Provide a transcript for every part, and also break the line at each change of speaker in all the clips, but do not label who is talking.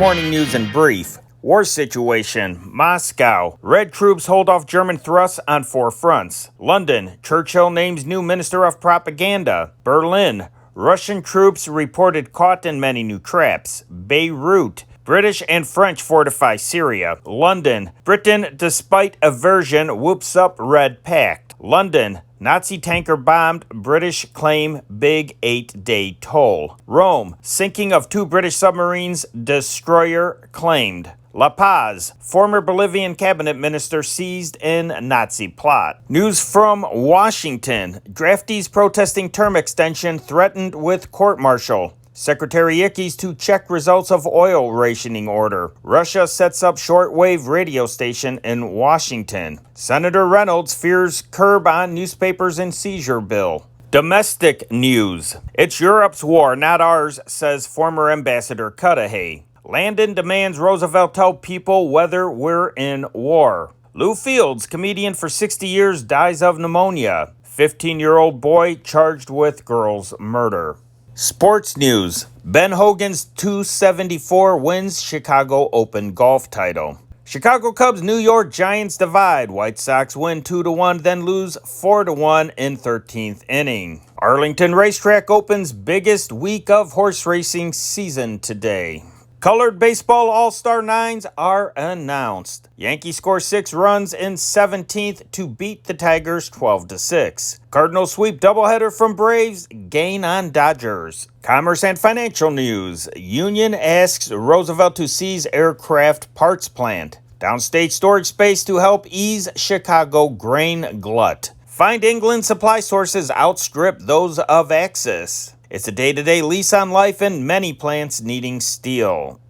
morning news in brief. War situation. Moscow. Red troops hold off German thrusts on 4 fronts. London. Churchill names new minister of propaganda. Berlin. Russian troops reported caught in many new traps. Beirut. British and French fortify Syria. London. Britain, despite aversion, whoops up Red Pact. London. Nazi tanker bombed. British claim big 8-day toll. Rome. Sinking of 2 British submarines. Destroyer claimed. La Paz. Former Bolivian cabinet minister seized in Nazi plot. News from Washington. Draftees protesting term extension threatened with court-martial. Secretary Ickes to check results of oil rationing order. Russia sets up shortwave radio station in Washington. Senator Reynolds fears curb on newspapers and seizure bill. Domestic news. It's Europe's war, not ours, says former Ambassador Cudahy. Landon demands Roosevelt tell people whether we're in war. Lou Fields, comedian for 60 years, dies of pneumonia. 15-year-old boy charged with girl's murder. Sports news. Ben Hogan's .274 wins Chicago Open golf title. Chicago Cubs New York Giants divide. White Sox win 2-1, then lose 4-1 in 13th inning. Arlington Racetrack opens biggest week of horse racing season today. Colored baseball all-star nines are announced. Yankees score 6 runs in 17th to beat the Tigers 12-6. Cardinals sweep doubleheader from Braves, gain on Dodgers. Commerce and financial news. Union asks Roosevelt to seize aircraft parts plant. Downstate storage space to help ease Chicago grain glut. Find England supply sources outstrip those of Axis. It's a day-to-day lease on life and many plants needing steel.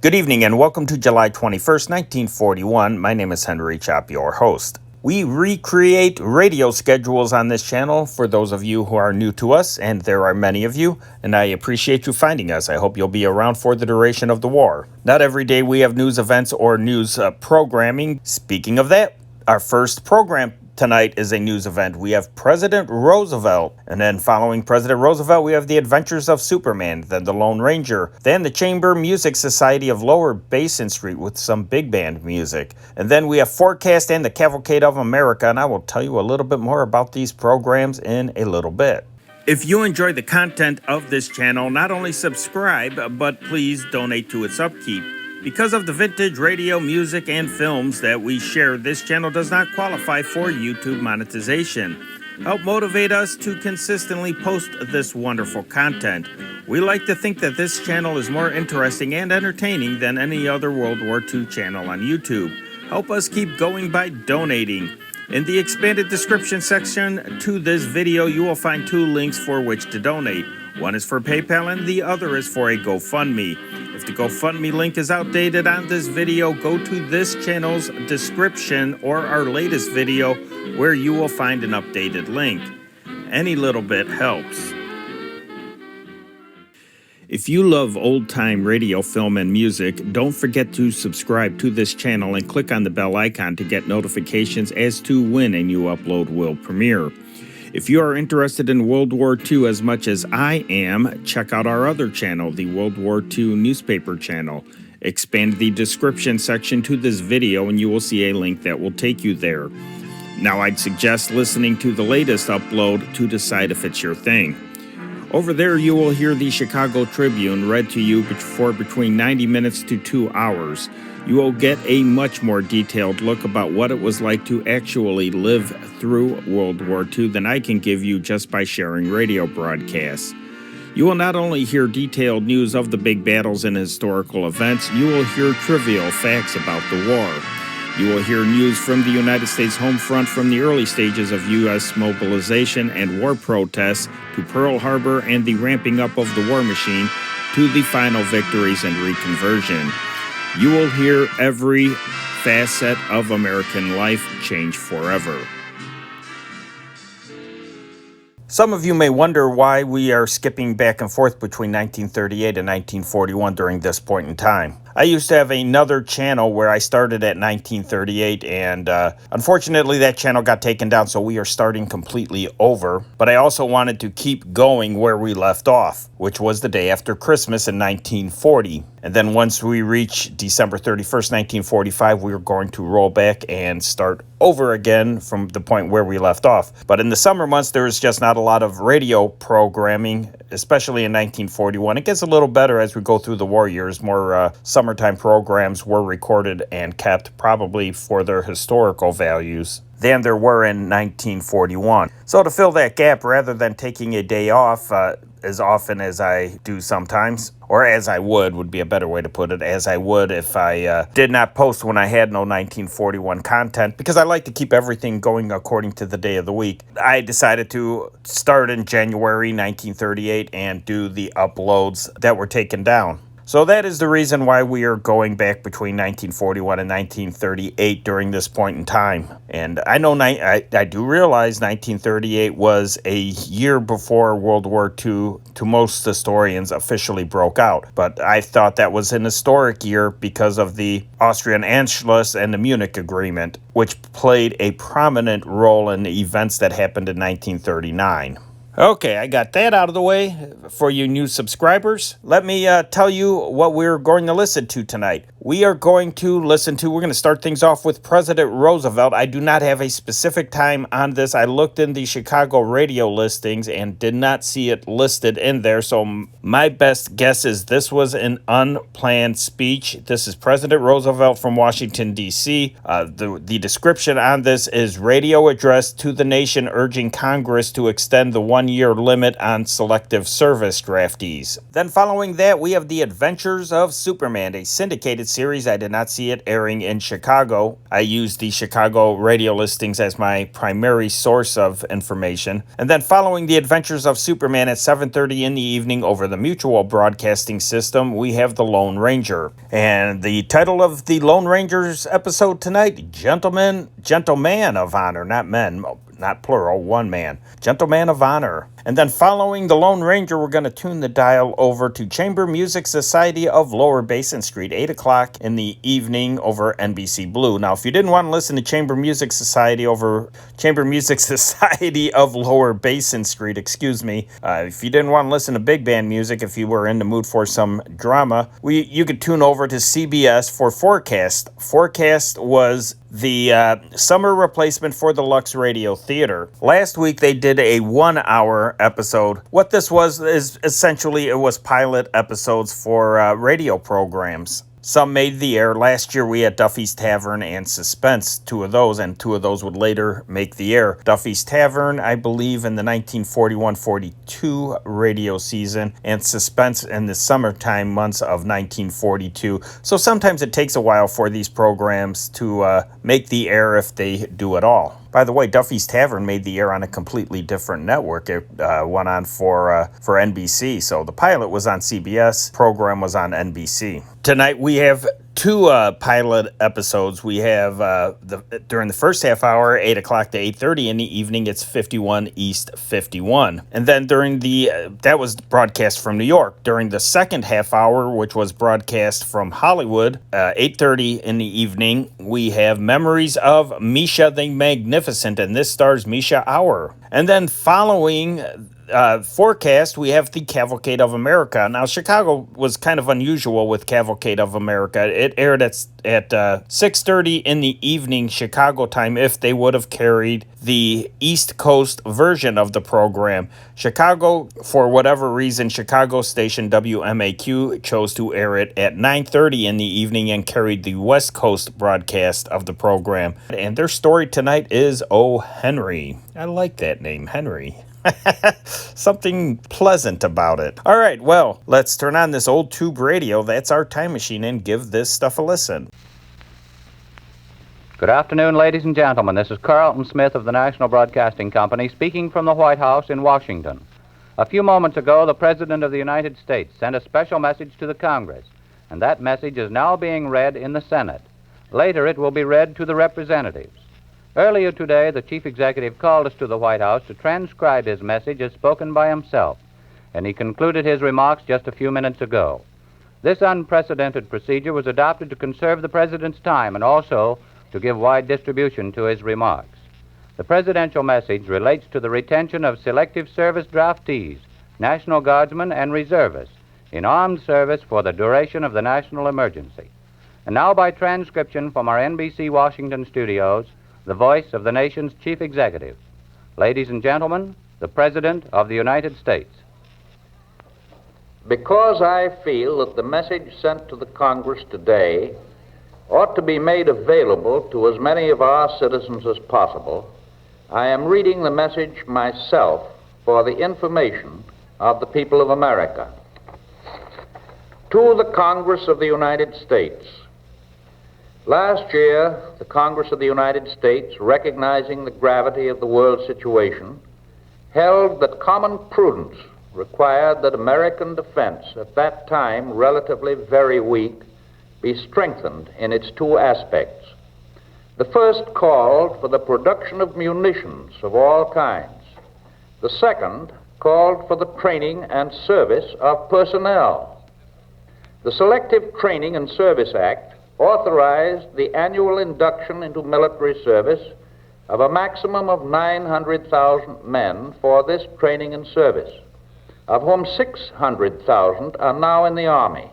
Good evening and welcome to July 21st, 1941. My name is Henry Chop, your host. We recreate radio schedules on this channel for those of you who are new to us, and there are many of you, and I appreciate you finding us. I hope you'll be around for the duration of the war. Not every day we have news events or news programming. Speaking of that, our first program tonight is a news event. We have President Roosevelt, and then following President Roosevelt, we have The Adventures of Superman, then The Lone Ranger, then the Chamber Music Society of Lower Basin Street with some big band music. And then we have Forecast and the Cavalcade of America, and I will tell you a little bit more about these programs in a little bit. If you enjoy the content of this channel, not only subscribe, but please donate to its upkeep. Because of the vintage radio, music, and films that we share, this channel does not qualify for YouTube monetization. Help motivate us to consistently post this wonderful content. We like to think that this channel is more interesting and entertaining than any other World War II channel on YouTube. Help us keep going by donating. In the expanded description section to this video, you will find 2 links for which to donate. One is for PayPal and the other is for a GoFundMe. If the GoFundMe link is outdated on this video, go to this channel's description or our latest video where you will find an updated link. Any little bit helps. If you love old-time radio, film, and music, don't forget to subscribe to this channel and click on the bell icon to get notifications as to when a new upload will premiere. If you are interested in World War II as much as I am, check out our other channel, the World War II newspaper channel. Expand the description section to this video and you will see a link that will take you there. Now I'd suggest listening to the latest upload to decide if it's your thing. Over there you will hear the Chicago Tribune read to you for between 90 minutes to 2 hours. You will get a much more detailed look about what it was like to actually live through World War II than I can give you just by sharing radio broadcasts. You will not only hear detailed news of the big battles and historical events, you will hear trivial facts about the war. You will hear news from the United States home front from the early stages of U.S. mobilization and war protests to Pearl Harbor and the ramping up of the war machine to the final victories and reconversion. You will hear every facet of American life change forever. Some of you may wonder why we are skipping back and forth between 1938 and 1941 during this point in time. I used to have another channel where I started at 1938, and unfortunately that channel got taken down, so we are starting completely over. But I also wanted to keep going where we left off, which was the day after Christmas in 1940. And then once we reach December 31st, 1945, we were going to roll back and start over again from the point where we left off. But in the summer months, there was just not a lot of radio programming, especially in 1941. It gets a little better as we go through the war years. More summertime programs were recorded and kept, probably for their historical values, than there were in 1941. So to fill that gap, rather than taking a day off as often as I do sometimes, or as I would be a better way to put it, as I would if I did not post when I had no 1941 content, because I like to keep everything going according to the day of the week, I decided to start in January 1938 and do the uploads that were taken down. So that is the reason why we are going back between 1941 and 1938 during this point in time. And I know I do realize 1938 was a year before World War II, to most historians, officially broke out. But I thought that was an historic year because of the Austrian Anschluss and the Munich Agreement, which played a prominent role in the events that happened in 1939. Okay, I got that out of the way for you new subscribers. Let me tell you what we're going to listen to tonight. We're going to start things off with President Roosevelt. I do not have a specific time on this. I looked in the Chicago radio listings and did not see it listed in there. So my best guess is this was an unplanned speech. This is President Roosevelt from Washington, D.C. The description on this is radio address to the nation urging Congress to extend the one-year limit on Selective Service draftees. Then following that, we have The Adventures of Superman, a syndicated series. I did not see it airing in Chicago. I used the Chicago radio listings as my primary source of information. And then following The Adventures of Superman at 7:30 in the evening over the Mutual Broadcasting System, we have The Lone Ranger. And the title of the Lone Rangers episode tonight, Gentleman of Honor, not men, not plural, one man. Gentleman of Honor. And then following the Lone Ranger, we're going to tune the dial over to Chamber Music Society of Lower Basin Street, 8 o'clock in the evening over NBC Blue. Now, if you didn't want to listen to Chamber Music Society of Lower Basin Street, if you didn't want to listen to big band music, if you were in the mood for some drama, you could tune over to CBS for Forecast. Forecast was the summer replacement for the Lux Radio Theater. Last week, they did a 1-hour episode. What this was is essentially it was pilot episodes for radio programs. Some made the air. Last year we had Duffy's Tavern and Suspense, two of those would later make the air. Duffy's Tavern, I believe, in the 1941-42 radio season, and Suspense in the summertime months of 1942. So sometimes it takes a while for these programs to make the air, if they do at all. By the way, Duffy's Tavern made the air on a completely different network. It went on for NBC. So the pilot was on CBS, program was on NBC. Tonight we have two pilot episodes. We have during the first half hour, 8 o'clock to 8:30 in the evening, it's 51 East 51. And then during that was broadcast from New York. During the second half hour, which was broadcast from Hollywood, 8:30 in the evening, we have Memories of Mischa the Magnificent, and this stars Mischa Auer. And then following Forecast, we have the Cavalcade of America. Now, Chicago was kind of unusual with Cavalcade of America. It aired at 6:30 in the evening Chicago time if they would have carried the East Coast version of the program. Chicago, for whatever reason, Chicago station WMAQ chose to air it at 9:30 in the evening and carried the West Coast broadcast of the program. And their story tonight is O. Henry. I like that name, Henry. Something pleasant about it. All right, well, let's turn on this old tube radio. That's our time machine, and give this stuff a listen.
Good afternoon, ladies and gentlemen. This is Carlton Smith of the National Broadcasting Company speaking from the White House in Washington. A few moments ago, the President of the United States sent a special message to the Congress, and that message is now being read in the Senate. Later, it will be read to the representatives. Earlier today, the Chief Executive called us to the White House to transcribe his message as spoken by himself, and he concluded his remarks just a few minutes ago. This unprecedented procedure was adopted to conserve the President's time and also to give wide distribution to his remarks. The presidential message relates to the retention of Selective Service draftees, National Guardsmen, and reservists in armed service for the duration of the national emergency. And now, by transcription from our NBC Washington studios, the voice of the nation's chief executive. Ladies and gentlemen, the President of the United States.
Because I feel that the message sent to the Congress today ought to be made available to as many of our citizens as possible, I am reading the message myself for the information of the people of America. To the Congress of the United States. Last year, the Congress of the United States, recognizing the gravity of the world situation, held that common prudence required that American defense, at that time relatively very weak, be strengthened in its two aspects. The first called for the production of munitions of all kinds. The second called for the training and service of personnel. The Selective Training and Service Act authorized the annual induction into military service of a maximum of 900,000 men for this training and service, of whom 600,000 are now in the Army.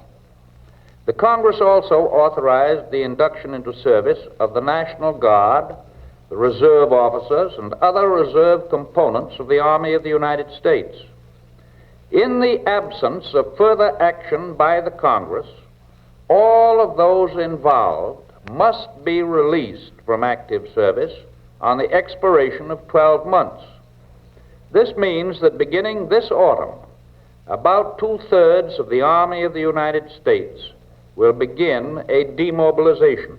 The Congress also authorized the induction into service of the National Guard, the reserve officers, and other reserve components of the Army of the United States. In the absence of further action by the Congress, all of those involved must be released from active service on the expiration of 12 months. This means that beginning this autumn, about 2/3 of the Army of the United States will begin a demobilization.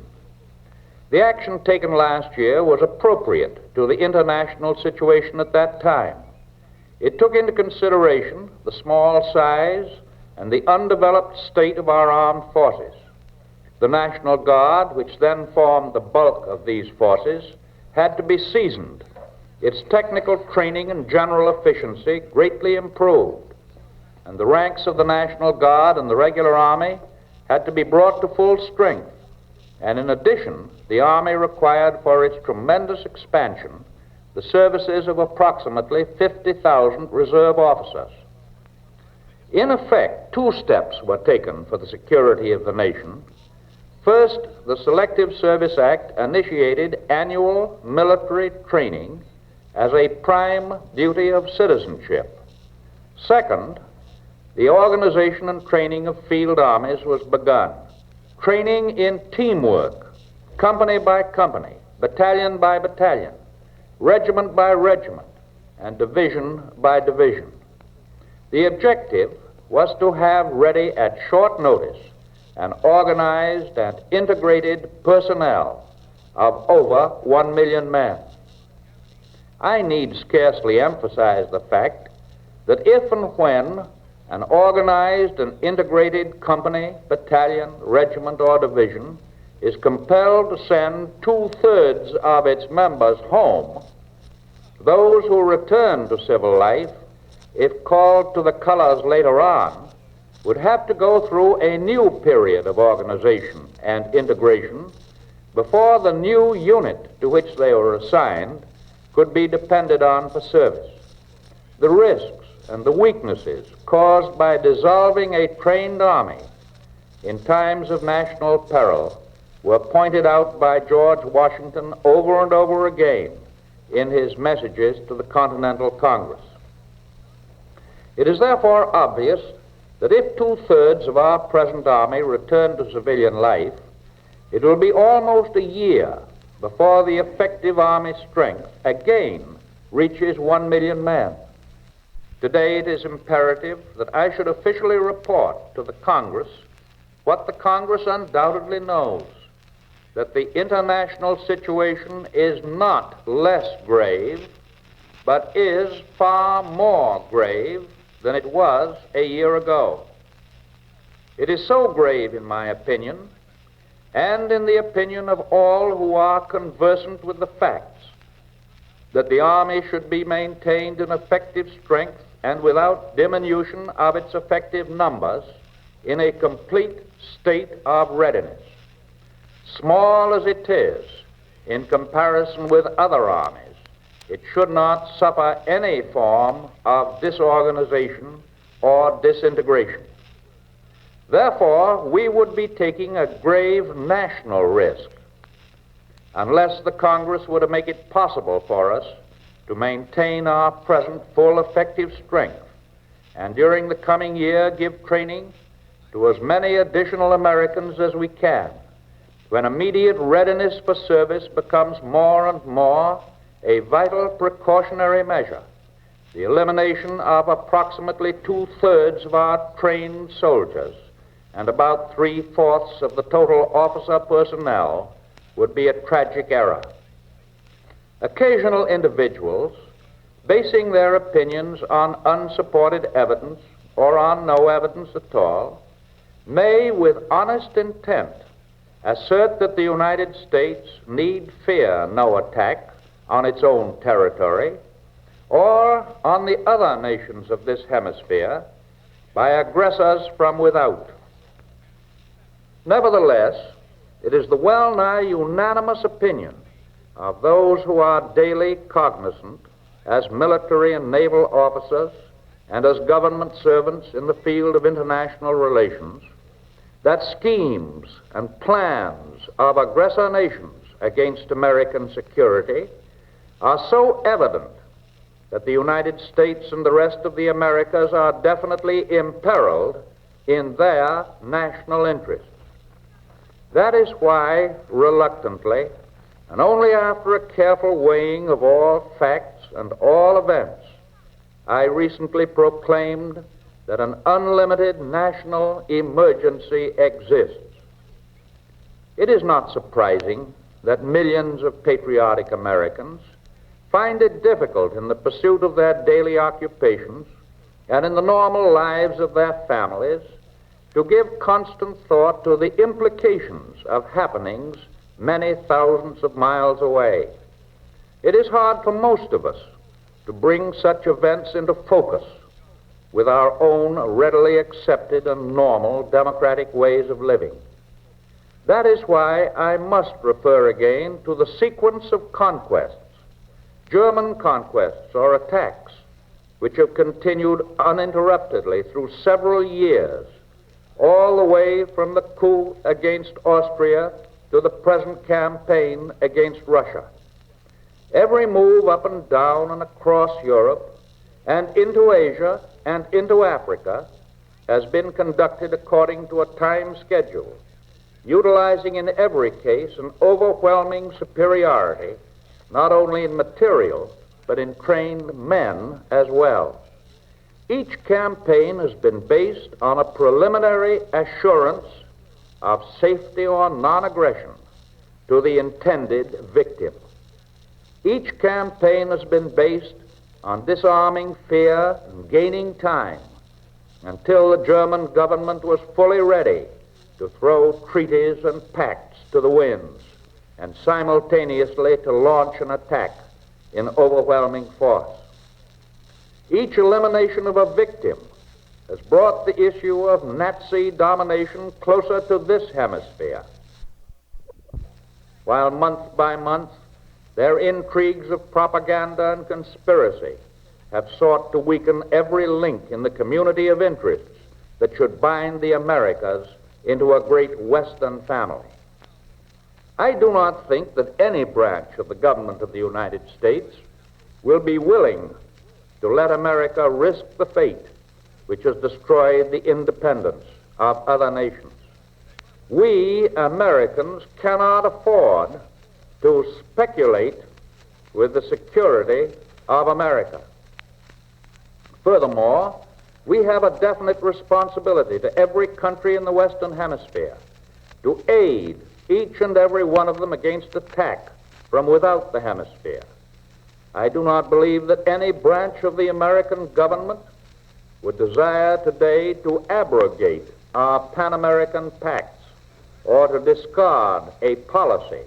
The action taken last year was appropriate to the international situation at that time. It took into consideration the small size and the undeveloped state of our armed forces. The National Guard, which then formed the bulk of these forces, had to be seasoned, its technical training and general efficiency greatly improved, and the ranks of the National Guard and the regular Army had to be brought to full strength. And in addition, the Army required for its tremendous expansion the services of approximately 50,000 reserve officers. In effect, two steps were taken for the security of the nation. First, the Selective Service Act initiated annual military training as a prime duty of citizenship. Second, the organization and training of field armies was begun. Training in teamwork, company by company, battalion by battalion, regiment by regiment, and division by division. The objective was to have ready at short notice an organized and integrated personnel of over 1 million men. I need scarcely emphasize the fact that if and when an organized and integrated company, battalion, regiment, or division is compelled to send 2/3 of its members home, those who return to civil life, if called to the colors later on, would have to go through a new period of organization and integration before the new unit to which they were assigned could be depended on for service. The risks and the weaknesses caused by dissolving a trained army in times of national peril were pointed out by George Washington over and over again in his messages to the Continental Congress. It is therefore obvious that if 2/3 of our present army return to civilian life, it will be almost a year before the effective army strength again reaches 1 million men. Today it is imperative that I should officially report to the Congress what the Congress undoubtedly knows, that the international situation is not less grave, but is far more grave than it was a year ago. It is so grave, in my opinion, and in the opinion of all who are conversant with the facts, that the Army should be maintained in effective strength and without diminution of its effective numbers in a complete state of readiness. Small as it is in comparison with other armies, it should not suffer any form of disorganization or disintegration. Therefore, we would be taking a grave national risk unless the Congress were to make it possible for us to maintain our present full effective strength and during the coming year give training to as many additional Americans as we can, when immediate readiness for service becomes more and more a vital precautionary measure. The elimination of approximately 2/3 of our trained soldiers and about 3/4 of the total officer personnel would be a tragic error. Occasional individuals, basing their opinions on unsupported evidence or on no evidence at all, may, with honest intent, assert that the United States need fear no attack on its own territory or on the other nations of this hemisphere by aggressors from without. Nevertheless, it is the well-nigh unanimous opinion of those who are daily cognizant as military and naval officers and as government servants in the field of international relations that schemes and plans of aggressor nations against American security are so evident that the United States and the rest of the Americas are definitely imperiled in their national interests. That is why, reluctantly, and only after a careful weighing of all facts and all events, I recently proclaimed that an unlimited national emergency exists. It is not surprising that millions of patriotic Americans find it difficult in the pursuit of their daily occupations and in the normal lives of their families to give constant thought to the implications of happenings many thousands of miles away. It is hard for most of us to bring such events into focus with our own readily accepted and normal democratic ways of living. That is why I must refer again to the sequence of conquests, German conquests or attacks, which have continued uninterruptedly through several years, all the way from the coup against Austria to the present campaign against Russia. Every move up and down and across Europe and into Asia and into Africa has been conducted according to a time schedule, utilizing in every case an overwhelming superiority, not only in material, but in trained men as well. Each campaign has been based on a preliminary assurance of safety or non-aggression to the intended victim. Each campaign has been based on disarming fear and gaining time until the German government was fully ready to throw treaties and pacts to the winds and simultaneously to launch an attack in overwhelming force. Each elimination of a victim has brought the issue of Nazi domination closer to this hemisphere, while month by month their intrigues of propaganda and conspiracy have sought to weaken every link in the community of interests that should bind the Americas into a great Western family. I do not think that any branch of the government of the United States will be willing to let America risk the fate which has destroyed the independence of other nations. We Americans cannot afford to speculate with the security of America. Furthermore, we have a definite responsibility to every country in the Western Hemisphere to aid each and every one of them against attack from without the hemisphere. I do not believe that any branch of the American government would desire today to abrogate our Pan-American pacts or to discard a policy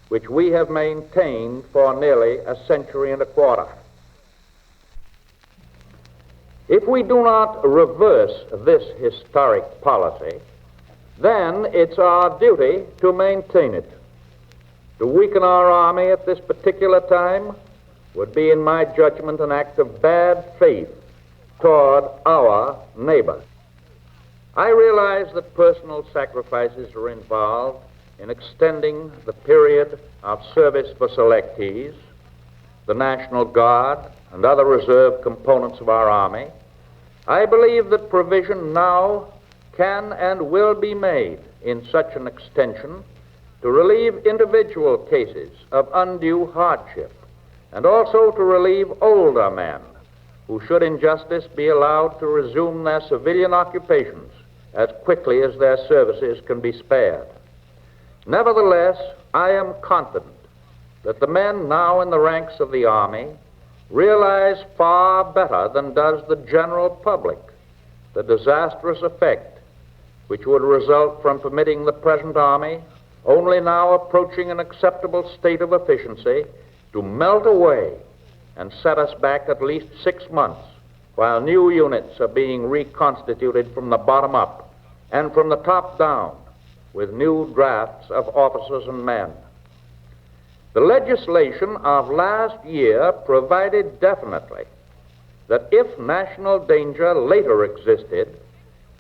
which we have maintained for nearly a century and a quarter. If we do not reverse this historic policy, then it's our duty to maintain it. To weaken our army at this particular time would be, in my judgment, an act of bad faith toward our neighbor. I realize that personal sacrifices are involved in extending the period of service for selectees, the National Guard, and other reserve components of our Army. I believe that provision now can and will be made in such an extension to relieve individual cases of undue hardship, and also to relieve older men who should in justice be allowed to resume their civilian occupations as quickly as their services can be spared. Nevertheless, I am confident that the men now in the ranks of the Army realize far better than does the general public the disastrous effect which would result from permitting the present Army, only now approaching an acceptable state of efficiency, to melt away and set us back at least 6 months while new units are being reconstituted from the bottom up and from the top down with new drafts of officers and men. The legislation of last year provided definitely that if national danger later existed,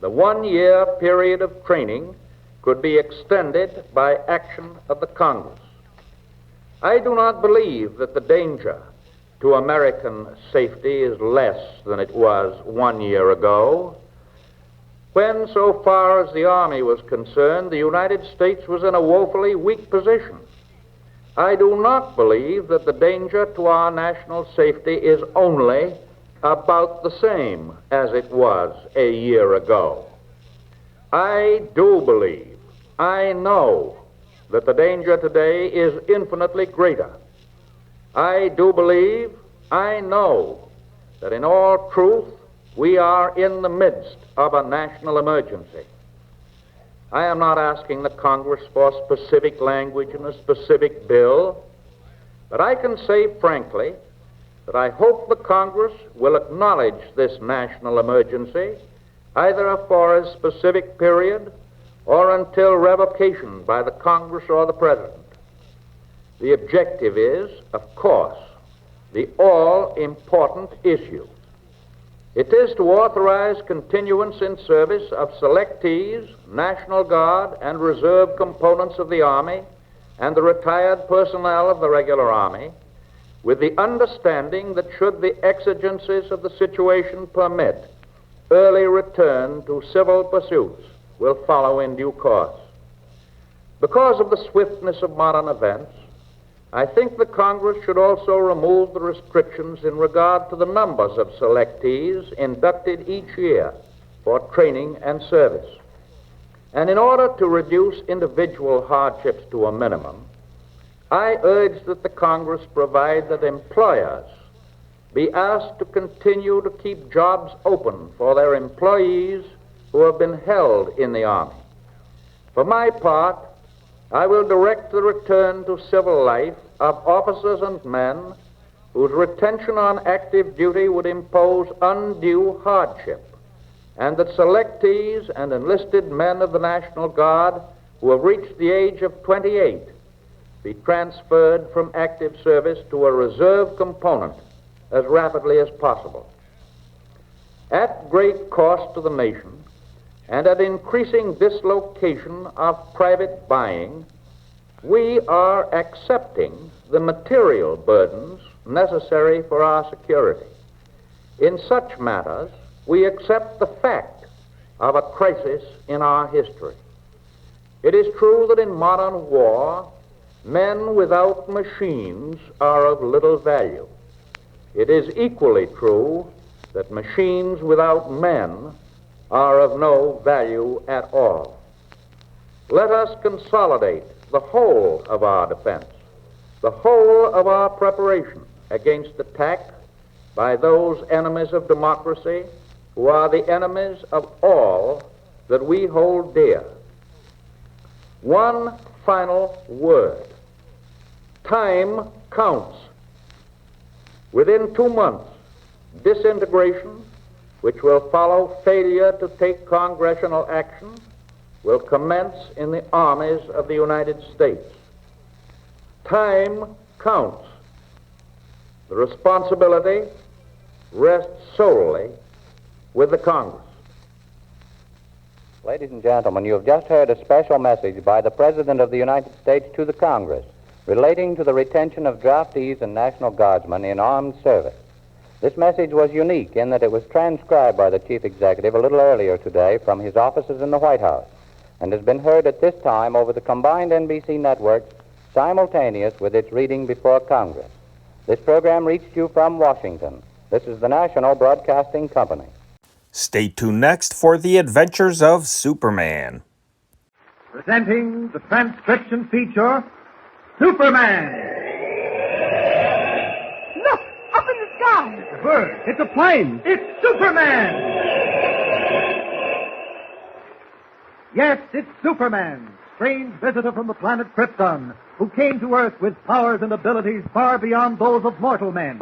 the 1-year period of training could be extended by action of the Congress. I do not believe that the danger to American safety is less than it was 1 year ago, when, so far as the Army was concerned, the United States was in a woefully weak position. I do not believe that the danger to our national safety is only about the same as it was a year ago. I do believe, I know, that the danger today is infinitely greater. I do believe, I know, that in all truth we are in the midst of a national emergency. I am not asking the Congress for specific language in a specific bill, but I can say frankly that I hope the Congress will acknowledge this national emergency either for a specific period or until revocation by the Congress or the President. The objective is, of course, the all-important issue. It is to authorize continuance in service of selectees, National Guard, and reserve components of the Army and the retired personnel of the regular Army, with the understanding that should the exigencies of the situation permit, early return to civil pursuits will follow in due course. Because of the swiftness of modern events, I think the Congress should also remove the restrictions in regard to the numbers of selectees inducted each year for training and service. And in order to reduce individual hardships to a minimum, I urge that the Congress provide that employers be asked to continue to keep jobs open for their employees who have been held in the Army. For my part, I will direct the return to civil life of officers and men whose retention on active duty would impose undue hardship, and that selectees and enlisted men of the National Guard who have reached the age of 28 be transferred from active service to a reserve component as rapidly as possible. At great cost to the nation, and at increasing dislocation of private buying, we are accepting the material burdens necessary for our security. In such matters, we accept the fact of a crisis in our history. It is true that in modern war, men without machines are of little value. It is equally true that machines without men are of no value at all. Let us consolidate the whole of our defense, the whole of our preparation against attack by those enemies of democracy who are the enemies of all that we hold dear. One final word. Time counts. Within 2 months, disintegration which will follow failure to take congressional action, will commence in the armies of the United States. Time counts. The responsibility rests solely with the Congress.
Ladies and gentlemen, you have just heard a special message by the President of the United States to the Congress relating to the retention of draftees and National Guardsmen in armed service. This message was unique in that it was transcribed by the Chief Executive a little earlier today from his offices in the White House and has been heard at this time over the combined NBC networks simultaneous with its reading before Congress. This program reached you from Washington. This is the National Broadcasting Company.
Stay tuned next for the adventures of Superman.
Presenting the transcription feature, Superman!
Look! Up in the sky!
It's a bird. It's a plane. It's Superman! Yes, it's Superman, strange visitor from the planet Krypton, who came to Earth with powers and abilities far beyond those of mortal men.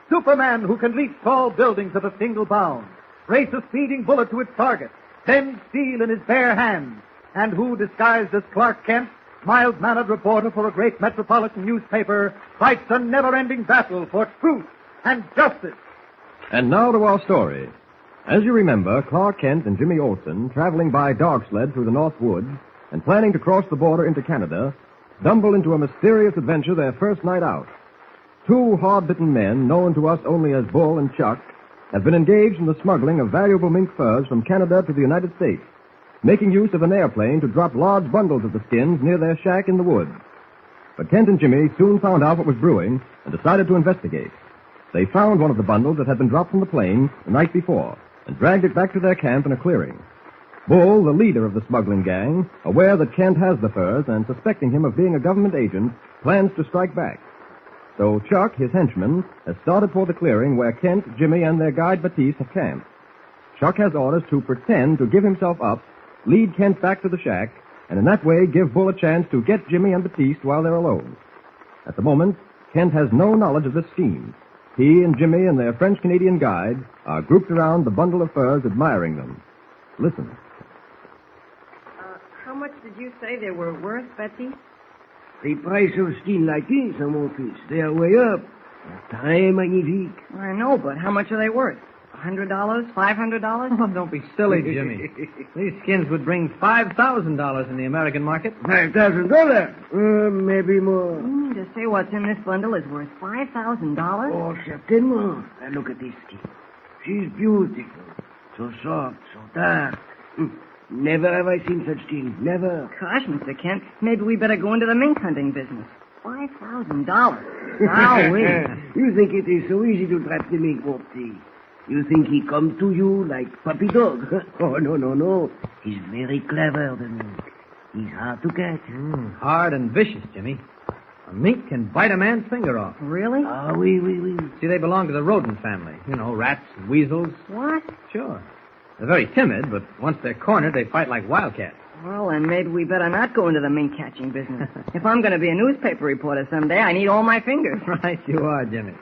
Superman, who can leap tall buildings at a single bound, race a speeding bullet to its target, bend steel in his bare hands, and who, disguised as Clark Kent, mild-mannered reporter for a great metropolitan newspaper, fights a never-ending battle for truth and justice.
And now to our story. As you remember, Clark Kent and Jimmy Olsen, traveling by dog sled through the North Woods and planning to cross the border into Canada, stumble into a mysterious adventure their first night out. Two hard-bitten men, known to us only as Bull and Chuck, have been engaged in the smuggling of valuable mink furs from Canada to the United States, making use of an airplane to drop large bundles of the skins near their shack in the woods. But Kent and Jimmy soon found out what was brewing and decided to investigate. They found one of the bundles that had been dropped from the plane the night before and dragged it back to their camp in a clearing. Bull, the leader of the smuggling gang, aware that Kent has the furs and suspecting him of being a government agent, plans to strike back. So Chuck, his henchman, has started for the clearing where Kent, Jimmy, and their guide Batiste have camped. Chuck has orders to pretend to give himself up, lead Kent back to the shack, and in that way give Bull a chance to get Jimmy and Batiste while they're alone. At the moment, Kent has no knowledge of this scheme. He and Jimmy and their French-Canadian guide are grouped around the bundle of furs, admiring them. Listen.
How much did you say they were worth, Betsy?
The price of skin like this, mon fils, they are way up. Très magnifique.
I know, but how much are they worth? $100? $500?
Oh, don't be silly, Jimmy. These skins would bring $5,000 in the American market.
$5,000? Maybe more.
You mean to say what's in this bundle is worth $5,000?
Oh, certainement. Now look at this skin. She's beautiful. So soft, so dark. Never have I seen such skin. Never.
Gosh, Mr. Kent, maybe we better go into the mink hunting business. $5,000. Now,
You think it is so easy to trap the mink, mon petit? You think he come to you like puppy dog? Oh, no. He's very clever, the mink. He's hard to catch.
Hard and vicious, Jimmy. A mink can bite a man's finger off.
Really?
Ah, oui.
See, they belong to the rodent family. You know, rats and weasels.
What?
Sure. They're very timid, but once they're cornered, they fight like wildcats.
Well, then maybe we better not go into the mink catching business. If I'm going to be a newspaper reporter someday, I need all my fingers.
Right, you are, Jimmy.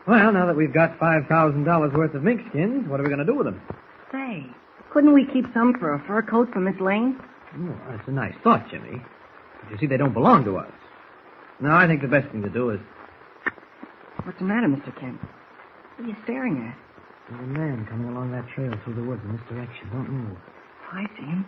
Well, now that we've got $5,000 worth of mink skins, what are we going to do with them?
Say, couldn't we keep some for a fur coat for Miss Lane?
Oh, that's a nice thought, Jimmy. But you see, they don't belong to us. No, I think the best thing to do is...
What's the matter, Mr. Kent? What are you staring at?
There's a man coming along that trail through the woods in this direction. Don't move.
I see him.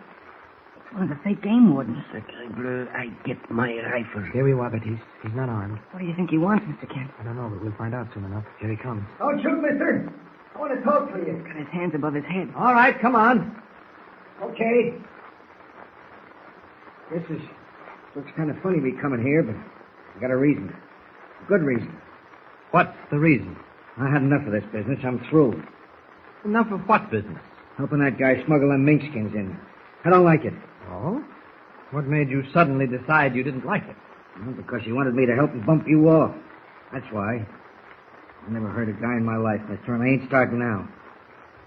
It's one of the fake game wardens.
Sacre bleu, I get my rifle.
Here we are, Batiste. He's not armed.
What do you think he wants, Mr. Kent?
I don't know, but we'll find out soon enough. Here he comes.
Don't shoot, mister. I want to talk to you.
He's got his hands above his head.
All right, come on.
Okay. Looks kind of funny me coming here, but I got a reason. A good reason.
What's the reason?
I had enough of this business. I'm through.
Enough of what business?
Helping that guy smuggle them mink skins in. I don't like it.
Oh? What made you suddenly decide you didn't like it?
Well, because he wanted me to help him bump you off. That's why. I never hurt a guy in my life, mister, and I ain't starting now.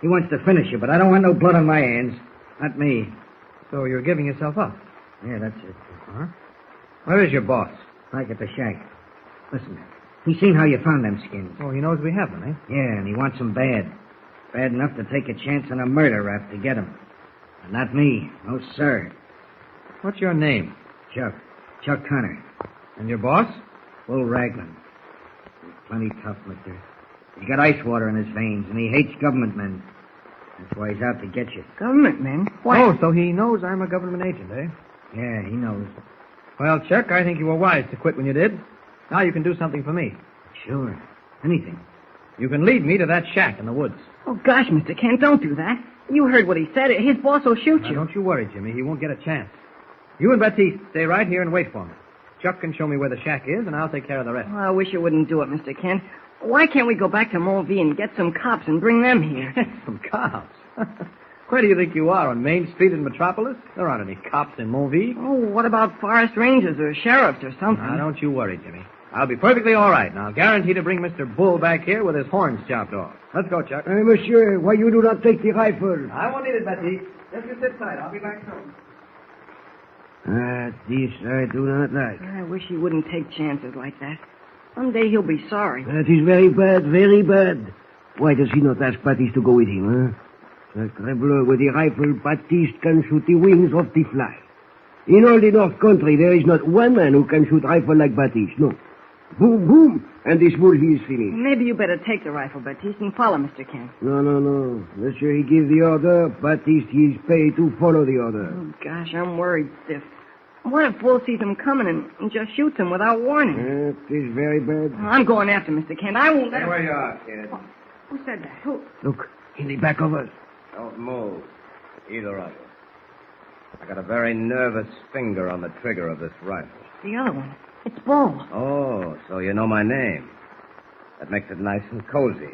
He wants to finish you, but I don't want no blood on my hands. Not me.
So you're giving yourself up?
Yeah, that's it.
Huh? Where is your boss?
Back at the shack. Listen, he's seen how you found them skins.
Oh, he knows we have them, eh?
Yeah, and he wants them bad. Bad enough to take a chance on a murder rap to get him. But not me. No, sir.
What's your name?
Chuck. Chuck Connor.
And your boss?
Bull Raglan. He's plenty tough, mister. He's got ice water in his veins, and he hates government men. That's why he's out to get you.
Government men? Why?
Oh, so he knows I'm a government agent, eh?
Yeah, he knows.
Well, Chuck, I think you were wise to quit when you did. Now you can do something for me.
Sure. Anything.
You can lead me to that shack in the woods.
Oh, gosh, Mr. Kent, don't do that. You heard what he said. His boss will shoot
Now,
you.
don't you worry, Jimmy. He won't get a chance. You and Baptiste stay right here and wait for me. Chuck can show me where the shack is, and I'll take care of the rest.
Oh, I wish you wouldn't do it, Mr. Kent. Why can't we go back to Mulvey and get some cops and bring them here?
Some cops? Where do you think you are, on Main Street in Metropolis? There aren't any cops in Mulvey.
Oh, what about forest rangers or sheriffs or something?
Now, don't you worry, Jimmy. I'll be perfectly all right, and I'll guarantee to bring Mr. Bull back here with his horns chopped off. Let's go, Chuck.
Monsieur, why you do not take the rifle?
I won't need it, Baptiste. Just you sit tight. I'll be back soon.
This I do not like.
I wish he wouldn't take chances like that. Someday he'll be sorry.
That is very bad, very bad. Why does he not ask Baptiste to go with him, huh? Sacre with the rifle, Baptiste can shoot the wings of the fly. In all the North Country, there is not one man who can shoot rifle like Baptiste, no. Boom, boom, and this Mulvey is finished.
Maybe you better take the rifle, Baptiste, and follow Mr. Kent.
No. Monsieur, he give the order. Baptiste, he is paid to follow the order.
Oh, gosh, I'm worried stiff. What if Bull sees him coming and just shoots him without warning?
It is very bad.
I'm going after Mr. Kent. I won't let
Stay
him...
where you are, kid.
Who said that? Who?
Look, in the back of us.
Don't move, either of you. I got a very nervous finger on the trigger of this rifle.
The other one. It's Bull.
Oh, so you know my name. That makes it nice and cozy.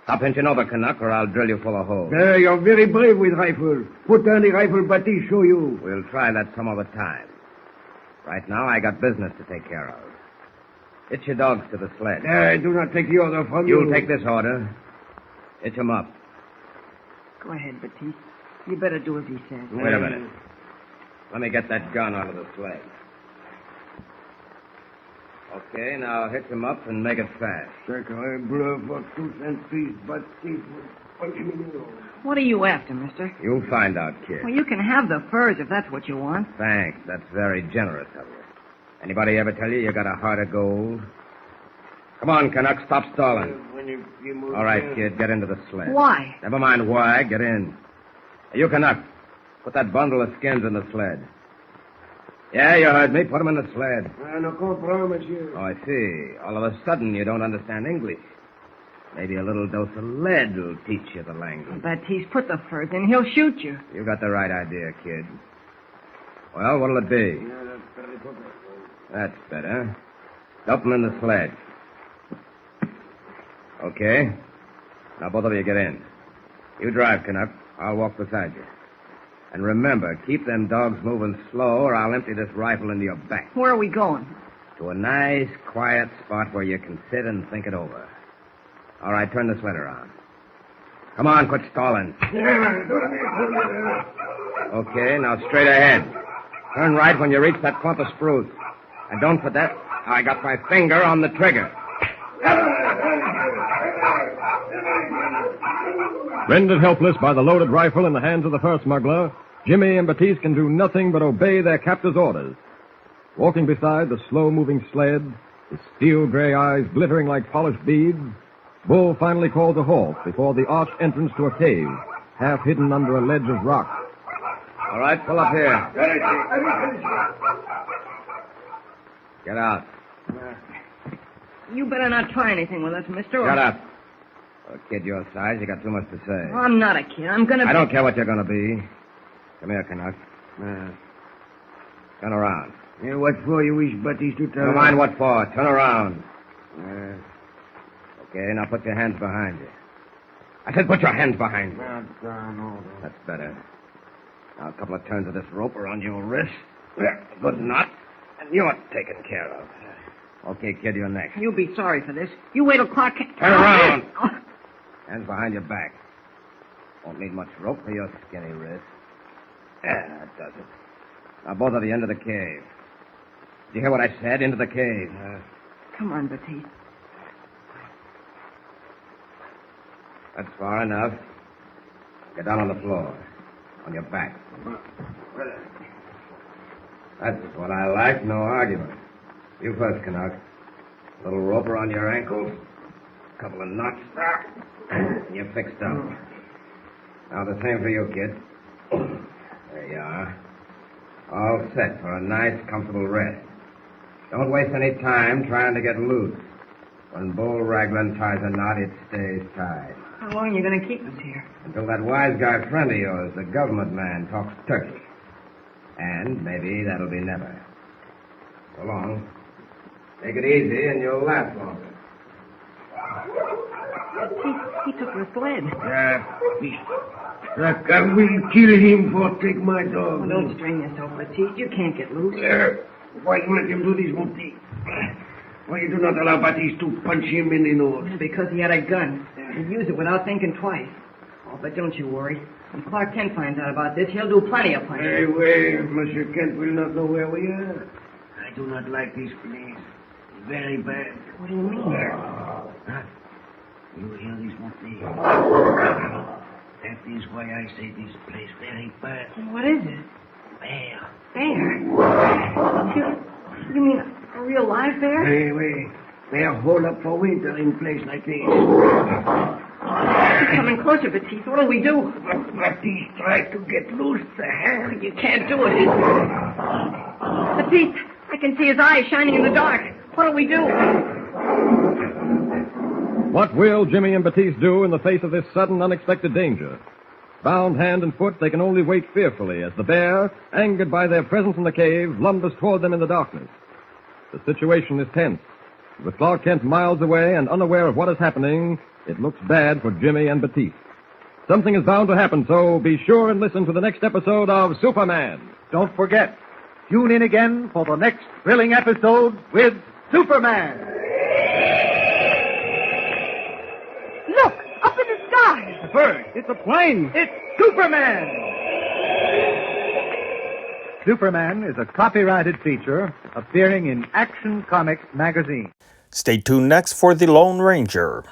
Stop inching over, Canuck, or I'll drill you full of holes.
You're very brave with rifle. Put down the rifle, Baptiste, show you.
We'll try that some other time. Right now, I got business to take care of. Hitch your dogs to the sled.
I do not take the order from you.
You'll take this order. Hitch 'em up.
Go ahead, Baptiste. You better do as he says.
Wait a minute. Let me get that gun out of the sled. Okay, now hitch 'em up and make it fast.
Sacre bleu for 2 cents piece, Baptiste will punch me in the nose.
What are you after, mister?
You'll find out, kid.
Well, you can have the furs if that's what you want.
Thanks. That's very generous of you. Anybody ever tell you got a heart of gold? Come on, Canuck, stop stalling. All right, kid, get into the sled.
Why?
Never mind why, get in. Hey, you, Canuck, put that bundle of skins in the sled. Yeah, you heard me. Put them in the sled.
No comprends, monsieur.
Oh, I see. All of a sudden, you don't understand English. Maybe a little dose of lead will teach you the language.
Baptiste, put the furs in. He'll shoot you.
You got the right idea, kid. Well, what'll it be? That's better. Dump them in the sled. Okay. Now, both of you get in. You drive, Canuck. I'll walk beside you. And remember, keep them dogs moving slow, or I'll empty this rifle into your back.
Where are we going?
To a nice, quiet spot where you can sit and think it over. All right, turn the sled around. Come on, quit stalling. Okay, now straight ahead. Turn right when you reach that clump of spruce. And don't forget, I got my finger on the trigger. Rendered helpless by the loaded rifle in the hands of the fur smuggler, Jimmy and Baptiste can do nothing but obey their captor's orders. Walking beside the slow-moving sled, his steel-gray eyes glittering like polished beads, Bull finally calls a halt before the arched entrance to a cave, half hidden under a ledge of rock. All right, pull up here. Get out.
You better not try anything with us, mister.
Shut up. For a kid your size, you got too much to say.
Oh, I'm not a kid. I'm gonna be...
I don't care what you're going to be. Come here, Canuck. Turn around.
Yeah, what for you wish Baptiste to tell?
Never mind what for. Turn around. Okay, now put your hands behind you. I said put your hands behind you. That's better. Now a couple of turns of this rope around your wrist. Good knot. And you're taken care of. Okay, kid, you're next.
You'll be sorry for this. You wait till Clark...
Turn around. Hands behind your back. Won't need much rope for your skinny wrist. Yeah, that does it. Now, both of you into the cave. Did you hear what I said? Into the cave.
Come on, Baptiste.
That's far enough. Get down on the floor. On your back. That's what I like, no argument. You first, Canuck. A little rope around your ankles. A couple of knots. And you're fixed up. Now the same for you, kid. There you are. All set for a nice, comfortable rest. Don't waste any time trying to get loose. When Bull Raglan ties a knot, it stays tied.
How long are you going to keep us here?
Until that wise guy friend of yours, the government man, talks turkey. And maybe that'll be never. So long. Take it easy and you'll last longer.
He took the sled.
That I will kill him for take my dog.
Oh, don't strain yourself, Batiste. You can't get loose.
Why you let him do this, Monty? Why you do not allow Batiste to punch him in the nose?
Because he had a gun. He'd use it without thinking twice. Oh, but don't you worry. When Clark Kent finds out about this, he'll do plenty of punching.
Hey, wait. Monsieur Kent will not know where we are. I do not like this place. It's very bad.
What do you mean?
You hear this, Monty? That is why I say this place very bad.
What is it?
Bear.
Bear? You mean a real live bear?
Hey, wait. Bear hole up for winter in place like this.
He's coming closer, Batiste. What'll we do?
Batiste tried to get loose the hand.
You can't do it. Batiste, I can see his eyes shining in the dark. What'll we do?
What will Jimmy and Batiste do in the face of this sudden, unexpected danger? Bound hand and foot, they can only wait fearfully as the bear, angered by their presence in the cave, lumbers toward them in the darkness. The situation is tense. With Clark Kent miles away and unaware of what is happening, it looks bad for Jimmy and Batiste. Something is bound to happen, so be sure and listen to the next episode of Superman.
Don't forget, tune in again for the next thrilling episode with Superman.
Look, up in the sky.
A bird. It's a plane. It's Superman. Superman is a copyrighted feature appearing in Action Comics magazine.
Stay tuned next for The Lone Ranger.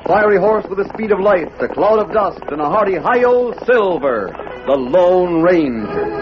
Fiery horse with the speed of light, a cloud of dust, and a hearty hi-yo, Silver, the Lone Ranger.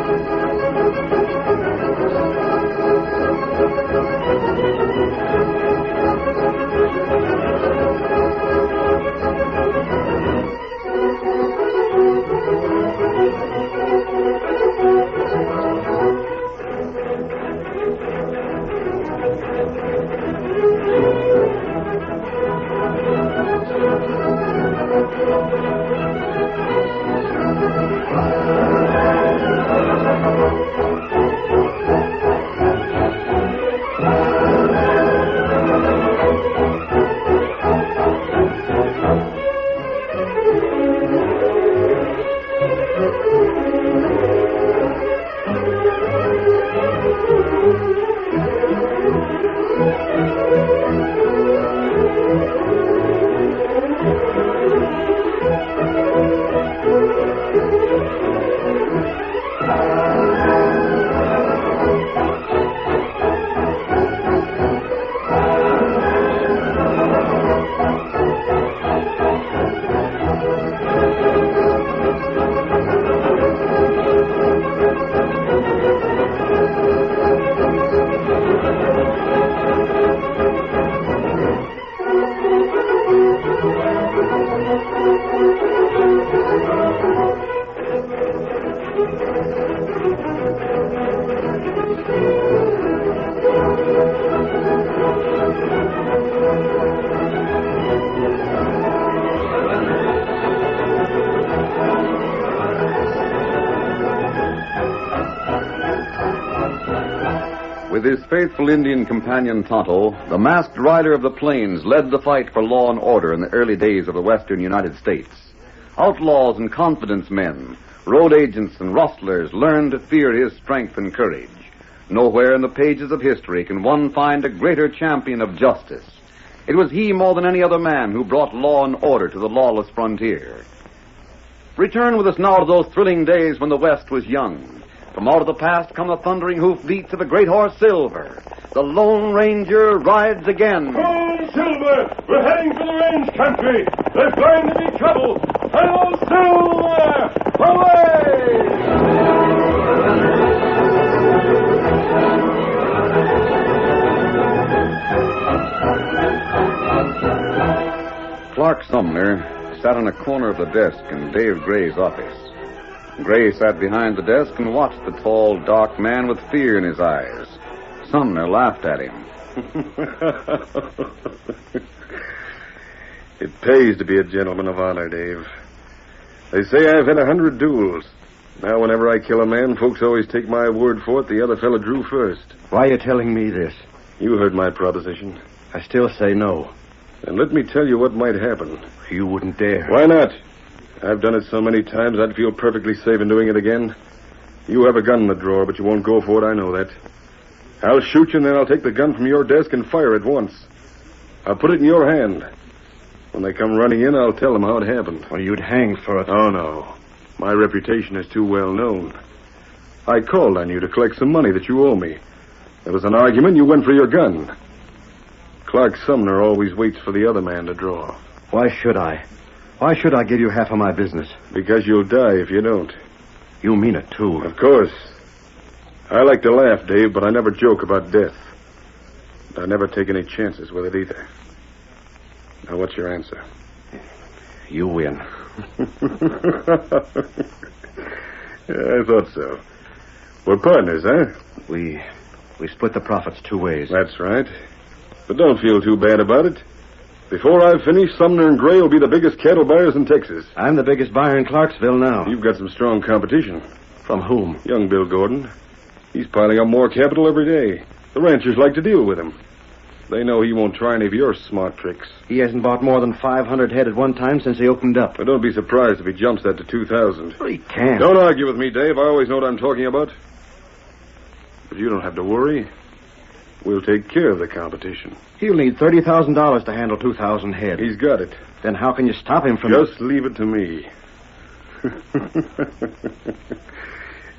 With his faithful Indian companion Tonto, the masked rider of the plains led the fight for law and order in the early days of the western United States. Outlaws and confidence men, road agents and rustlers learned to fear his strength and courage. Nowhere in the pages of history can one find a greater champion of justice. It was he more than any other man who brought law and order to the lawless frontier. Return with us now to those thrilling days when the West was young. From out of the past come the thundering hoofbeats of the great horse Silver. The Lone Ranger rides again.
Oh, Silver! We're heading for the range country. There's going to be trouble. Hello, Silver! Away!
Clark Sumner sat in a corner of the desk in Dave Gray's office. Gray sat behind the desk and watched the tall, dark man with fear in his eyes. Sumner laughed at him.
It pays to be a gentleman of honor, Dave. They say I've had 100 duels. Now, whenever I kill a man, folks always take my word for it the other fellow drew first.
Why are you telling me this?
You heard my proposition.
I still say no.
And let me tell you what might happen.
You wouldn't dare.
Why not? I've done it so many times, I'd feel perfectly safe in doing it again. You have a gun in the drawer, but you won't go for it, I know that. I'll shoot you, and then I'll take the gun from your desk and fire at once. I'll put it in your hand. When they come running in, I'll tell them how it happened.
Well, you'd hang for it.
Oh, no. My reputation is too well known. I called on you to collect some money that you owe me. There was an argument, you went for your gun. Clark Sumner always waits for the other man to draw.
Why should I? Why should I give you half of my business?
Because you'll die if you don't.
You mean it, too.
Of course. I like to laugh, Dave, but I never joke about death. I never take any chances with it either. Now, what's your answer?
You win.
Yeah, I thought so. We're partners, huh?
We split the profits 2 ways.
That's right. But don't feel too bad about it. Before I've finished, Sumner and Gray will be the biggest cattle buyers in Texas.
I'm the biggest buyer in Clarksville now.
You've got some strong competition.
From whom?
Young Bill Gordon. He's piling up more capital every day. The ranchers like to deal with him. They know he won't try any of your smart tricks.
He hasn't bought more than 500 head at one time since he opened up.
But don't be surprised if he jumps that to 2,000.
Well, he can't.
Don't argue with me, Dave. I always know what I'm talking about. But you don't have to worry. We'll take care of the competition.
He'll need $30,000 to handle 2,000 head.
He's got it.
Then how can you stop him from...
Just leave it to me.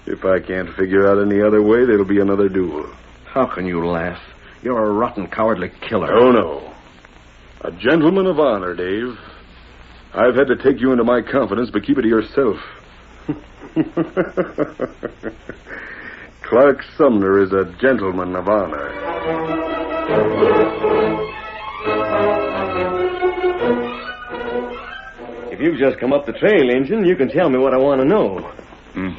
If I can't figure out any other way, there'll be another duel.
How can you laugh? You're a rotten, cowardly killer.
Oh, no. A gentleman of honor, Dave. I've had to take you into my confidence, but keep it to yourself. Clark Sumner is a gentleman of honor.
If you've just come up the trail, Injun, you can tell me what I want to know.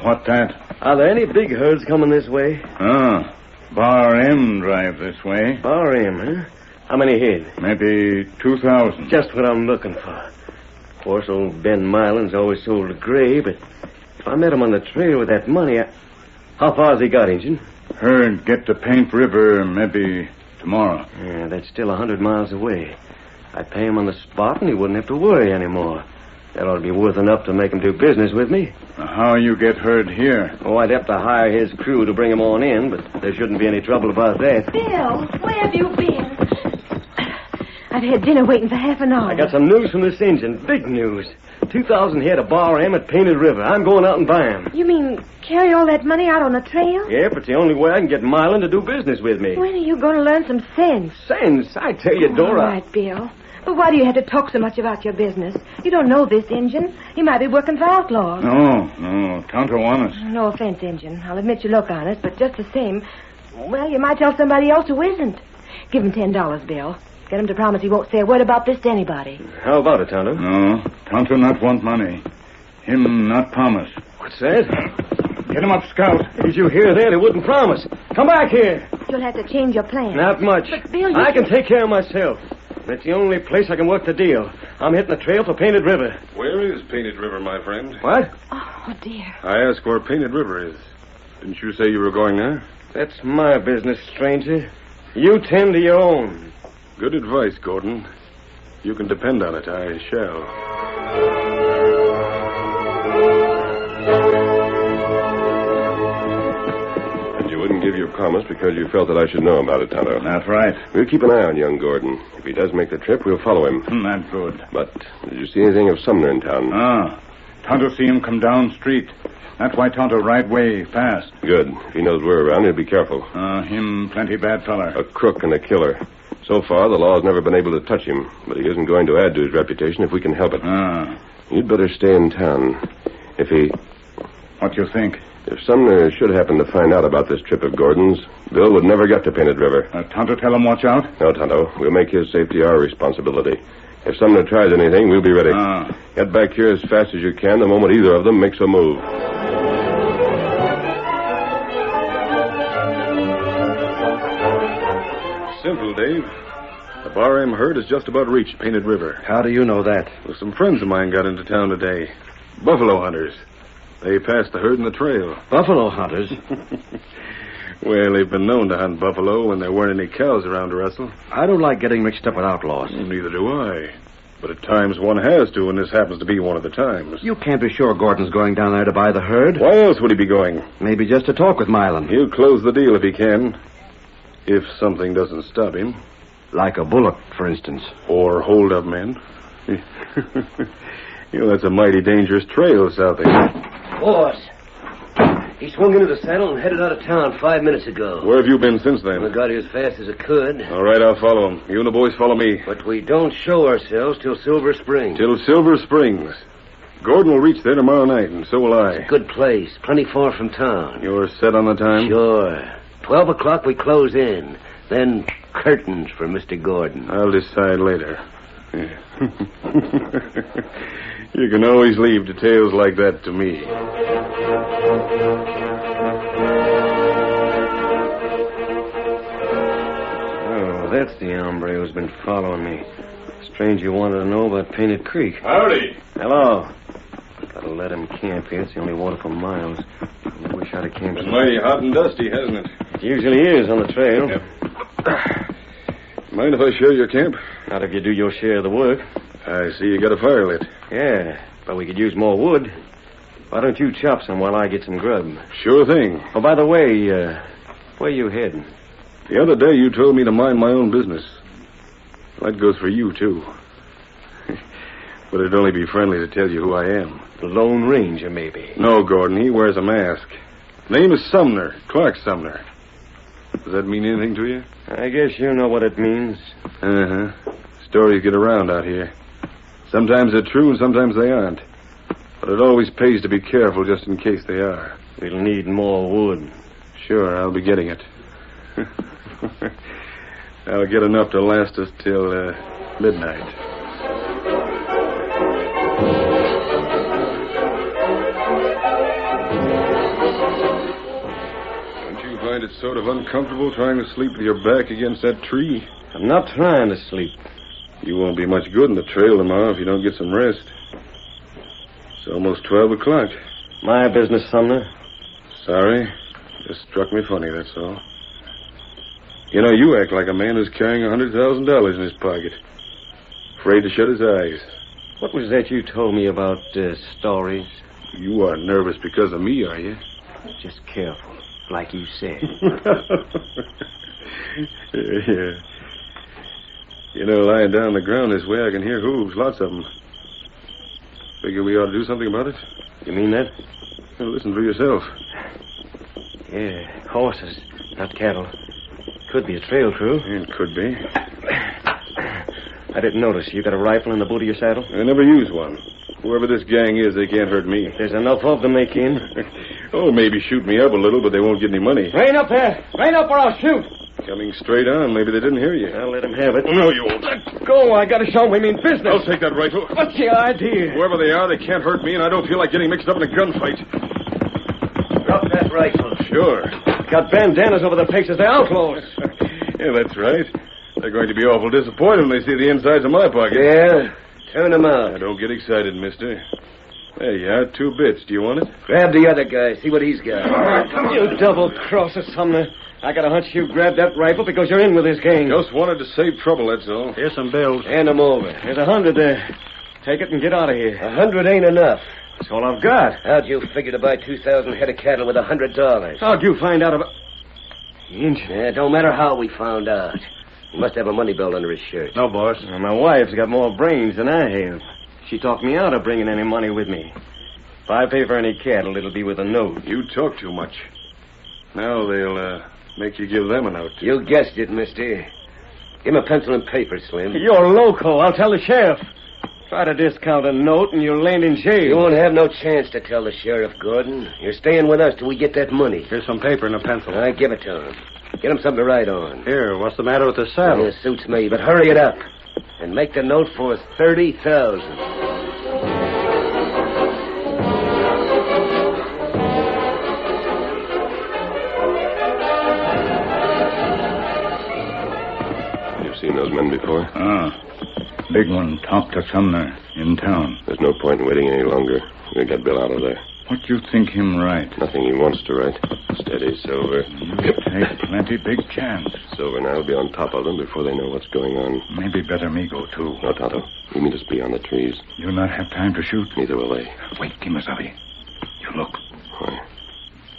What that?
Are there any big herds coming this way?
Bar M drive this way.
Bar M, huh? How many head?
Maybe 2,000.
Just what I'm looking for. Of course, old Ben Milan's always sold to Gray, but if I met him on the trail with that money, How far's he got, Injun?
Herd get to Paint River maybe tomorrow.
Yeah, that's still 100 miles away. I'd pay him on the spot, and he wouldn't have to worry anymore. That ought to be worth enough to make him do business with me.
How you get Herd here?
Oh, I'd have to hire his crew to bring him on in, but there shouldn't be any trouble about that.
Bill, where have you been? I've had dinner waiting for half an hour.
I got some news from this engine. Big news. 2,000 head of Bar M at Painted River. I'm going out and buy 'em.
You mean carry all that money out on the trail?
Yep, it's the only way I can get Milan to do business with me.
When are you going to learn some sense?
Sense? I tell you, Dora.
All right, Bill. But why do you have to talk so much about your business? You don't know this, Injun. You might be working for outlaws.
No. Tonto honest.
No offense, Injun. I'll admit you look honest, but just the same, well, you might tell somebody else who isn't. Give him $10, Bill. Get him to promise he won't say a word about this to anybody.
How about it, Tonto?
No, Tonto not want money. Him not promise.
What's that?
Get him up, Scout.
Did you hear that? He wouldn't promise. Come back here.
You'll have to change your plan.
Not much.
But, Bill, you
I can take care of myself. That's the only place I can work the deal. I'm hitting the trail for Painted River.
Where is Painted River, my friend?
What?
Oh, dear.
I asked where Painted River is. Didn't you say you were going there?
That's my business, stranger. You tend to your own.
Good advice, Gordon. You can depend on it. I shall. And you wouldn't give your promise because you felt that I should know about it, Tonto.
That's right.
We'll keep an eye on young Gordon. If he does make the trip, we'll follow him.
That's good.
But did you see anything of Sumner in town?
Tonto see him come down street. That's why Tonto right way fast.
Good. If he knows we're around, he'll be careful.
Him plenty bad feller.
A crook and a killer. So far, the law's never been able to touch him, but he isn't going to add to his reputation if we can help it. You'd better stay in town. If he...
What you think?
If Sumner should happen to find out about this trip of Gordon's, Bill would never get to Painted River.
Tonto tell him watch out?
No, Tonto. We'll make his safety our responsibility. If Sumner tries anything, we'll be ready. Get back here as fast as you can the moment either of them makes a move. Simple, Dave. The Bar-M herd has just about reached Painted River.
How do you know that?
Well, some friends of mine got into town today. Buffalo hunters. They passed the herd in the trail.
Buffalo hunters?
Well, they've been known to hunt buffalo when there weren't any cows around to wrestle.
I don't like getting mixed up with outlaws.
Neither do I. But at times one has to, and this happens to be one of the times.
You can't be sure Gordon's going down there to buy the herd.
Why else would he be going?
Maybe just to talk with Milan.
He'll close the deal if he can. If something doesn't stop him.
Like a bullet, for instance.
Or hold-up men. That's a mighty dangerous trail south there.
Boss, he swung into the saddle and headed out of town 5 minutes ago.
Where have you been since then?
I got here as fast as I could.
All right, I'll follow him. You and the boys follow me.
But we don't show ourselves till Silver Springs.
Till Silver Springs. Gordon will reach there tomorrow night, and so will I.
It's a good place, plenty far from town.
You're set on the time?
Sure. 12 o'clock we close in. Then curtains for Mr. Gordon.
I'll decide later. You can always leave details like that to me.
Oh, that's the hombre who's been following me. Strange you wanted to know about Painted Creek.
Howdy.
Hello. Gotta let him camp here. It's the only water for miles. I wish I'd have camped.
Been mighty hot and dusty, hasn't it?
It usually is on the trail.
Yep. Mind if I share your camp?
Not if you do your share of the work.
I see you got a fire lit.
Yeah, but we could use more wood. Why don't you chop some while I get some grub?
Sure thing.
Oh, by the way, where you heading?
The other day you told me to mind my own business. That goes for you, too. But it'd only be friendly to tell you who I am.
The Lone Ranger, maybe.
No, Gordon. He wears a mask. Name is Sumner. Clark Sumner. Does that mean anything to you?
I guess you know what it means.
Uh-huh. Stories get around out here. Sometimes they're true and sometimes they aren't. But it always pays to be careful just in case they are.
We'll need more wood.
Sure, I'll be getting it. I'll get enough to last us till midnight. Don't you find it sort of uncomfortable trying to sleep with your back against that tree?
I'm not trying to sleep.
You won't be much good in the trail tomorrow if you don't get some rest. It's almost 12 o'clock.
My business, Sumner.
Sorry. Just struck me funny, that's all. You know, you act like a man who's carrying $100,000 in his pocket. Afraid to shut his eyes.
What was that you told me about stories?
You aren't nervous because of me, are you?
Just careful, like you said.
Yeah. You know, lying down on the ground this way, I can hear hooves, lots of them. Figure we ought to do something about it.
You mean that?
Well, listen for yourself.
Yeah, horses, not cattle. Could be a trail crew.
It could be.
I didn't notice. You got a rifle in the boot of your saddle?
I never use one. Whoever this gang is, they can't hurt me.
If there's enough of them, they can.
Oh, maybe shoot me up a little, but they won't get any money.
Rein up there! Rein up or I'll shoot!
Coming straight on. Maybe they didn't hear you.
I'll let them have it.
No, you won't.
Let go. I gotta show them we mean business.
I'll take that rifle.
What's the idea?
Whoever they are, they can't hurt me, and I don't feel like getting mixed up in a gunfight.
Drop that rifle.
Sure.
Got bandanas over their faces. They're outlaws.
Yeah, that's right. They're going to be awful disappointed when they see the insides of my pocket.
Yeah? Turn them out.
Now, don't get excited, mister. There you are, 2 bits. Do you want it?
Grab the other guy. See what he's got.
You double-crosser, Sumner. I got a hunch you grabbed that rifle because you're in with this gang.
Just wanted to save trouble, that's all.
Here's some bills. Hand them over. There's 100 there. Take it and get out of here.
100 ain't enough.
That's all I've got.
How'd you figure to buy 2,000 head of cattle with $100?
How'd you find out about...
Inch? Yeah, it don't matter how we found out. He must have a money belt under his shirt.
No, boss. My wife's got more brains than I have. She talked me out of bringing any money with me. If I pay for any cattle, it'll be with a note.
You talk too much. Now they'll make you give them a note.
You guessed it, mister. Give him a pencil and paper, Slim.
You're loco. I'll tell the sheriff. Try to discount a note and you'll land in jail.
You won't have no chance to tell the sheriff, Gordon. You're staying with us till we get that money.
Here's some paper and a pencil.
I give it to him. Get him something to write on.
Here, what's the matter with the saddle?
It suits me, but hurry it up. And make the note for $30,000.
Seen those men before?
Big one talked to Sumner in town.
There's no point in waiting any longer. We got Bill out of there.
What do you think him write?
Nothing he wants to write. Steady, Silver.
You take plenty big chance.
Silver and I'll be on top of them before they know what's going on.
Maybe better me go, too.
No, Tonto. You meet us beyond the trees.
You'll not have time to shoot?
Neither will they.
Wait, Kimasabi. You look.
Why?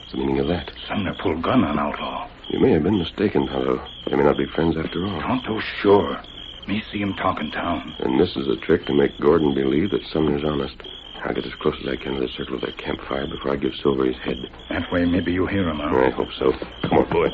What's the meaning of that?
Sumner pulled gun on Outlaw.
You may have been mistaken, Tonto. They may not be friends after all.
Tonto, sure. Me see him talk in town.
And this is a trick to make Gordon believe that Sumner's honest. I'll get as close as I can to the circle of their campfire before I give Silver his head.
That way, maybe you hear him, huh?
I hope so. Come on, boy.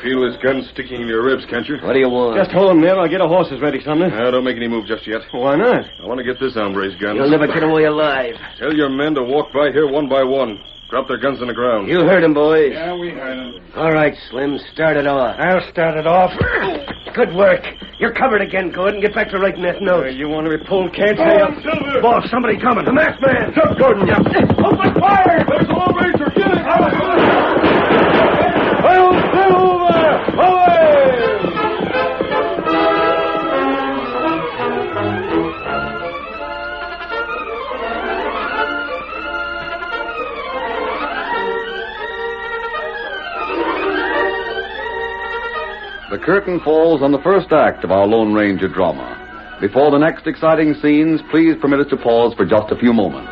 Feel this gun sticking in your ribs, can't you?
What do you want?
Just hold him there. I'll get our horses ready, Sumner.
Now, don't make any move just yet.
Why not?
I want to get this hombre's gun.
You'll never get away alive.
Tell your men to walk by here one by one. Drop their guns on the ground.
You heard him, boys.
Yeah, we heard him.
All right, Slim, start it off.
I'll start it off.
Good work. You're covered again, Gordon. Get back to writing that note.
You want to be pulled, can't you?
Silver!
Boss, somebody coming.
The masked man.
Jump, Gordon.
Open fire!
There's the Lone Ranger. Get it!
Silver! Away!
The curtain falls on the first act of our Lone Ranger drama. Before the next exciting scenes, please permit us to pause for just a few moments.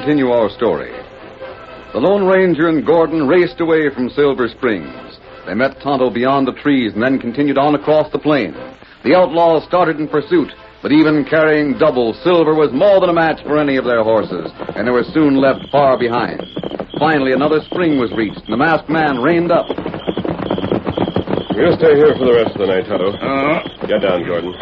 Continue our story. The Lone Ranger and Gordon raced away from Silver Springs. They met Tonto beyond the trees and then continued on across the plain. The outlaws started in pursuit, but even carrying double, Silver was more than a match for any of their horses, and they were soon left far behind. Finally, another spring was reached, and the masked man reined up.
We'll stay here for the rest of the night, Tonto. Get down, Gordon.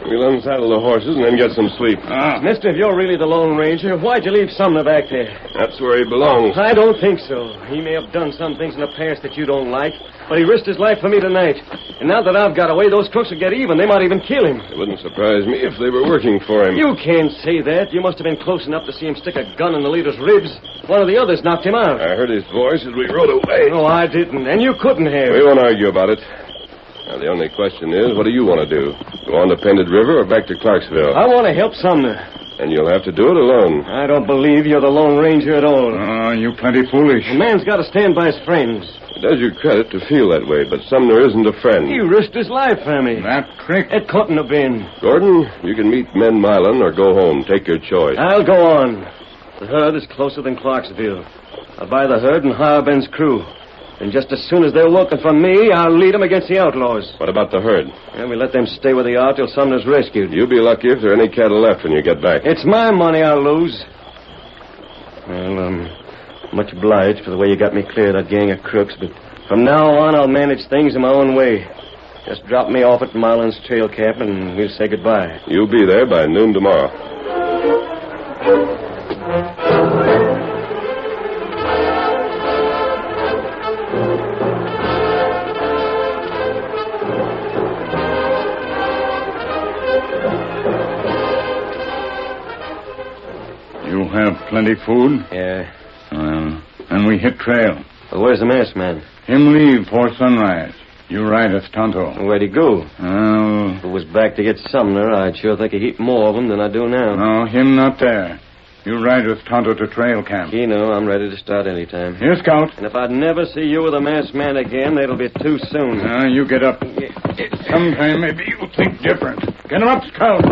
We'll unsaddle the horses and then get some sleep.
Mister, if you're really the Lone Ranger, why'd you leave Sumner back there?
That's where he belongs.
I don't think so. He may have done some things in the past that you don't like, but he risked his life for me tonight. And now that I've got away, those crooks will get even. They might even kill him.
It wouldn't surprise me if they were working for him.
You can't say that. You must have been close enough to see him stick a gun in the leader's ribs. One of the others knocked him out.
I heard his voice as we rode away.
No, I didn't. And you couldn't have.
We won't argue about it. Now, the only question is, what do you want to do? Go on to Pended River or back to Clarksville?
I want to help Sumner.
And you'll have to do it alone.
I don't believe you're the Lone Ranger at all.
Oh, you plenty foolish.
A man's got to stand by his friends.
It does you credit to feel that way, but Sumner isn't a friend.
He risked his life for me.
That trick?
It couldn't have been.
Gordon, you can meet men Milan or go home. Take your choice.
I'll go on. The herd is closer than Clarksville. I'll buy the herd and hire Ben's crew. And just as soon as they're looking for me, I'll lead them against the outlaws.
What about the herd?
And we let them stay where they are till Sumner's rescued.
You'll be lucky if there are any cattle left when you get back.
It's my money I'll lose. Well, I'm much obliged for the way you got me clear of that gang of crooks, but from now on I'll manage things in my own way. Just drop me off at Marlin's trail camp and we'll say goodbye.
You'll be there by noon tomorrow.
You have plenty food?
Yeah.
And we hit trail.
Well, where's the masked man?
Him leave before sunrise. You ride us, Tonto.
Where'd he go?
Oh.
If it was back to get Sumner, I'd sure think a heap more of them than I do now.
No, him not there. You ride with Tonto to trail camp.
You know, I'm ready to start any time.
Here, Scout.
And if I'd never see you with a masked man again, it'll be too soon.
You get up. Sometime maybe you'll think different. Get him up, Scout.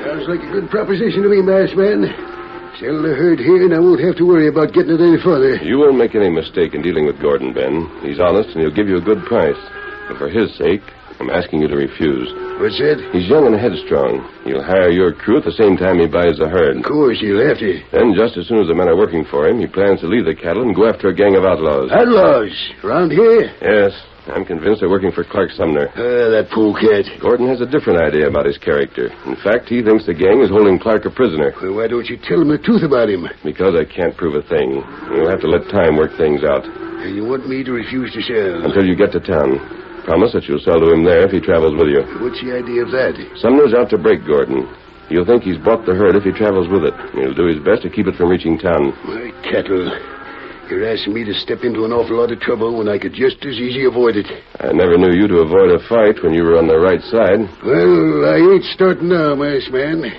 Sounds like a good proposition to me, masked man. Sell the herd here, and I won't have to worry about getting it any further.
You won't make any mistake in dealing with Gordon, Ben. He's honest, and he'll give you a good price. But for his sake, I'm asking you to refuse.
What's that?
He's young and headstrong. He'll hire your crew at the same time he buys the herd.
Of course, he'll have to.
Then, just as soon as the men are working for him, he plans to leave the cattle and go after a gang of outlaws.
Outlaws? Around here?
Yes. I'm convinced they're working for Clark Sumner.
That polecat.
Gordon has a different idea about his character. In fact, he thinks the gang is holding Clark a prisoner.
Well, why don't you tell him the truth about him?
Because I can't prove a thing. You'll have to let time work things out.
You want me to refuse to sell?
Until you get to town. Promise that you'll sell to him there if he travels with you.
What's the idea of that?
Sumner's out to break Gordon. He'll think he's bought the herd if he travels with it. He'll do his best to keep it from reaching town.
My cattle. You're asking me to step into an awful lot of trouble when I could just as easy avoid it.
I never knew you to avoid a fight when you were on the right side.
Well, I ain't starting now, masked man.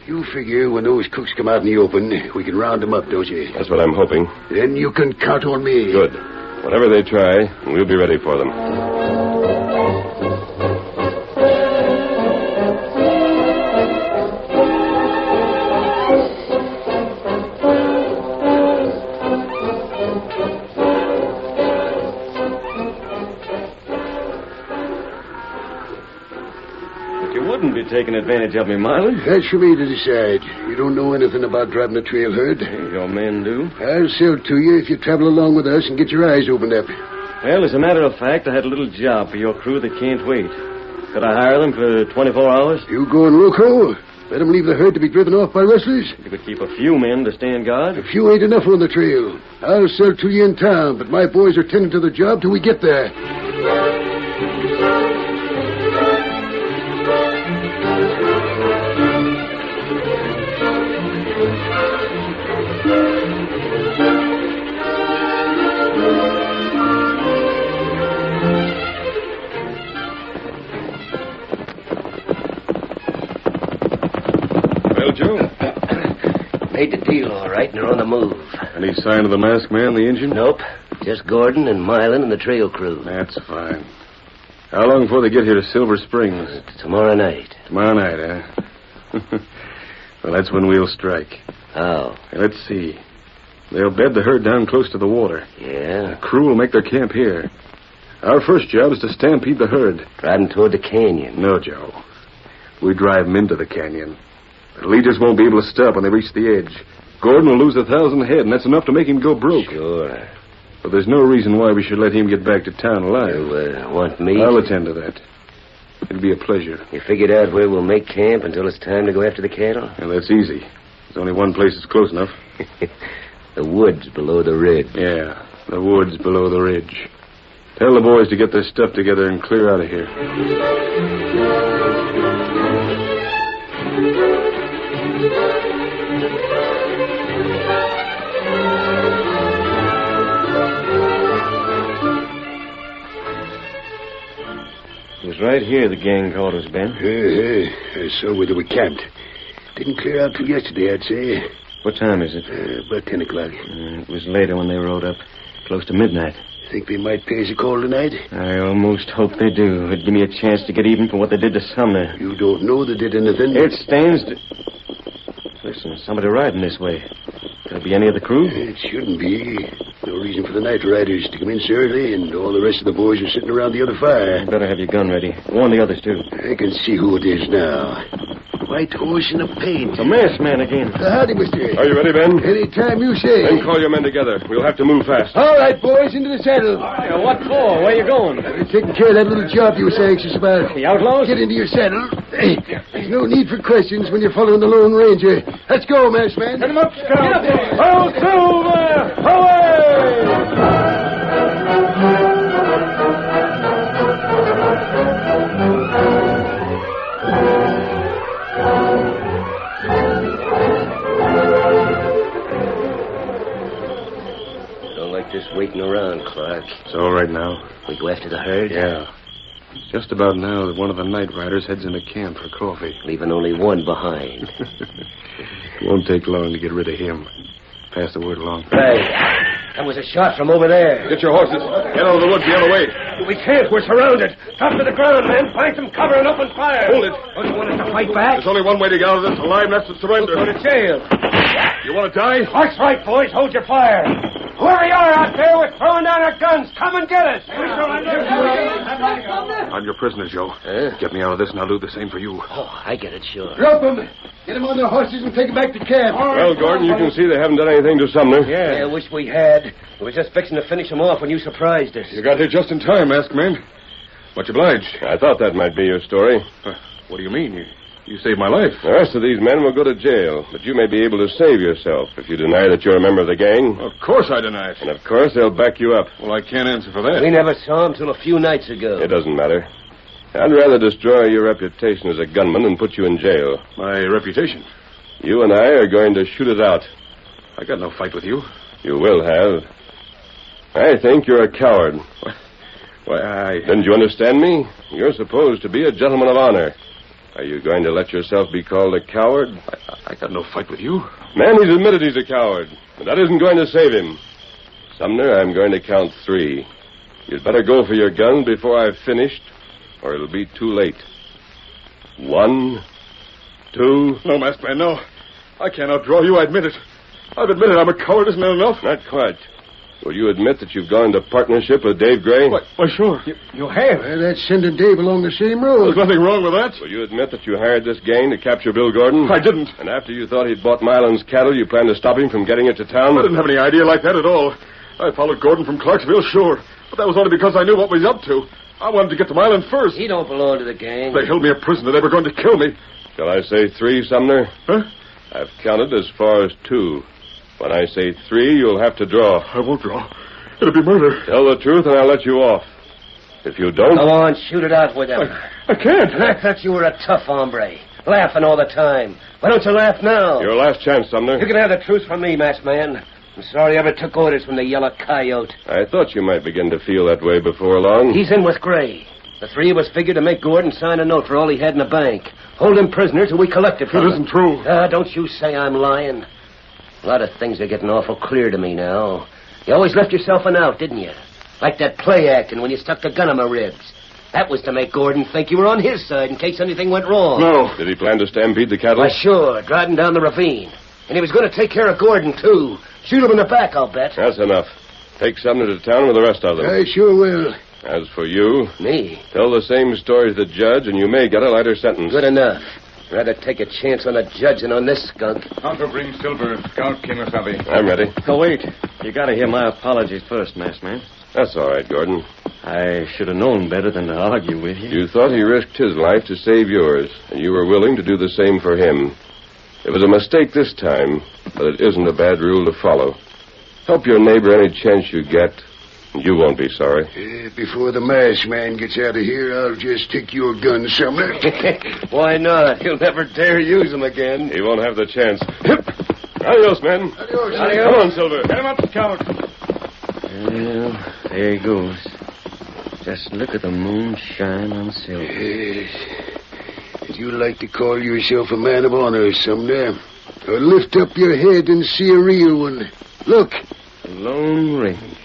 You figure when those cooks come out in the open, we can round them up, don't you?
That's what I'm hoping.
Then you can count on me.
Good. Whatever they try, we'll be ready for them.
Taking advantage of me, Marlin.
That's for me to decide. You don't know anything about driving a trail herd.
Your men do.
I'll sell to you if you travel along with us and get your eyes opened up.
Well, as a matter of fact, I had a little job for your crew that can't wait. Could I hire them for 24 hours?
You going loco? Let them leave the herd to be driven off by rustlers?
You could keep a few men to stand guard.
A few ain't enough on the trail. I'll sell to you in town, but my boys are tending to the job till we get there.
Made the deal all right, and they're on the move.
Any sign of the masked man, the Indian?
Nope. Just Gordon and Milan and the trail crew.
That's fine. How long before they get here to Silver Springs?
Tomorrow night.
Tomorrow night, huh? Well, that's when we'll strike.
How?
Let's see. They'll bed the herd down close to the water.
Yeah?
The crew will make their camp here. Our first job is to stampede the herd.
Driving toward the canyon.
No, Joe. We drive them into the canyon. The leaders won't be able to stop when they reach the edge. Gordon will lose 1,000 head, and that's enough to make him go broke.
Sure.
But there's no reason why we should let him get back to town alive.
You want me?
I'll attend to that. It'll be a pleasure.
You figured out where we'll make camp until it's time to go after the cattle?
And that's easy. There's only one place that's close enough.
The woods below the ridge.
Yeah, the woods below the ridge. Tell the boys to get their stuff together and clear out of here.
right here the gang caught us, Ben.
So we camped. Didn't clear out till yesterday, I'd say.
What time is it?
About 10 o'clock.
It was later when they rode up. Close to midnight.
Think they might pay us a call tonight?
I almost hope they do. It'd give me a chance to get even for what they did to Sumner.
You don't know they did anything?
It stands to... Listen, somebody riding this way. Could it be any of the crew?
It shouldn't be. No reason for the night riders to come in so early, and all the rest of the boys are sitting around the other fire.
You better have your gun ready. Warn the others, too.
I can see who it is now. White horse in a paint.
It's a masked man again.
Howdy, mister.
Are you ready, Ben?
Any time you say.
Then call your men together. We'll have to move fast.
All right, boys, into the saddle.
What for? Where you going?
We're taking care of that little job you were so anxious about.
The outlaws?
Get into your saddle. Hey, there's no need for questions when you're following the Lone Ranger. Let's go, masked man.
Get him up, Scout. Ho, Silver! Away!
Just waiting around, Clark.
It's all right now.
We go after the herd?
Yeah. Just about now that one of the night riders heads into camp for coffee.
Leaving only one behind.
It won't take long to get rid of him. Pass the word along.
Hey, that was a shot from over there.
Get your horses. Get out of the woods the other way.
We can't. We're surrounded. Drop to the ground, men. Find some cover and open fire.
Hold it.
Don't you want us to fight back?
There's only one way to get out of this alive, and that's to surrender.
Go to jail.
You want to die?
That's right, boys. Hold your fire. Whoever you are out there, we're throwing down our guns. Come and get us.
I'm your prisoner, Joe. Get me out of this, and I'll do the same for you.
Oh, I get it, sure.
Rope them. Get them on their horses and take them back to camp.
Well, Gordon, you can see they haven't done anything to Sumner.
Yeah, I wish we had. We were just fixing to finish him off when you surprised us.
You got here just in time, masked man. Much obliged.
I thought that might be your story.
What do you mean? You saved my life.
The rest of these men will go to jail, but you may be able to save yourself if you deny that you're a member of the gang.
Of course I deny it.
And of course they'll back you up.
Well, I can't answer for that.
We never saw him till a few nights ago.
It doesn't matter. I'd rather destroy your reputation as a gunman than put you in jail.
My reputation?
You and I are going to shoot it out.
I got no fight with you.
You will have. I think you're a coward.
Why,
Didn't you understand me? You're supposed to be a gentleman of honor. Are you going to let yourself be called a coward?
I got no fight with you.
Man, he's admitted he's a coward. But that isn't going to save him. Sumner, I'm going to count 3. You'd better go for your gun before I've finished, or it'll be too late. 1, 2...
No, masked man, no. I can't outdraw you, I admit it. I've admitted I'm a coward, isn't that enough?
Not quite. Will you admit that you've gone into partnership with Dave Gray?
Why, sure.
You have? Well, that's sending Dave along the same road.
There's nothing wrong with that.
Will you admit that you hired this gang to capture Bill Gordon?
I didn't.
And after you thought he'd bought Milan's cattle, you planned to stop him from getting it to town?
I didn't have any idea like that at all. I followed Gordon from Clarksville, sure. But that was only because I knew what he was up to. I wanted to get to Milan first.
He don't belong to the gang.
They held me a prisoner. They were going to kill me.
Shall I say 3, Sumner?
Huh?
I've counted as far as 2. When I say 3, you'll have to draw.
I won't draw. It'll be murder.
Tell the truth and I'll let you off. If you don't...
Go on, shoot it out with him.
I can't.
I thought you were a tough hombre. Laughing all the time. Why don't you laugh now?
Your last chance, Sumner.
You can have the truth from me, masked man. I'm sorry I ever took orders from the yellow coyote.
I thought you might begin to feel that way before long.
He's in with Gray. The 3 of us figured to make Gordon sign a note for all he had in the bank. Hold him prisoner till we collect it from him.
It isn't true.
Don't you say I'm lying. A lot of things are getting awful clear to me now. You always left yourself an out, didn't you? Like that play acting when you stuck the gun in my ribs. That was to make Gordon think you were on his side in case anything went wrong.
No.
Did he plan to stampede the cattle?
Why, sure. Driving down the ravine. And he was going to take care of Gordon, too. Shoot him in the back, I'll bet.
That's enough. Take Sumner to town with the rest of them.
I sure will.
As for you...
Me?
Tell the same story to the judge, and you may get a lighter sentence.
Good enough. Rather take a chance on a judge than on this skunk.
How to bring Silver, Scout Kimasabi.
I'm ready.
Oh, wait. You gotta hear my apologies first, masked man.
That's all right, Gordon.
I should have known better than to argue with you.
You thought he risked his life to save yours, and you were willing to do the same for him. It was a mistake this time, but it isn't a bad rule to follow. Help your neighbor any chance you get, and you won't be sorry.
Before the masked man gets out of here, I'll just take your gun, Sumner.
Why not? He'll never dare use them again.
He won't have the chance. Adios, men.
Adios.
Come on, Silver.
Get him up, Scout.
Well, there he goes. Just look at the moon shine on silver.
Yes. Would you like to call yourself a man of honor, Sumner? Or lift up your head and see a real one? Look.
The Lone Ranger.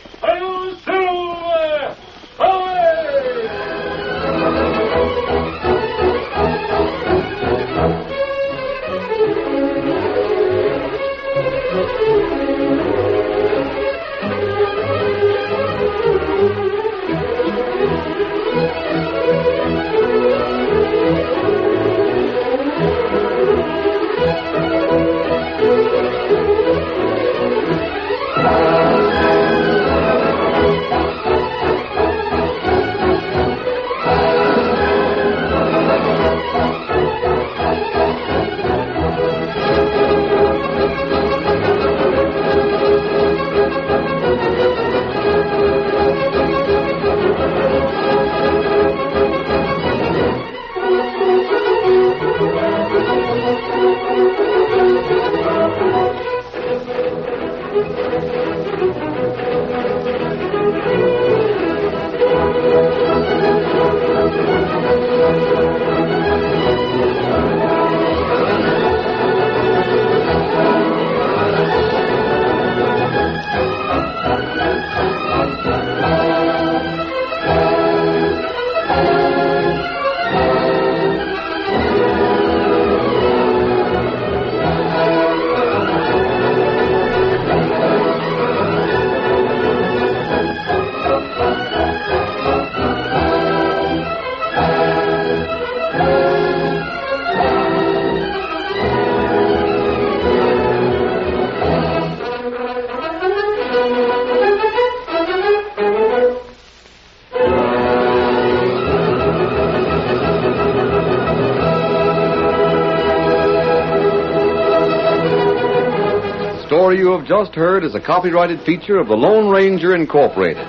The story you have just heard is a copyrighted feature of the Lone Ranger Incorporated.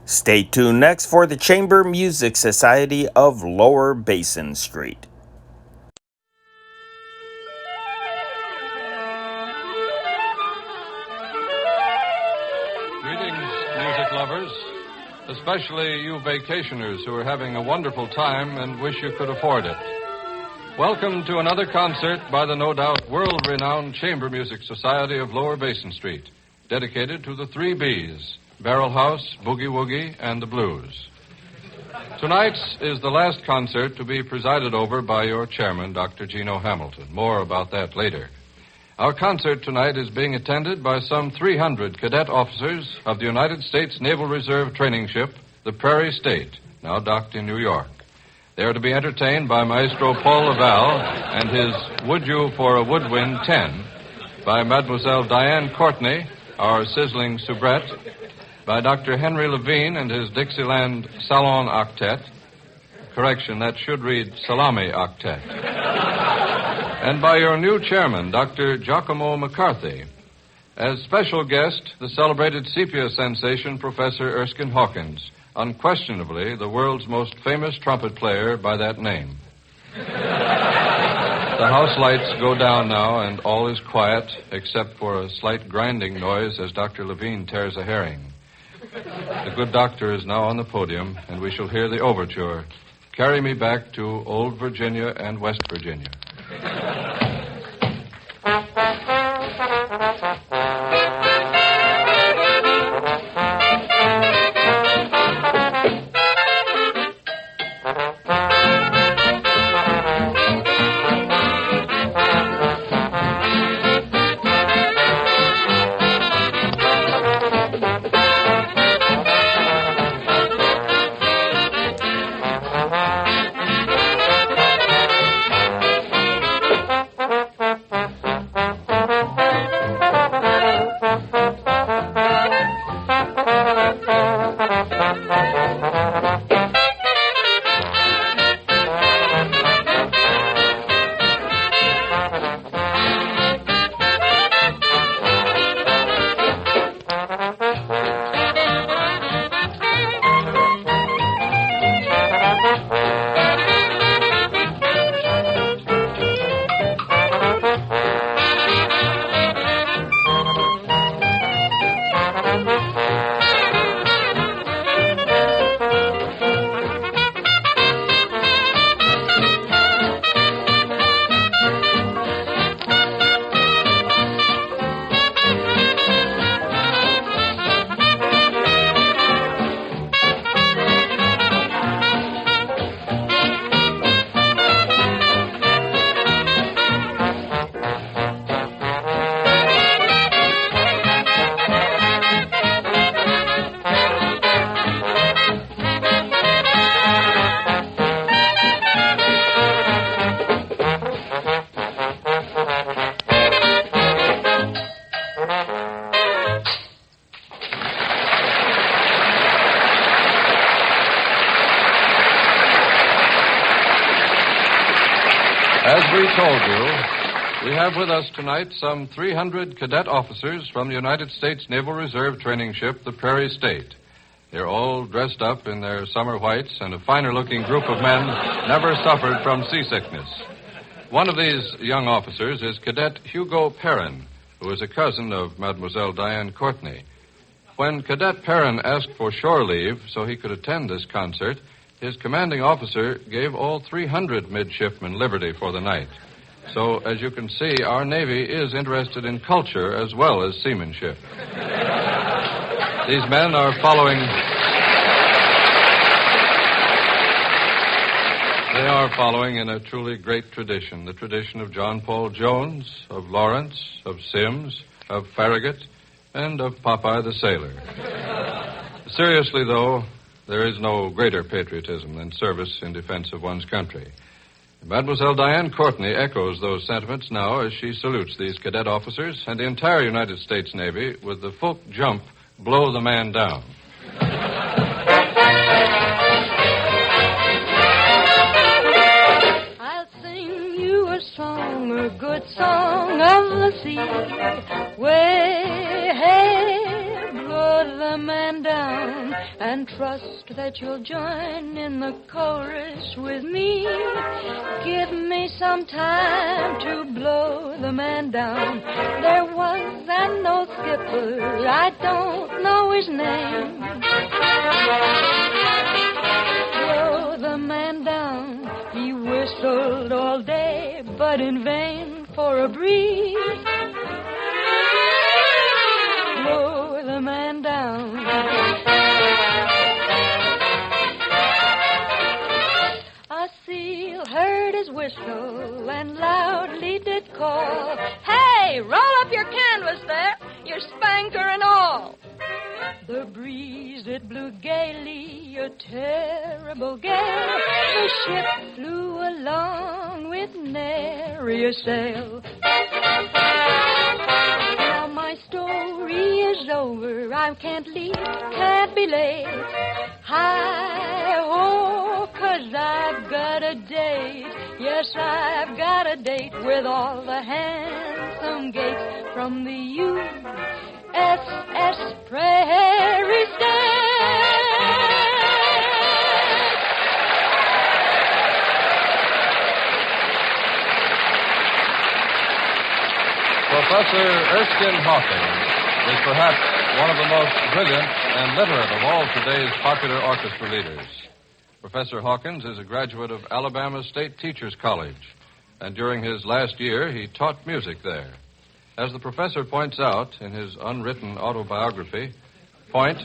Stay tuned next for the Chamber Music Society of Lower Basin Street.
Greetings, music lovers, especially you vacationers who are having a wonderful time and wish you could afford it. Welcome to another concert by the no doubt world-renowned Chamber Music Society of Lower Basin Street, dedicated to the 3 Bs, Barrel House, Boogie Woogie, and the Blues. Tonight is the last concert to be presided over by your chairman, Dr. Gino Hamilton. More about that later. Our concert tonight is being attended by some 300 cadet officers of the United States Naval Reserve training ship, the Prairie State, now docked in New York. They are to be entertained by Maestro Paul Laval and his Would You for a Woodwind 10, by Mademoiselle Diane Courtney, our sizzling soubrette, by Dr. Henry Levine and his Dixieland Salon Octet. Correction, that should read Salami Octet. And by your new chairman, Dr. Giacomo McCarthy. As special guest, the celebrated sepia sensation, Professor Erskine Hawkins, unquestionably the world's most famous trumpet player by that name. The house lights go down now, and all is quiet, except for a slight grinding noise as Dr. Levine tears a herring. The good doctor is now on the podium, and we shall hear the overture, Carry Me Back to Old Virginia and West Virginia. we told you, we have with us tonight some 300 cadet officers from the United States Naval Reserve training ship, the Prairie State. They're all dressed up in their summer whites, and a finer-looking group of men never suffered from seasickness. One of these young officers is Cadet Hugo Perrin, who is a cousin of Mademoiselle Diane Courtney. When Cadet Perrin asked for shore leave so he could attend this concert, his commanding officer gave all 300 midshipmen liberty for the night. So, as you can see, our Navy is interested in culture as well as seamanship. These men are following... They are following in a truly great tradition, the tradition of John Paul Jones, of Lawrence, of Sims, of Farragut, and of Popeye the Sailor. Seriously, though, there is no greater patriotism than service in defense of one's country. Mademoiselle Diane Courtney echoes those sentiments now as she salutes these cadet officers and the entire United States Navy with the folk jump, Blow the Man Down.
I'll sing you a song, a good song of the sea. Way, hey, blow the man down, and trust that you'll join in the chorus with me. Give me some time to blow the man down. There was an old skipper, I don't know his name. Blow the man down, he whistled all day, but in vain for a breeze. Blow the man down. A seal heard his whistle and loudly did call, "Hey, roll up your canvas there, your spanker and all." The breeze, it blew gaily, a terrible gale. The ship flew along with nary a sail. Now my story is over, I can't leave, can't be late. Hi-ho, 'cause I've got a date. Yes, I've got a date with all the handsome gates from the USS Prairie State.
Professor Erskine Hawkins is perhaps one of the most brilliant and literate of all today's popular orchestra leaders. Professor Hawkins is a graduate of Alabama State Teachers College, and during his last year, he taught music there. As the professor points out in his unwritten autobiography, point,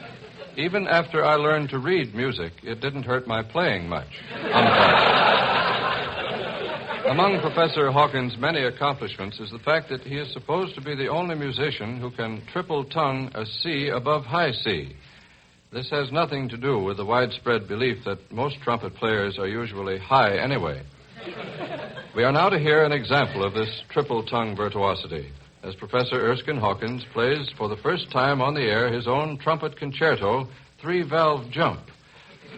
even after I learned to read music, it didn't hurt my playing much. Among Professor Hawkins' many accomplishments is the fact that he is supposed to be the only musician who can triple tongue a C above high C. This has nothing to do with the widespread belief that most trumpet players are usually high anyway. We are now to hear an example of this triple tongue virtuosity as Professor Erskine Hawkins plays for the first time on the air his own trumpet concerto, 3-valve jump.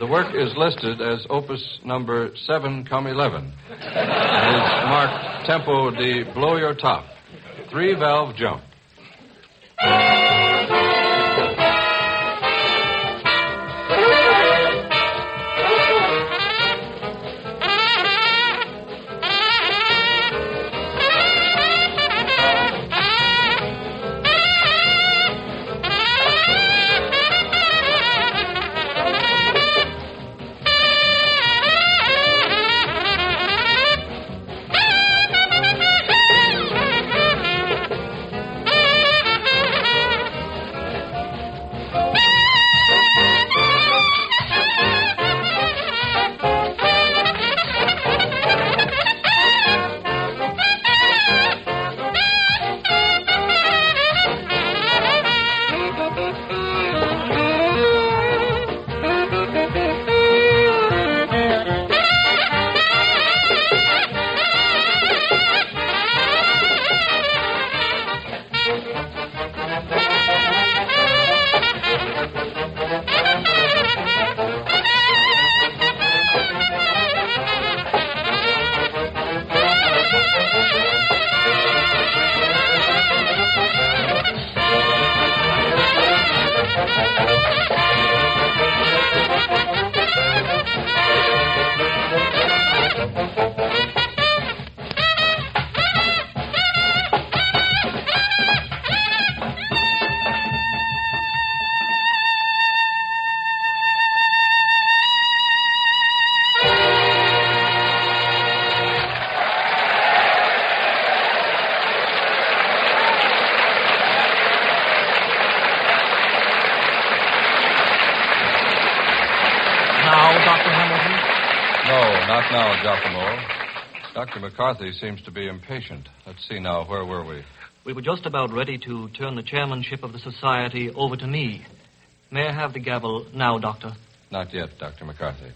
The work is listed as opus number 7-11. It is marked Tempo di Blow Your Top, 3-valve jump. Not now, Giacomo. Dr. McCarthy seems to be impatient. Let's see now, where were we?
We were just about ready to turn the chairmanship of the society over to me. May I have the gavel now, Doctor?
Not yet, Dr. McCarthy.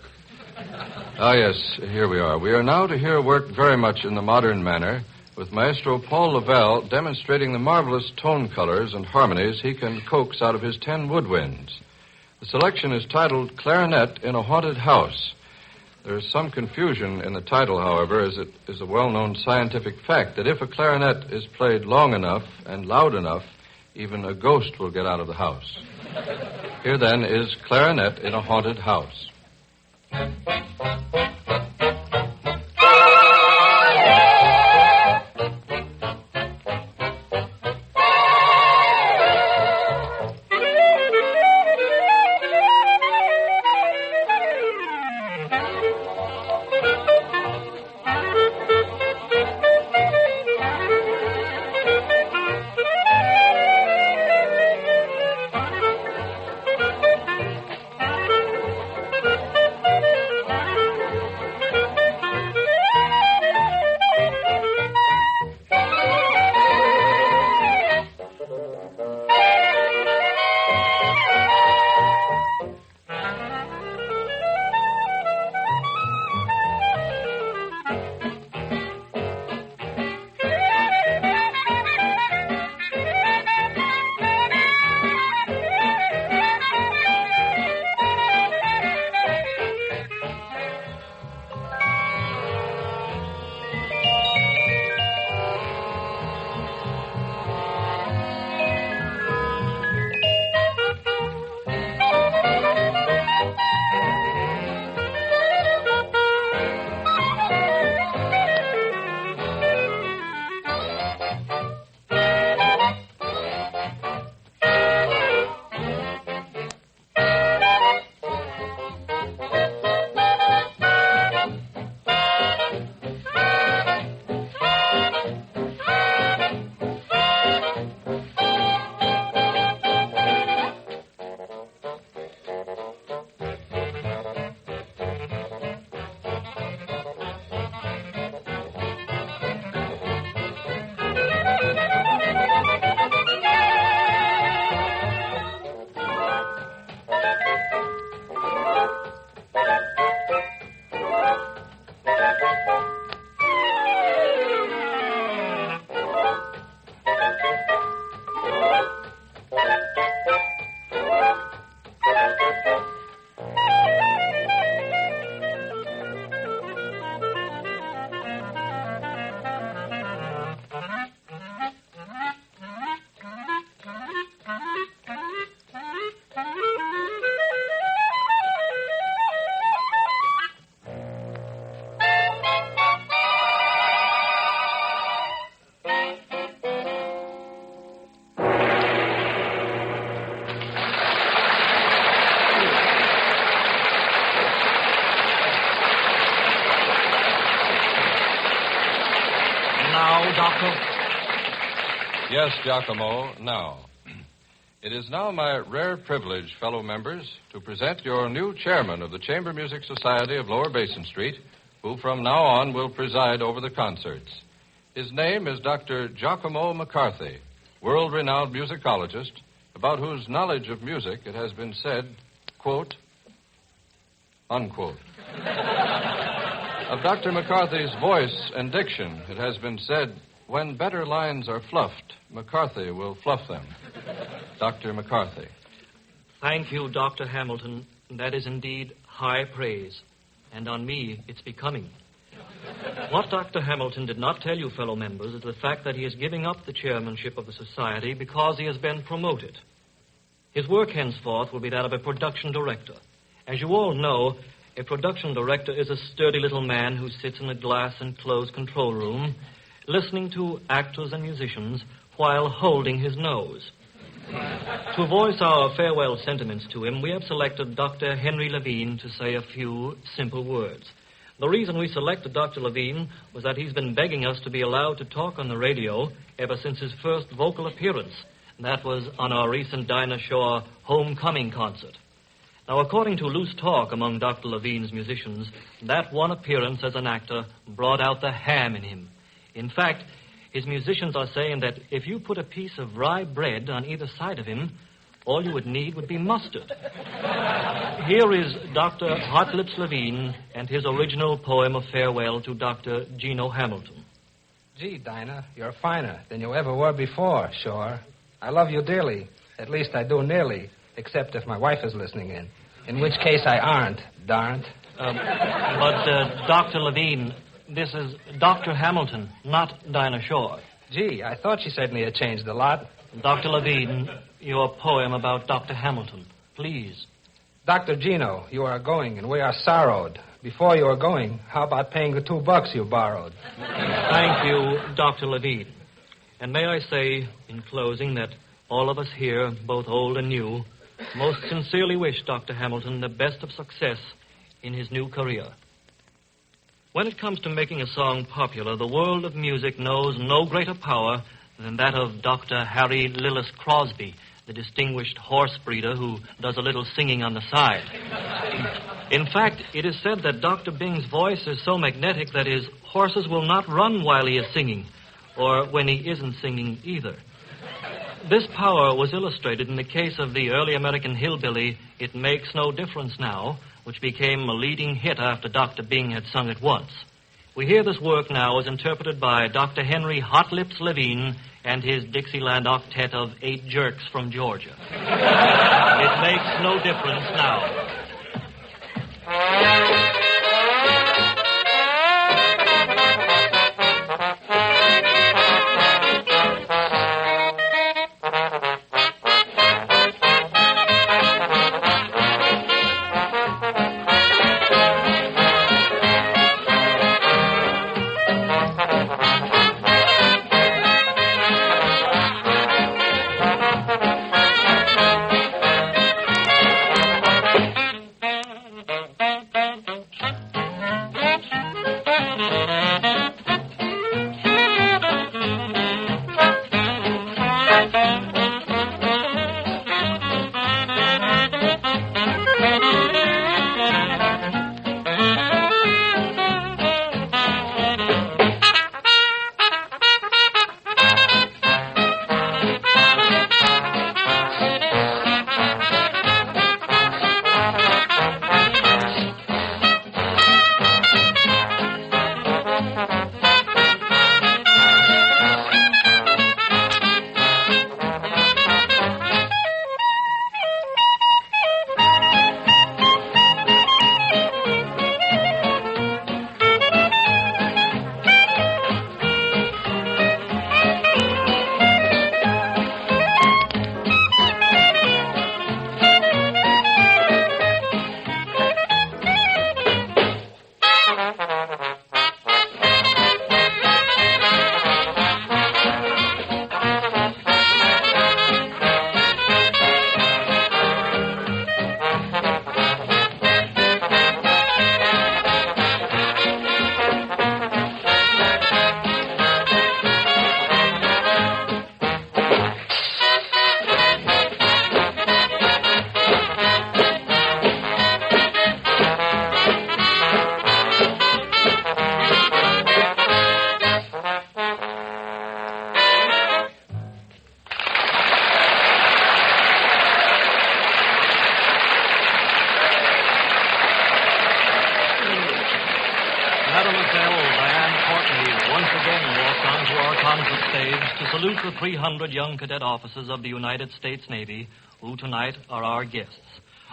Ah, yes, here we are. We are now to hear work very much in the modern manner, with Maestro Paul Lavelle demonstrating the marvelous tone colors and harmonies he can coax out of his 10 woodwinds. The selection is titled Clarinet in a Haunted House. There is some confusion in the title, however, as it is a well-known scientific fact that if a clarinet is played long enough and loud enough, even a ghost will get out of the house. Here, then, is Clarinet in a Haunted House. Yes, Giacomo, now. It is now my rare privilege, fellow members, to present your new chairman of the Chamber Music Society of Lower Basin Street, who from now on will preside over the concerts. His name is Dr. Giacomo McCarthy, world-renowned musicologist, about whose knowledge of music it has been said, quote, unquote. Of Dr. McCarthy's voice and diction, it has been said, when better lines are fluffed, McCarthy will fluff them. Dr. McCarthy.
Thank you, Dr. Hamilton. That is indeed high praise. And on me, it's becoming. What Dr. Hamilton did not tell you, fellow members, is the fact that he is giving up the chairmanship of the society because he has been promoted. His work henceforth will be that of a production director. As you all know, a production director is a sturdy little man who sits in a glass-enclosed control room listening to actors and musicians while holding his nose. To voice our farewell sentiments to him, we have selected Dr. Henry Levine to say a few simple words. The reason we selected Dr. Levine was that he's been begging us to be allowed to talk on the radio ever since his first vocal appearance. That was on our recent Dinah Shore homecoming concert. Now, according to loose talk among Dr. Levine's musicians, that one appearance as an actor brought out the ham in him. In fact, his musicians are saying that if you put a piece of rye bread on either side of him, all you would need would be mustard. Here is Dr. Hartlips Levine and his original poem of farewell to Dr. Gino Hamilton.
Gee, Dinah, you're finer than you ever were before, sure. I love you dearly. At least I do nearly, except if my wife is listening in which case I aren't, darned.
But Dr. Levine, this is Dr. Hamilton, not Dinah Shore.
Gee, I thought she certainly had changed a lot.
Dr. Levine, your poem about Dr. Hamilton, please.
Dr. Gino, you are going, and we are sorrowed. Before you are going, how about paying the $2 you borrowed?
Thank you, Dr. Levine. And may I say, in closing, that all of us here, both old and new, most sincerely wish Dr. Hamilton the best of success in his new career. When it comes to making a song popular, the world of music knows no greater power than that of Dr. Harry Lillis Crosby, the distinguished horse breeder who does a little singing on the side. In fact, it is said that Dr. Bing's voice is so magnetic that his horses will not run while he is singing, or when he isn't singing either. This power was illustrated in the case of the early American hillbilly, It Makes No Difference Now, which became a leading hit after Dr. Bing had sung it once. We hear this work now as interpreted by Dr. Henry Hotlips Levine and his Dixieland octet of 8 jerks from Georgia. It makes no difference now. To salute the 300 young cadet officers of the United States Navy who tonight are our guests.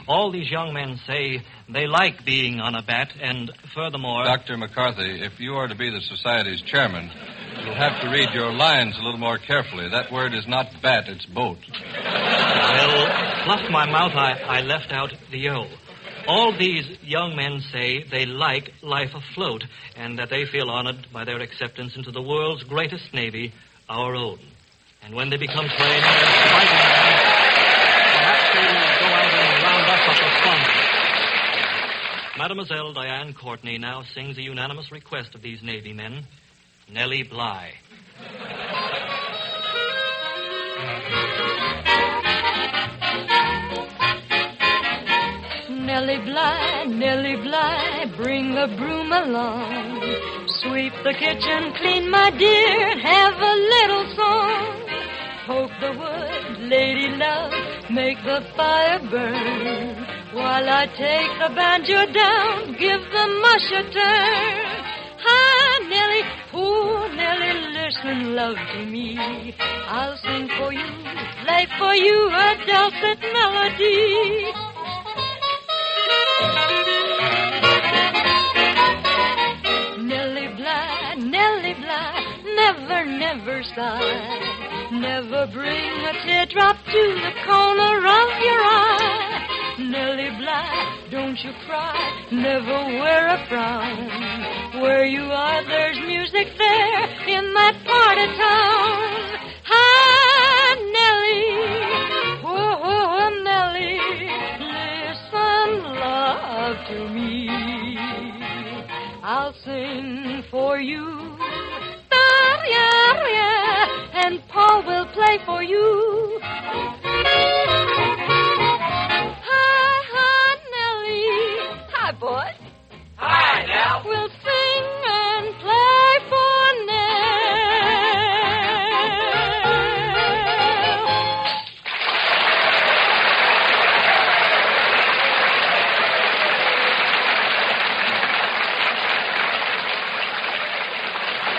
All these young men say they like being on a bat, and furthermore...
Dr. McCarthy, if you are to be the Society's chairman, you'll have to read your lines a little more carefully. That word is not bat, it's boat.
Well, fluffed my mouth, I left out the O. All these young men say they like life afloat, and that they feel honored by their acceptance into the world's greatest navy, our own. And when they become trained as fighting men, perhaps they will go out and round up a sponsors. Mademoiselle Diane Courtney now sings a unanimous request of these Navy men, Nellie Bly.
Nellie Bly, bring the broom along. Sweep the kitchen clean, my dear, and have a little song. Poke the wood, lady love, make the fire burn. While I take the banjo down, give the mush a turn. Hi, Nellie, poor Nellie, listen, love to me. I'll sing for you, play for you a dulcet melody. Nellie Bly, never, never sigh. Never bring a teardrop to the corner of your eye. Nellie Bly, don't you cry, never wear a frown. Where you are, there's music there in that part of town. Hi, Nellie, oh, Nellie, listen, love to me. I'll sing for you, and Paul will play for you. Hi, Nellie. Hi, boy. Hi, Nell. We'll sing and play for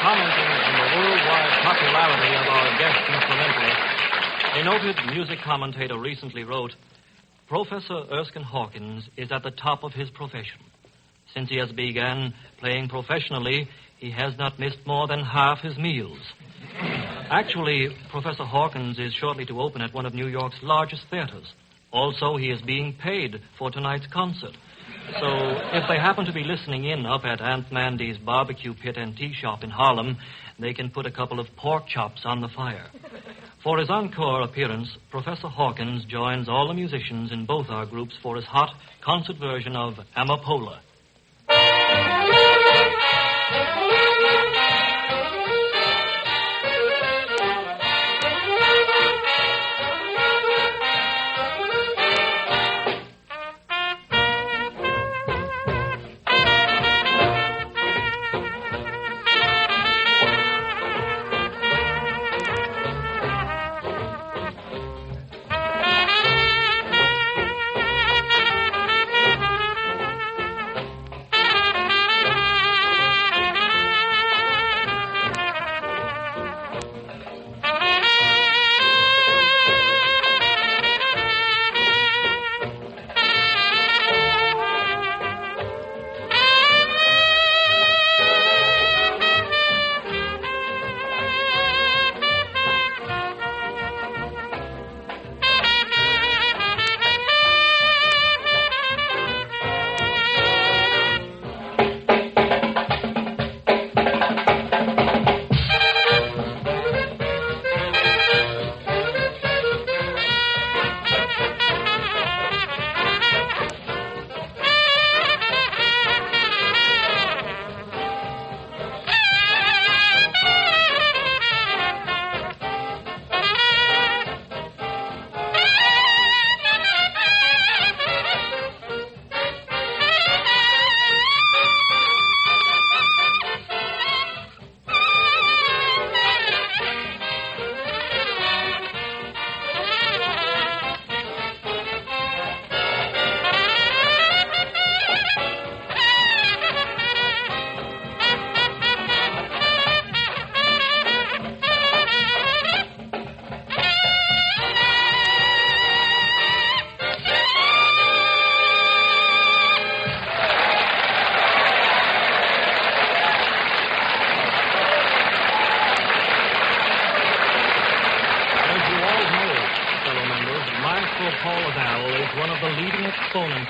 Commenting on the worldwide popularity of our guest instrumentalist, a noted music commentator recently wrote, Professor Erskine Hawkins is at the top of his profession. Since he has begun playing professionally, he has not missed more than half his meals. Actually, Professor Hawkins is shortly to open at one of New York's largest theaters. Also, he is being paid for tonight's concert. So, if they happen to be listening in up at Aunt Mandy's barbecue pit and tea shop in Harlem, they can put a couple of pork chops on the fire. For his encore appearance, Professor Hawkins joins all the musicians in both our groups for his hot concert version of Amapola.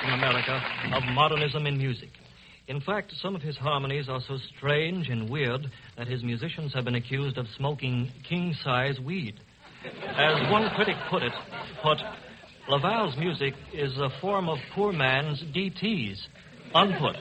In America of modernism in music. In fact, some of his harmonies are so strange and weird that his musicians have been accused of smoking king-size weed. As one critic put it, Laval's music is a form of poor man's DTs, unput.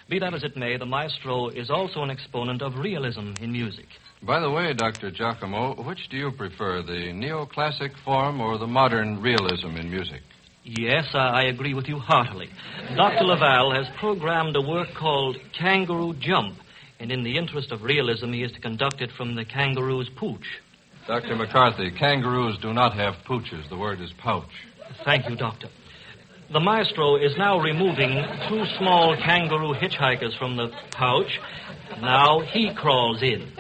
Be that as it may, the maestro is also an exponent of realism in music. By the way, Dr. Giacomo, which do you prefer, the neoclassic form or the modern realism in music?
Yes, I agree with you heartily. Dr. Laval has programmed a work called Kangaroo Jump, and in the interest of realism, he is to conduct it from the kangaroo's pooch.
Dr. McCarthy, kangaroos do not have pooches. The word is pouch.
Thank you, Doctor. The maestro is now removing 2 small kangaroo hitchhikers from the pouch. Now he crawls in.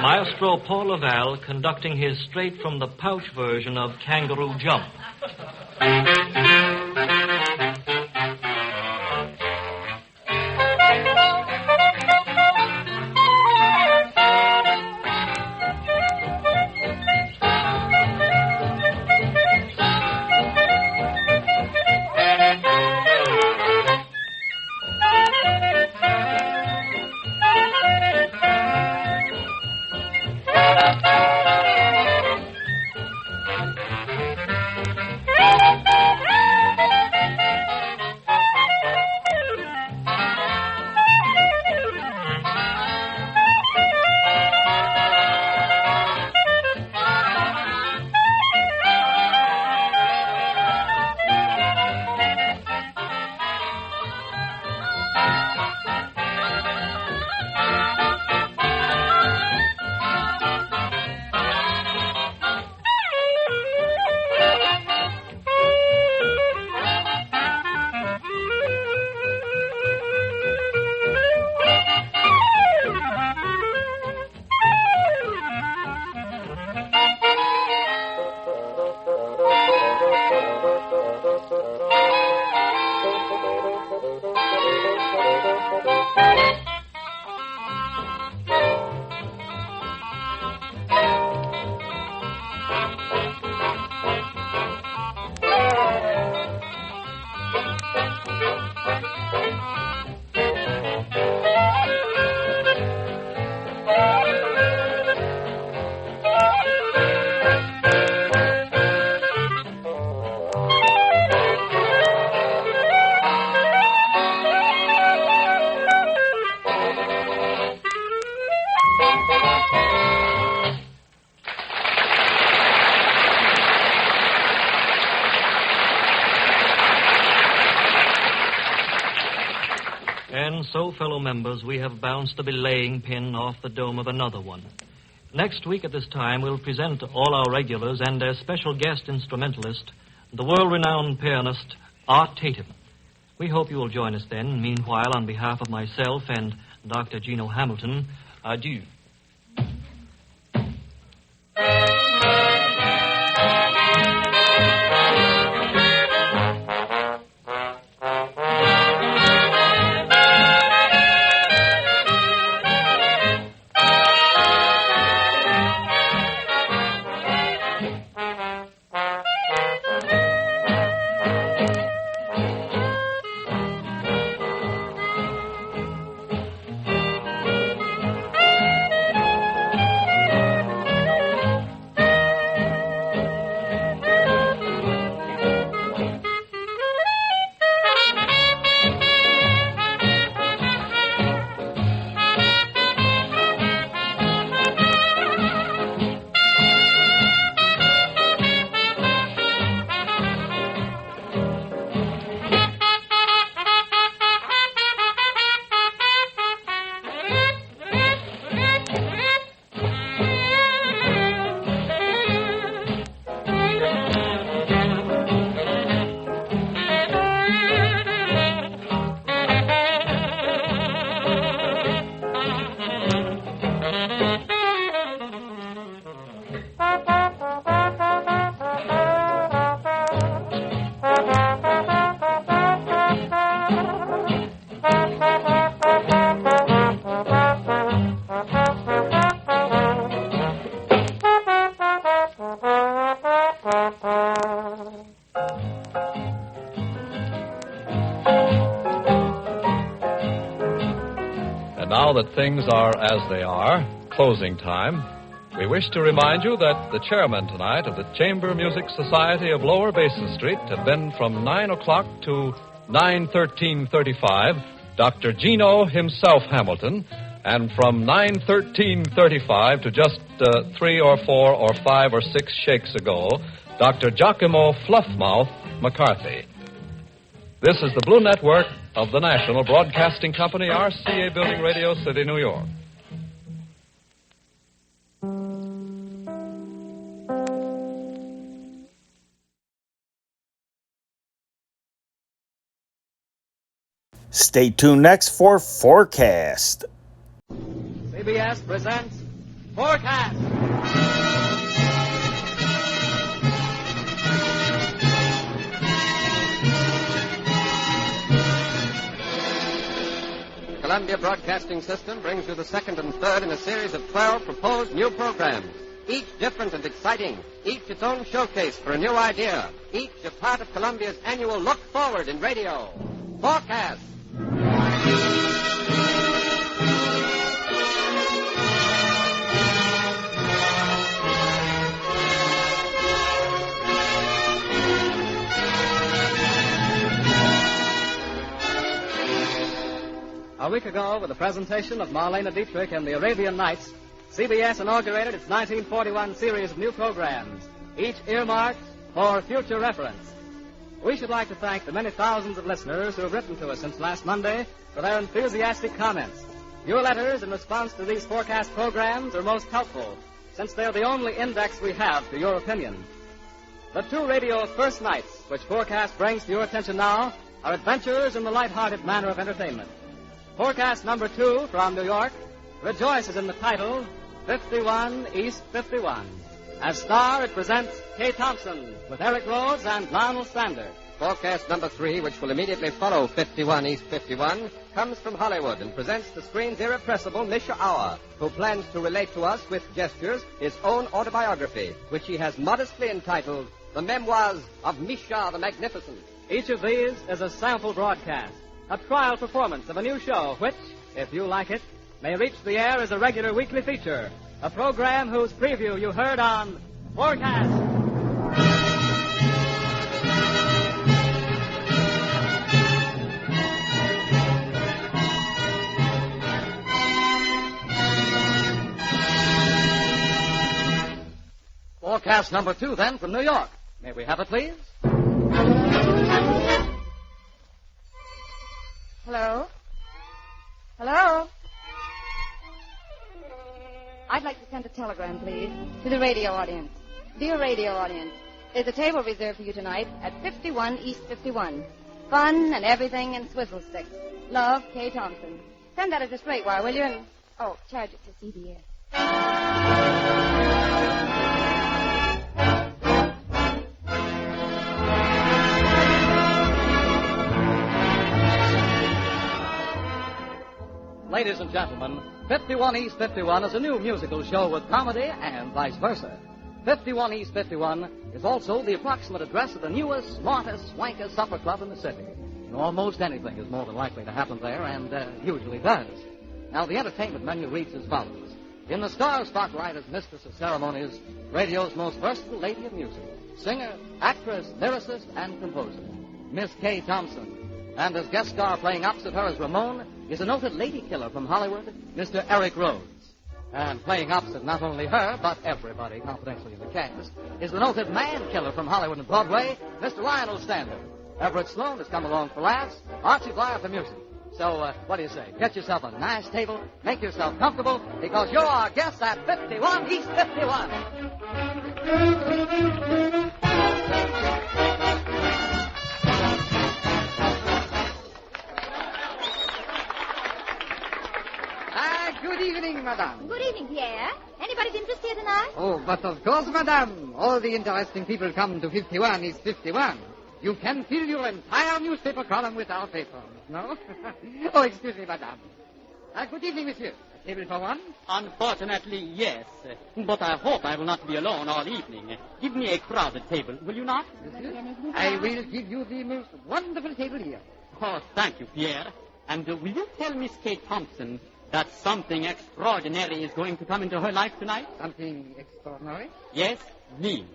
Maestro Paul Laval conducting his straight-from-the-pouch version of Kangaroo Jump. And so, fellow members, we have bounced the belaying pin off the dome of another one. Next week at this time, we'll present all our regulars and as special guest instrumentalist, the world-renowned pianist, Art Tatum. We hope you will join us then. Meanwhile, on behalf of myself and Dr. Gino Hamilton, adieu.
And now that things are as they are, closing time, we wish to remind you that the chairman tonight of the Chamber Music Society of Lower Basin Street have been from 9 o'clock to 9:13:35, Dr. Gino himself Hamilton, And from 9/13/35 to just 3 or 4 or 5 or 6 shakes ago, Dr. Giacomo Fluffmouth McCarthy. This is the Blue Network of the National Broadcasting Company, RCA Building, Radio City, New York.
Stay tuned next for Forecast.
CBS presents Forecast.
The Columbia Broadcasting System brings you the second and third in a series of 12 proposed new programs, each different and exciting, each its own showcase for a new idea, each a part of Columbia's annual look forward in radio. Forecast.
A week ago, with the presentation of Marlena Dietrich and the Arabian Nights, CBS inaugurated its 1941 series of new programs, each earmarked for future reference. We should like to thank the many thousands of listeners who have written to us since last Monday for their enthusiastic comments. Your letters in response to these Forecast programs are most helpful, since they're the only index we have to your opinion. The two radio first nights, which Forecast brings to your attention now, are adventures in the light-hearted manner of entertainment. Forecast number 2 from New York rejoices in the title, 51 East 51. As star, it presents Kay Thompson with Eric Rhodes and Lionel Sander.
Forecast number 3, which will immediately follow 51 East 51, comes from Hollywood and presents the screen's irrepressible Mischa Auer, who plans to relate to us with gestures his own autobiography, which he has modestly entitled The Memoirs of Mischa the Magnificent.
Each of these is a sample broadcast, a trial performance of a new show which, if you like it, may reach the air as a regular weekly feature, a program whose preview you heard on Forecast. Forecast number 2, then, from New York. May we have it, please?
Hello? Hello? I'd like to send a telegram, please, to the radio audience. Dear radio audience, there's a table reserved for you tonight at 51 East 51. Fun and everything and swizzle sticks. Love, Kay Thompson. Send that as a straight wire, will you? And, charge it to CBS.
Ladies and gentlemen, 51 East 51 is a new musical show with comedy and vice versa. 51 East 51 is also the approximate address of the newest, smartest, swankest supper club in the city. And almost anything is more than likely to happen there, and usually does. Now, the entertainment menu reads as follows. In the star spotlight is mistress of ceremonies, radio's most versatile lady of music, singer, actress, lyricist, and composer, Miss Kay Thompson. And as guest star playing opposite her as Ramon is a noted lady killer from Hollywood, Mr. Eric Rhodes. And playing opposite not only her, but everybody confidentially in the cast, is the noted man killer from Hollywood and Broadway, Mr. Lionel Sander. Everett Sloan has come along for laughs, Archie Blyer for music. So, what do you say? Get yourself a nice table, make yourself comfortable, because you're our guests at 51 East 51.
Good evening, madame.
Good evening, Pierre. Anybody's interest here tonight?
Oh, but of course, madame. All the interesting people come to 51 East 51. You can fill your entire newspaper column with our paper, no? Oh, excuse me, madame. Good evening, monsieur. A table for one?
Unfortunately, yes. But I hope I will not be alone all evening. Give me a crowded table, will you not?
Monsieur, I will give you the most wonderful table here.
Oh, thank you, Pierre. And will you tell Miss Kay Thompson that something extraordinary is going to come into her life tonight?
Something extraordinary?
Yes, me.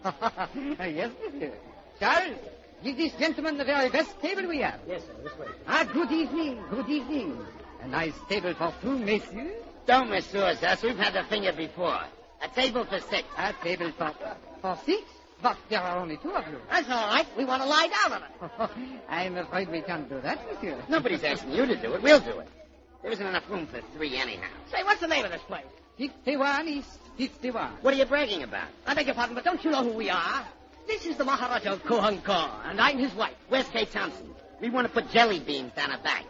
Yes, monsieur. Charles, give this gentleman the very best table we have.
Yes, sir, this way.
Good evening, good evening. A nice table for two messieurs.
Don't misuse us. We've had the finger before. A table for 6.
A table for 6? But there are only 2 of you.
That's all right. We want to lie down on it.
I'm afraid we can't do that, monsieur.
Nobody's asking you to do it. We'll do it. There isn't enough room for 3 anyhow. Say, what's the name of this place?
51 East 51.
What are you bragging about?
I beg your pardon, but don't you know who we are? This is the Maharaja of Kohankar, and I'm his wife.
Where's Kate Thompson? We want to put jelly beans down her back.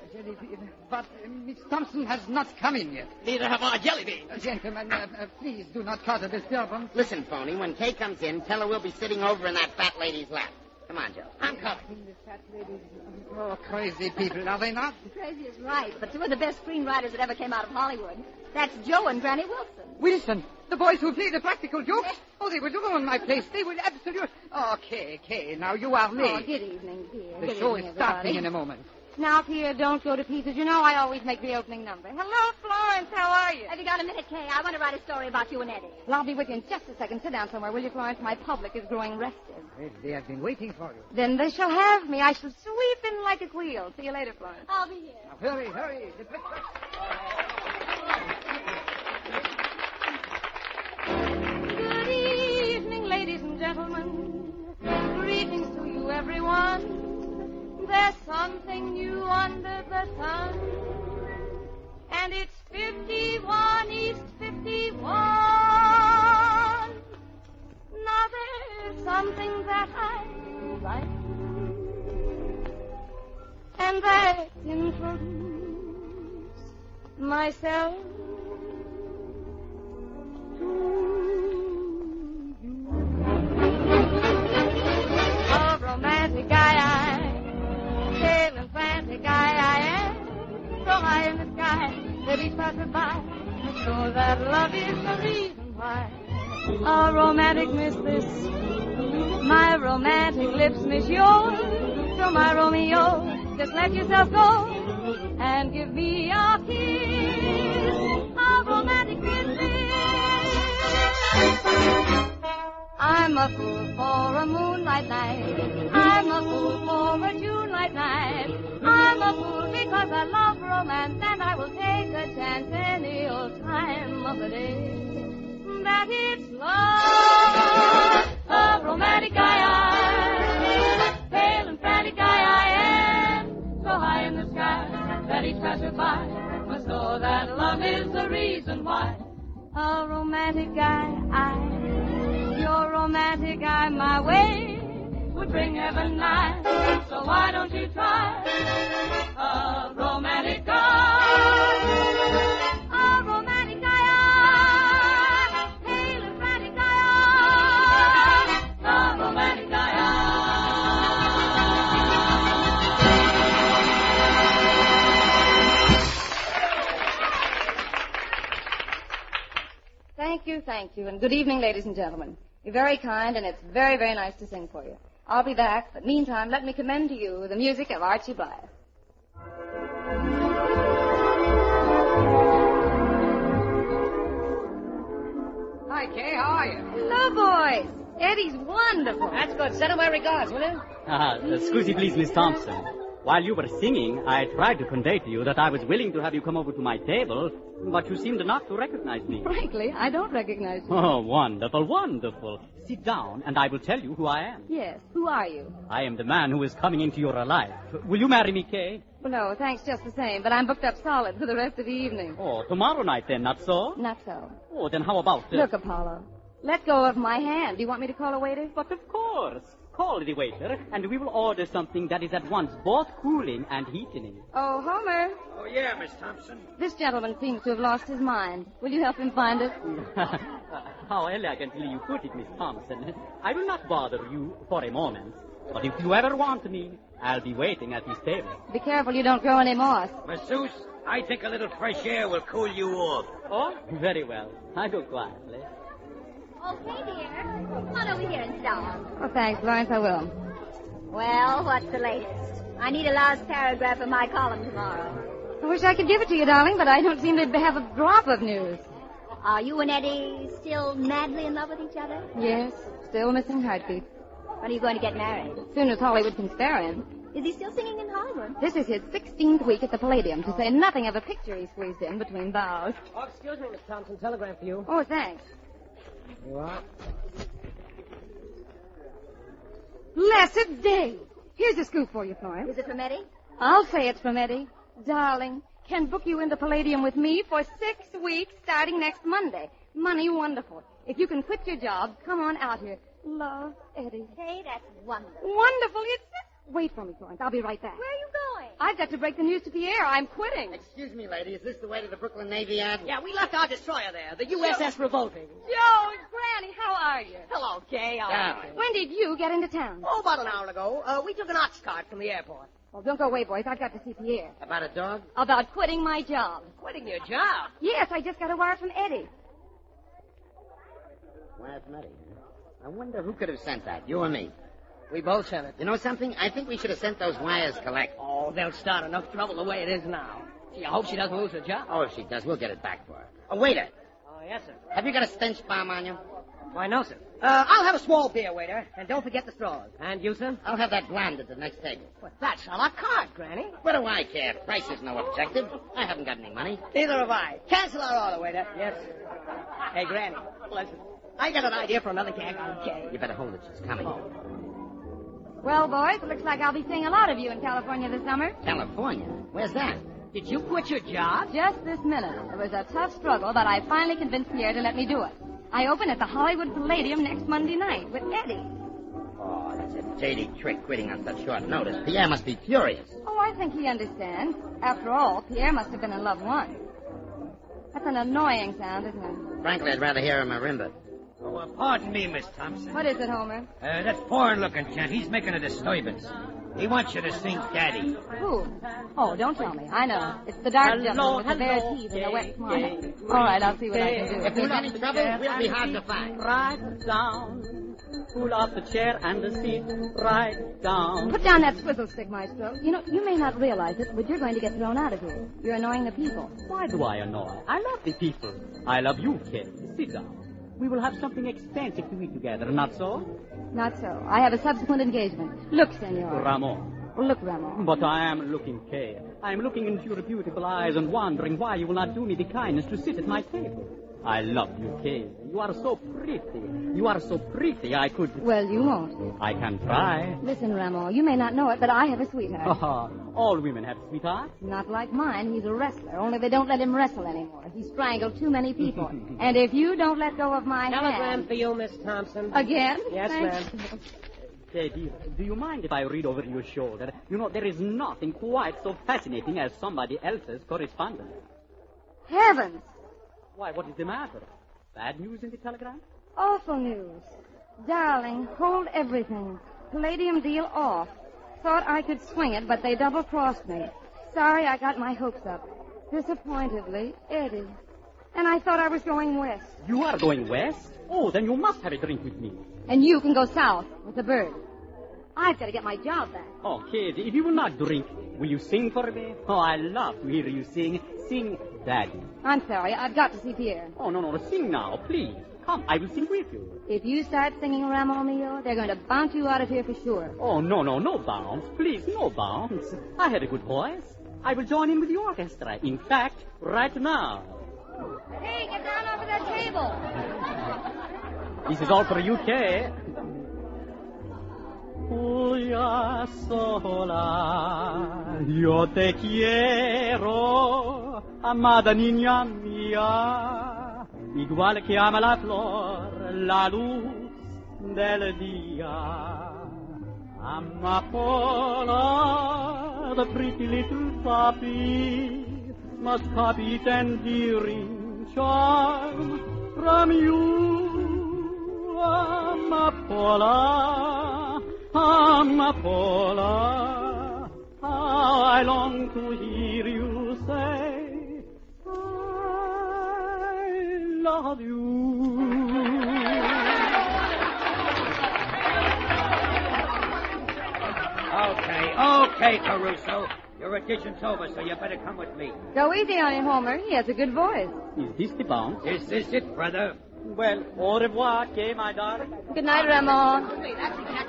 But Miss Thompson has not come in yet.
Neither have our jelly beans.
Gentlemen, please do not cause a disturbance.
Listen, Phony, when Kate comes in, tell her we'll be sitting over in that fat lady's lap. Come on, Joe.
I'm coming.
Oh, crazy people, are they not?
Crazy is right, but 2 of the best screenwriters that ever came out of Hollywood. That's Joe and Granny Wilson.
Wilson, the boys who play the practical jokes? Oh, they would ruin my place. They would absolutely... Oh, Kay, now you are late.
Oh, good evening, dear.
The show is starting in a moment.
Now, Pierre, don't go to pieces. You know I always make the opening number. Hello, Florence. How are you? Have you got a minute, Kay? I want to write a story about you and Eddie. Well, I'll be with you in just a second. Sit down somewhere, will you, Florence? My public is growing restive.
Well, they have been waiting for you.
Then they shall have me. I shall sweep in like a wheel. See you later, Florence. I'll be here.
Now, hurry. The breakfast.
Good evening, ladies and gentlemen. Greetings to you, everyone. There's something new under the sun, and it's 51 East 51. Now there's something that I like, and that introduce myself to you. A romantic guy pale and frantic I am, so high in the sky that each passerby must know that love is the reason why. A romantic miss this, my romantic lips miss yours. So my Romeo, just let yourself go and give me a kiss. A romantic miss this. I'm a fool for a moonlight night. I'm a fool for a Junelight night. I'm a fool because I love romance, and I will take a chance any old time of the day that it's love. A romantic guy I am, pale and frantic guy I am, so high in the sky that each passerby must know that love is the reason why. A romantic guy I, your romantic eye my way would bring heaven nigh. So why don't you try a romantic guy? A romantic guy, pale and frantic guy, a romantic guy. Thank you, and good evening, ladies and gentlemen. You're very kind, and it's very, very nice to sing for you. I'll be back, but meantime, let me commend to you the music of Archie Blythe.
Hi, Kay, how are you?
Hello, boys. Eddie's wonderful.
That's good. Send him my regards, will you?
Excuse me, please, Miss Thompson. While you were singing, I tried to convey to you that I was willing to have you come over to my table, but you seemed not to recognize me.
Frankly, I don't recognize you.
Oh, wonderful, wonderful. Sit down, and I will tell you who I am.
Yes, who are you?
I am the man who is coming into your life. Will you marry me, Kay?
Well, no, thanks just the same, but I'm booked up solid for the rest of the evening.
Oh, tomorrow night then, not so?
Not so.
Oh, then how about...
Look, Apollo, let go of my hand. Do you want me to call a waiter?
But of course. Call the waiter, and we will order something that is at once both cooling and heating.
Oh, Homer.
Oh, yeah, Miss Thompson.
This gentleman seems to have lost his mind. Will you help him find it?
How elegantly you put it, Miss Thompson. I will not bother you for a moment. But if you ever want me, I'll be waiting at this table.
Be careful you don't grow any moss.
Masseuse, I think a little fresh air will cool you off.
Oh, very well. I go quietly.
Okay, dear. Come on over here and sit down. Oh, thanks, Florence, I will. Well, what's the latest? I need a last paragraph of my column tomorrow. I wish I could give it to you, darling, but I don't seem to have a drop of news. Are you and Eddie still madly in love with each other? Yes, still missing heartbeat. When are you going to get married? As soon as Hollywood can spare him. Is he still singing in Hollywood? This is his 16th week at the Palladium, to say nothing of a picture he squeezed in between bows.
Oh, excuse me, Miss Thompson. Telegram for you.
Oh, thanks.
What?
Blessed day. Here's a scoop for you, Florence. Is it from Eddie? I'll say it's from Eddie. Darling, can book you in the Palladium with me for 6 weeks starting next Monday. Money wonderful. If you can quit your job, come on out here. Love, Eddie. Hey, that's wonderful. Wonderful. Wait for me, Florence. I'll be right back. Where are you going? I've got to break the news to Pierre. I'm quitting.
Excuse me, lady. Is this the way to the Brooklyn Navy Yard?
Yeah, we left our destroyer there, the USS Revolting.
Joe,
Granny, how are you?
Hello, Kay. How are you?
When did you get into town?
Oh, about an hour ago. We took an ox cart from the airport.
Well, don't go away, boys. I've got to see Pierre.
About a dog?
About quitting my job.
Quitting your job?
Yes, I just got a wire from Eddie.
Wire from Eddie? I wonder who could have sent that, you or me. We both sent it. You know something? I think we should have sent those wires collect.
Oh, they'll start enough trouble the way it is now. Gee, I hope she doesn't lose her job.
Oh, if she does, we'll get it back for her. Oh, waiter.
Oh, yes, sir.
Have you got a stench bomb on you?
Why, no, sir. I'll have a small beer, waiter. And don't forget the straws. And you, sir?
I'll have that blonde at the next table.
Well, that's a la carte, Granny.
What do I care? Price is no objective. I haven't got any money.
Neither have I. Cancel our order, waiter. Yes. Hey, Granny, listen. I got an idea for another gag on Kay.
You better hold it. She's coming.
Well, boys, it looks like I'll be seeing a lot of you in California this summer.
California? Where's that?
Did you quit your job? Just this minute. It was a tough struggle, but I finally convinced Pierre to let me do it. I open at the Hollywood Palladium next Monday night with Eddie.
Oh, that's a dirty trick, quitting on such short notice. Pierre must be furious.
Oh, I think he understands. After all, Pierre must have been in love once. That's an annoying sound, isn't it?
Frankly, I'd rather hear a marimba.
Oh, pardon me, Miss Thompson.
What is it, Homer?
That foreign-looking gent, he's making a disturbance. He wants you to sing Daddy.
Who? Oh, don't tell me. I know. It's the dark gentleman with the bare teeth and the wet smile. All right, I'll see what I can do.
If there's any trouble, we'll be hard to find.
Right down. Pull off the chair and the seat. Right down.
Put down that swizzle stick, Maestro. You know, you may not realize it, but you're going to get thrown out of here. You're annoying the people.
Why do I annoy? I love the people. I love you, kid. Sit down. We will have something expensive to eat together, not so?
Not so. I have a subsequent engagement. Look, senor.
Ramon.
Look, Ramon.
But I am looking, Kay. I am looking into your beautiful eyes and wondering why you will not do me the kindness to sit at my table. I love you, Kay. You are so pretty. You are so pretty, I could...
Well, you won't.
I can try.
Listen, Ramon, you may not know it, but I have a sweetheart.
All women have sweethearts.
Not like mine. He's a wrestler, only they don't let him wrestle anymore. He strangled too many people. And if you don't let go of my
Telegram for you, Miss Thompson.
Again?
Yes,
Thanks.
ma'am.
Kay, do you mind if I read over your shoulder? You know, there is nothing quite so fascinating as somebody else's correspondence.
Heavens!
Why, what is the matter? Bad news in the telegram?
Awful news. Darling, hold everything. Palladium deal off. Thought I could swing it, but they double-crossed me. Sorry I got my hopes up. Disappointedly, Eddie. And I thought I was going west.
You are going west? Oh, then you must have a drink with me.
And you can go south with the bird. I've got to get my job back.
Oh, kid, if you will not drink, will you sing for me? Oh, I love to hear you sing. Sing, Daddy.
I'm sorry. I've got to see Pierre.
Oh, no. Sing now, please. Come, I will sing with you.
If you start singing Ramon Mio, they're going to bounce you out of here for sure.
Oh, no bounce. Please, no bounce. I had a good voice. I will join in with the orchestra. In fact, right now.
Hey, get down off of that table.
This is all for you, Kay. Tuya sola, yo te quiero, amada niña mía, igual que ama la flor, la luz del día. Amapola, the pretty little puppy, must copy its endearing charm from you, Amapola. Amapola, how I long to hear you say, I love you.
Okay, Caruso. Your audition's over, so you better come with me.
Go easy on him, Homer. He has a good voice.
Is this the bounce?
Is this it, brother?
Well, au revoir, Kay, my darling.
Good night, Ramon.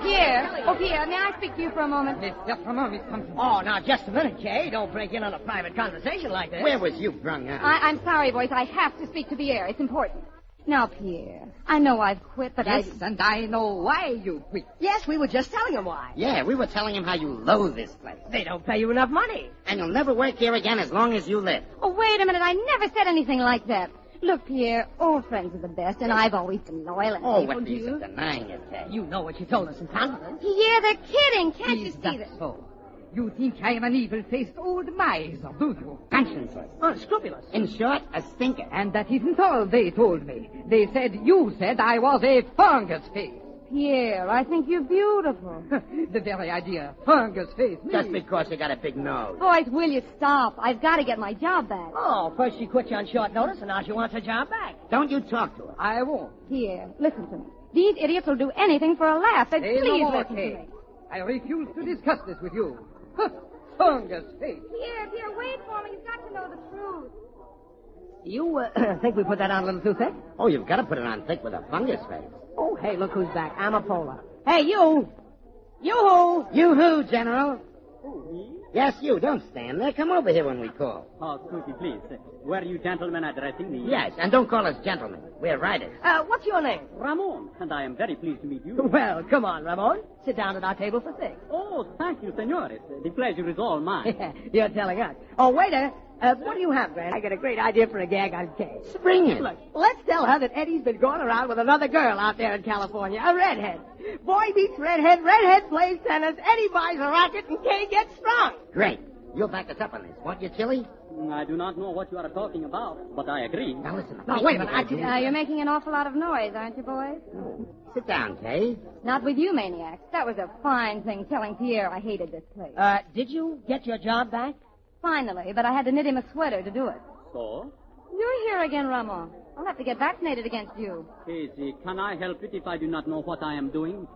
Pierre. Oh, Pierre, may I speak to you for a moment?
Just a moment, Miss Thompson.
Oh, now, just a minute, Kay. Don't break in on a private conversation like this.
Where was you brung up?
I'm sorry, boys. I have to speak to Pierre. It's important. Now, Pierre, I know I've quit, but
Yes, and I know why you quit. Yes, we were just telling him why.
Yeah, we were telling him how you loathe this place.
They don't pay you enough money.
And you'll never work here again as long as you live.
Oh, wait a minute. I never said anything like that. Look, Pierre, old friends are the best, and I've always been loyal and
Oh,
faithful
what
to
use
you.
of denying it, Kay?
You know what you told us in confidence.
Yeah, they're kidding. Can't you
Is
see
that
that?
so? You think I am an evil-faced old miser, do you?
Conscienceless.
Unscrupulous.
In short, a stinker.
And that isn't all they told me. You said I was a fungus face.
Pierre, I think you're beautiful.
The very idea. Fungus face. Me.
Just because you got a big nose.
Boys, will you stop? I've got to get my job back.
Oh, first she quit you on short notice, and now she wants her job back.
Don't you talk to her.
I won't.
Pierre, listen to me. These idiots will do anything for a laugh. But
Say no
please
more,
listen to
Kay.
me.
I refuse to discuss this with you. Fungus face.
Pierre, wait for me. You've got to know the truth.
You think we put that on a little too thick?
Oh, you've got to put it on thick with a fungus face.
Oh, hey, look who's back. Amapola. Hey, you! You-hoo!
You who, General?
Oh, me?
Yes, you. Don't stand there. Come over here when we call.
Oh, Scooty, please. Were you gentlemen addressing me?
Yes, and don't call us gentlemen. We're writers.
What's your name?
Ramon, and I am very pleased to meet you.
Well, come on, Ramon. Sit down at our table for six.
Oh, thank you, senores. The pleasure is all mine.
You're telling us. Oh, waiter, what do you have, Grant? I got a great idea for a gag on Kay.
Spring it.
Look, let's tell her that Eddie's been going around with another girl out there in California, a redhead. Boy meets redhead, redhead plays tennis, Eddie buys a racket, and Kay gets strong.
Great. You'll back us up on this, won't you, Chili?
I do not know what you are talking about, but I agree.
Now listen.
Now, wait a minute.
You're making an awful lot of noise, aren't you, boys?
Sit down, Kay.
Not with you, maniacs. That was a fine thing, telling Pierre I hated this place.
Did you get your job back?
Finally, but I had to knit him a sweater to do it.
So?
You're here again, Ramon. I'll have to get vaccinated against you.
Casey, can I help it if I do not know what I am doing?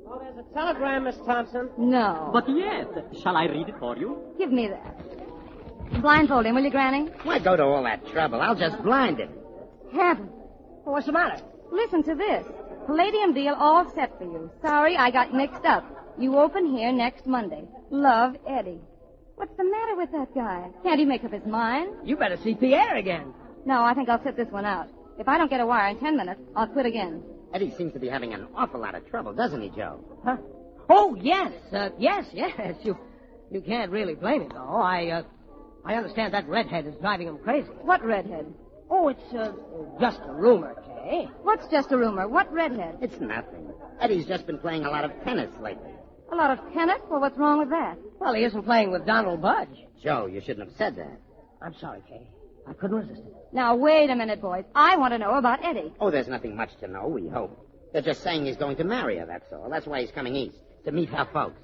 Oh, there's a telegram, Miss Thompson.
No.
But yes. Shall I read it for you?
Give me that. Blindfold him, will you, Granny?
Why go to all that trouble? I'll just blind him.
Heavens.
Well, what's the matter?
Listen to this. Palladium deal all set for you. Sorry, I got mixed up. You open here next Monday. Love, Eddie. What's the matter with that guy? Can't he make up his mind?
You better see Pierre again.
No, I think I'll sit this one out. If I don't get a wire in 10 minutes, I'll quit again.
Eddie seems to be having an awful lot of trouble, doesn't he, Joe?
Huh? Oh, yes. Yes. You can't really blame him, though. I understand that redhead is driving him crazy.
What redhead?
Oh, it's just a rumor, Kay.
What's just a rumor? What redhead?
It's nothing. Eddie's just been playing a lot of tennis lately.
A lot of tennis? Well, what's wrong with that?
Well, he isn't playing with Donald Budge.
Joe, you shouldn't have said that.
I'm sorry, Kay. I couldn't resist it.
Now, wait a minute, boys. I want to know about Eddie.
Oh, there's nothing much to know, we hope. They're just saying he's going to marry her, that's all. That's why he's coming east, to meet her folks.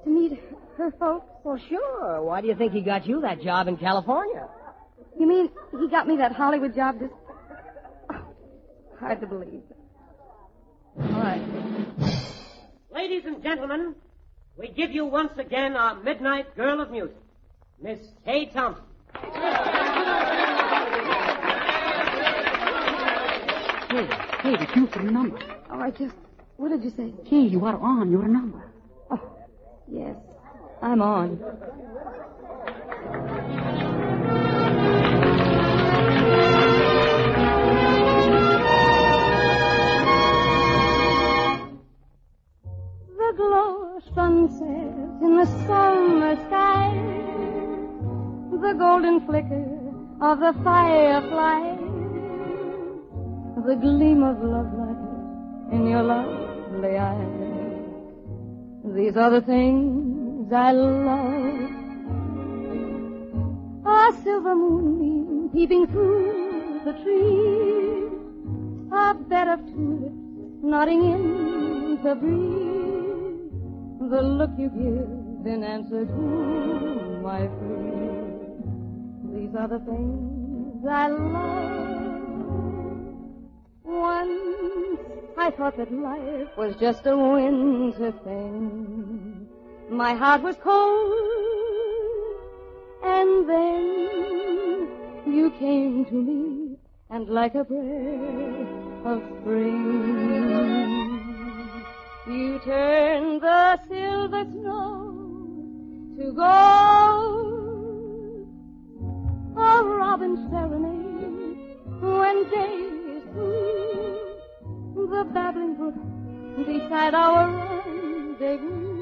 To meet her folks?
Well, sure. Why do you think he got you that job in California?
You mean he got me that Hollywood job just... Oh, hard to believe. All right.
Ladies and gentlemen, we give you once again our midnight girl of music, Miss Kay Thompson.
Hey, the cue for your number.
Oh, what did you say?
Hey, you are on your number.
Oh, yes, I'm on. The glow of sunset in the summer sky, the golden flicker of the firefly, the gleam of love light in your lovely eyes. These are the things I love. A silver moonbeam peeping through the trees, a bed of tulips nodding in the breeze, the look you give in answer to my plea. These are the things I love. Once I thought that life was just a winter thing. My heart was cold, and then you came to me
and like a breath of spring. You turn the silver snow to gold, a robin serenade when day is through, the babbling brook beside our rendezvous,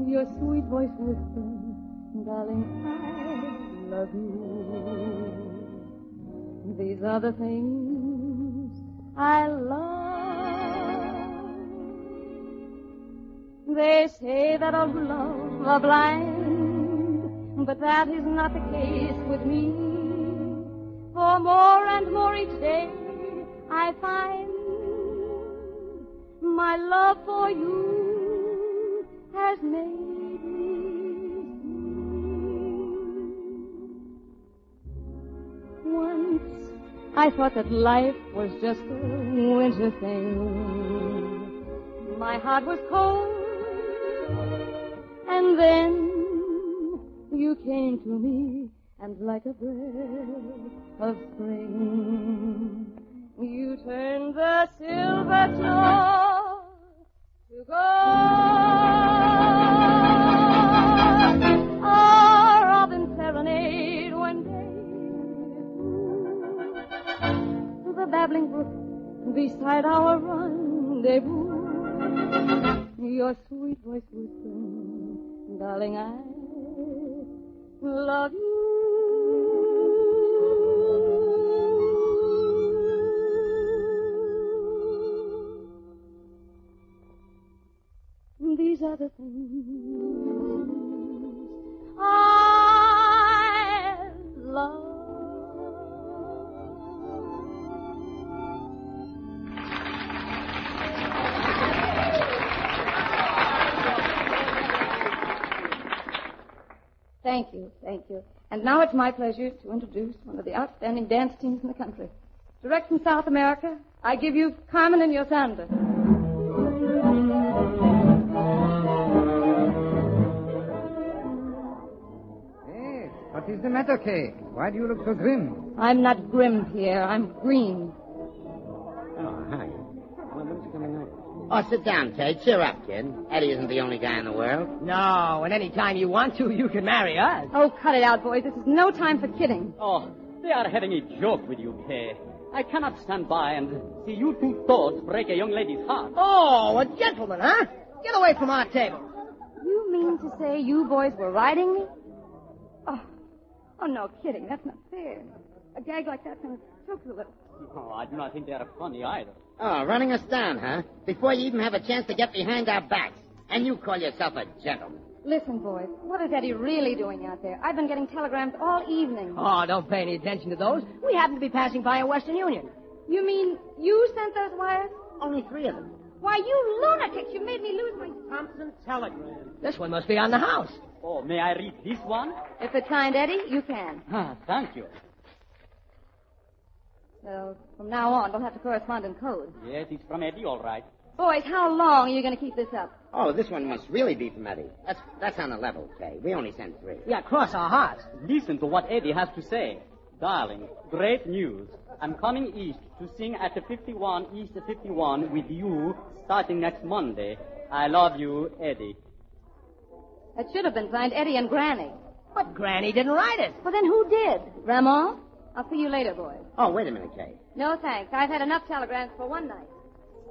your sweet voice whispering, darling, I love you. These are the things I love. They say that of love are blind, but that is not the case with me. For more and more each day I find my love for you has made me see. Once I thought that life was just a winter thing. My heart was cold, and then you came to me, and like a breath of spring, you turned the silver snow to gold. A robin serenade one day, the babbling brook beside our rendezvous, your sweet voice whispering, darling, I love you. These are the things I love. Thank you, thank you. And now it's my pleasure to introduce one of the outstanding dance teams in the country. Direct from South America, I give you Carmen and Yosanda.
Hey, what is the matter, Kay? Why do you look so grim?
I'm not grim, Pierre. I'm green.
Oh, hi. Well, when's he coming out? Oh, sit down, Kay. Cheer up, kid. Eddie isn't the only guy in the world.
No, and any time you want to, you can marry us.
Oh, cut it out, boys. This is no time for kidding.
Oh, they are having a joke with you, Kay. I cannot stand by and see you two toads break a young lady's heart.
Oh, a gentleman, huh? Get away from our table.
You mean to say you boys were riding me? Oh, no kidding. That's not fair. A gag like that kind of chokes a little.
Oh, I do not think they are funny either.
Oh, running us down, huh? Before you even have a chance to get behind our backs. And you call yourself a gentleman.
Listen, boys, what is Eddie really doing out there? I've been getting telegrams all evening.
Oh, don't pay any attention to those. We happen to be passing by a Western Union.
You mean you sent those wires?
Only 3 of them.
Why, you lunatics, you made me lose my...
Thompson telegram. This one must be on the house.
Oh, may I read this one?
If it's signed Eddie, you can.
Ah, thank you.
So, from now on, we'll have to correspond in code.
Yes, it's from Eddie, all right.
Boys, how long are you going to keep this up?
Oh, this one must really be from Eddie. That's on the level, Kay. We only sent 3.
Yeah, cross our hearts.
Listen to what Eddie has to say. Darling, great news. I'm coming east to sing at the 51 East 51 with you starting next Monday. I love you, Eddie.
That should have been signed Eddie and Granny.
But Granny didn't write it.
Well, then who did? Ramon? I'll see you later, boys.
Oh, wait a minute, Kay.
No, thanks. I've had enough telegrams for one night.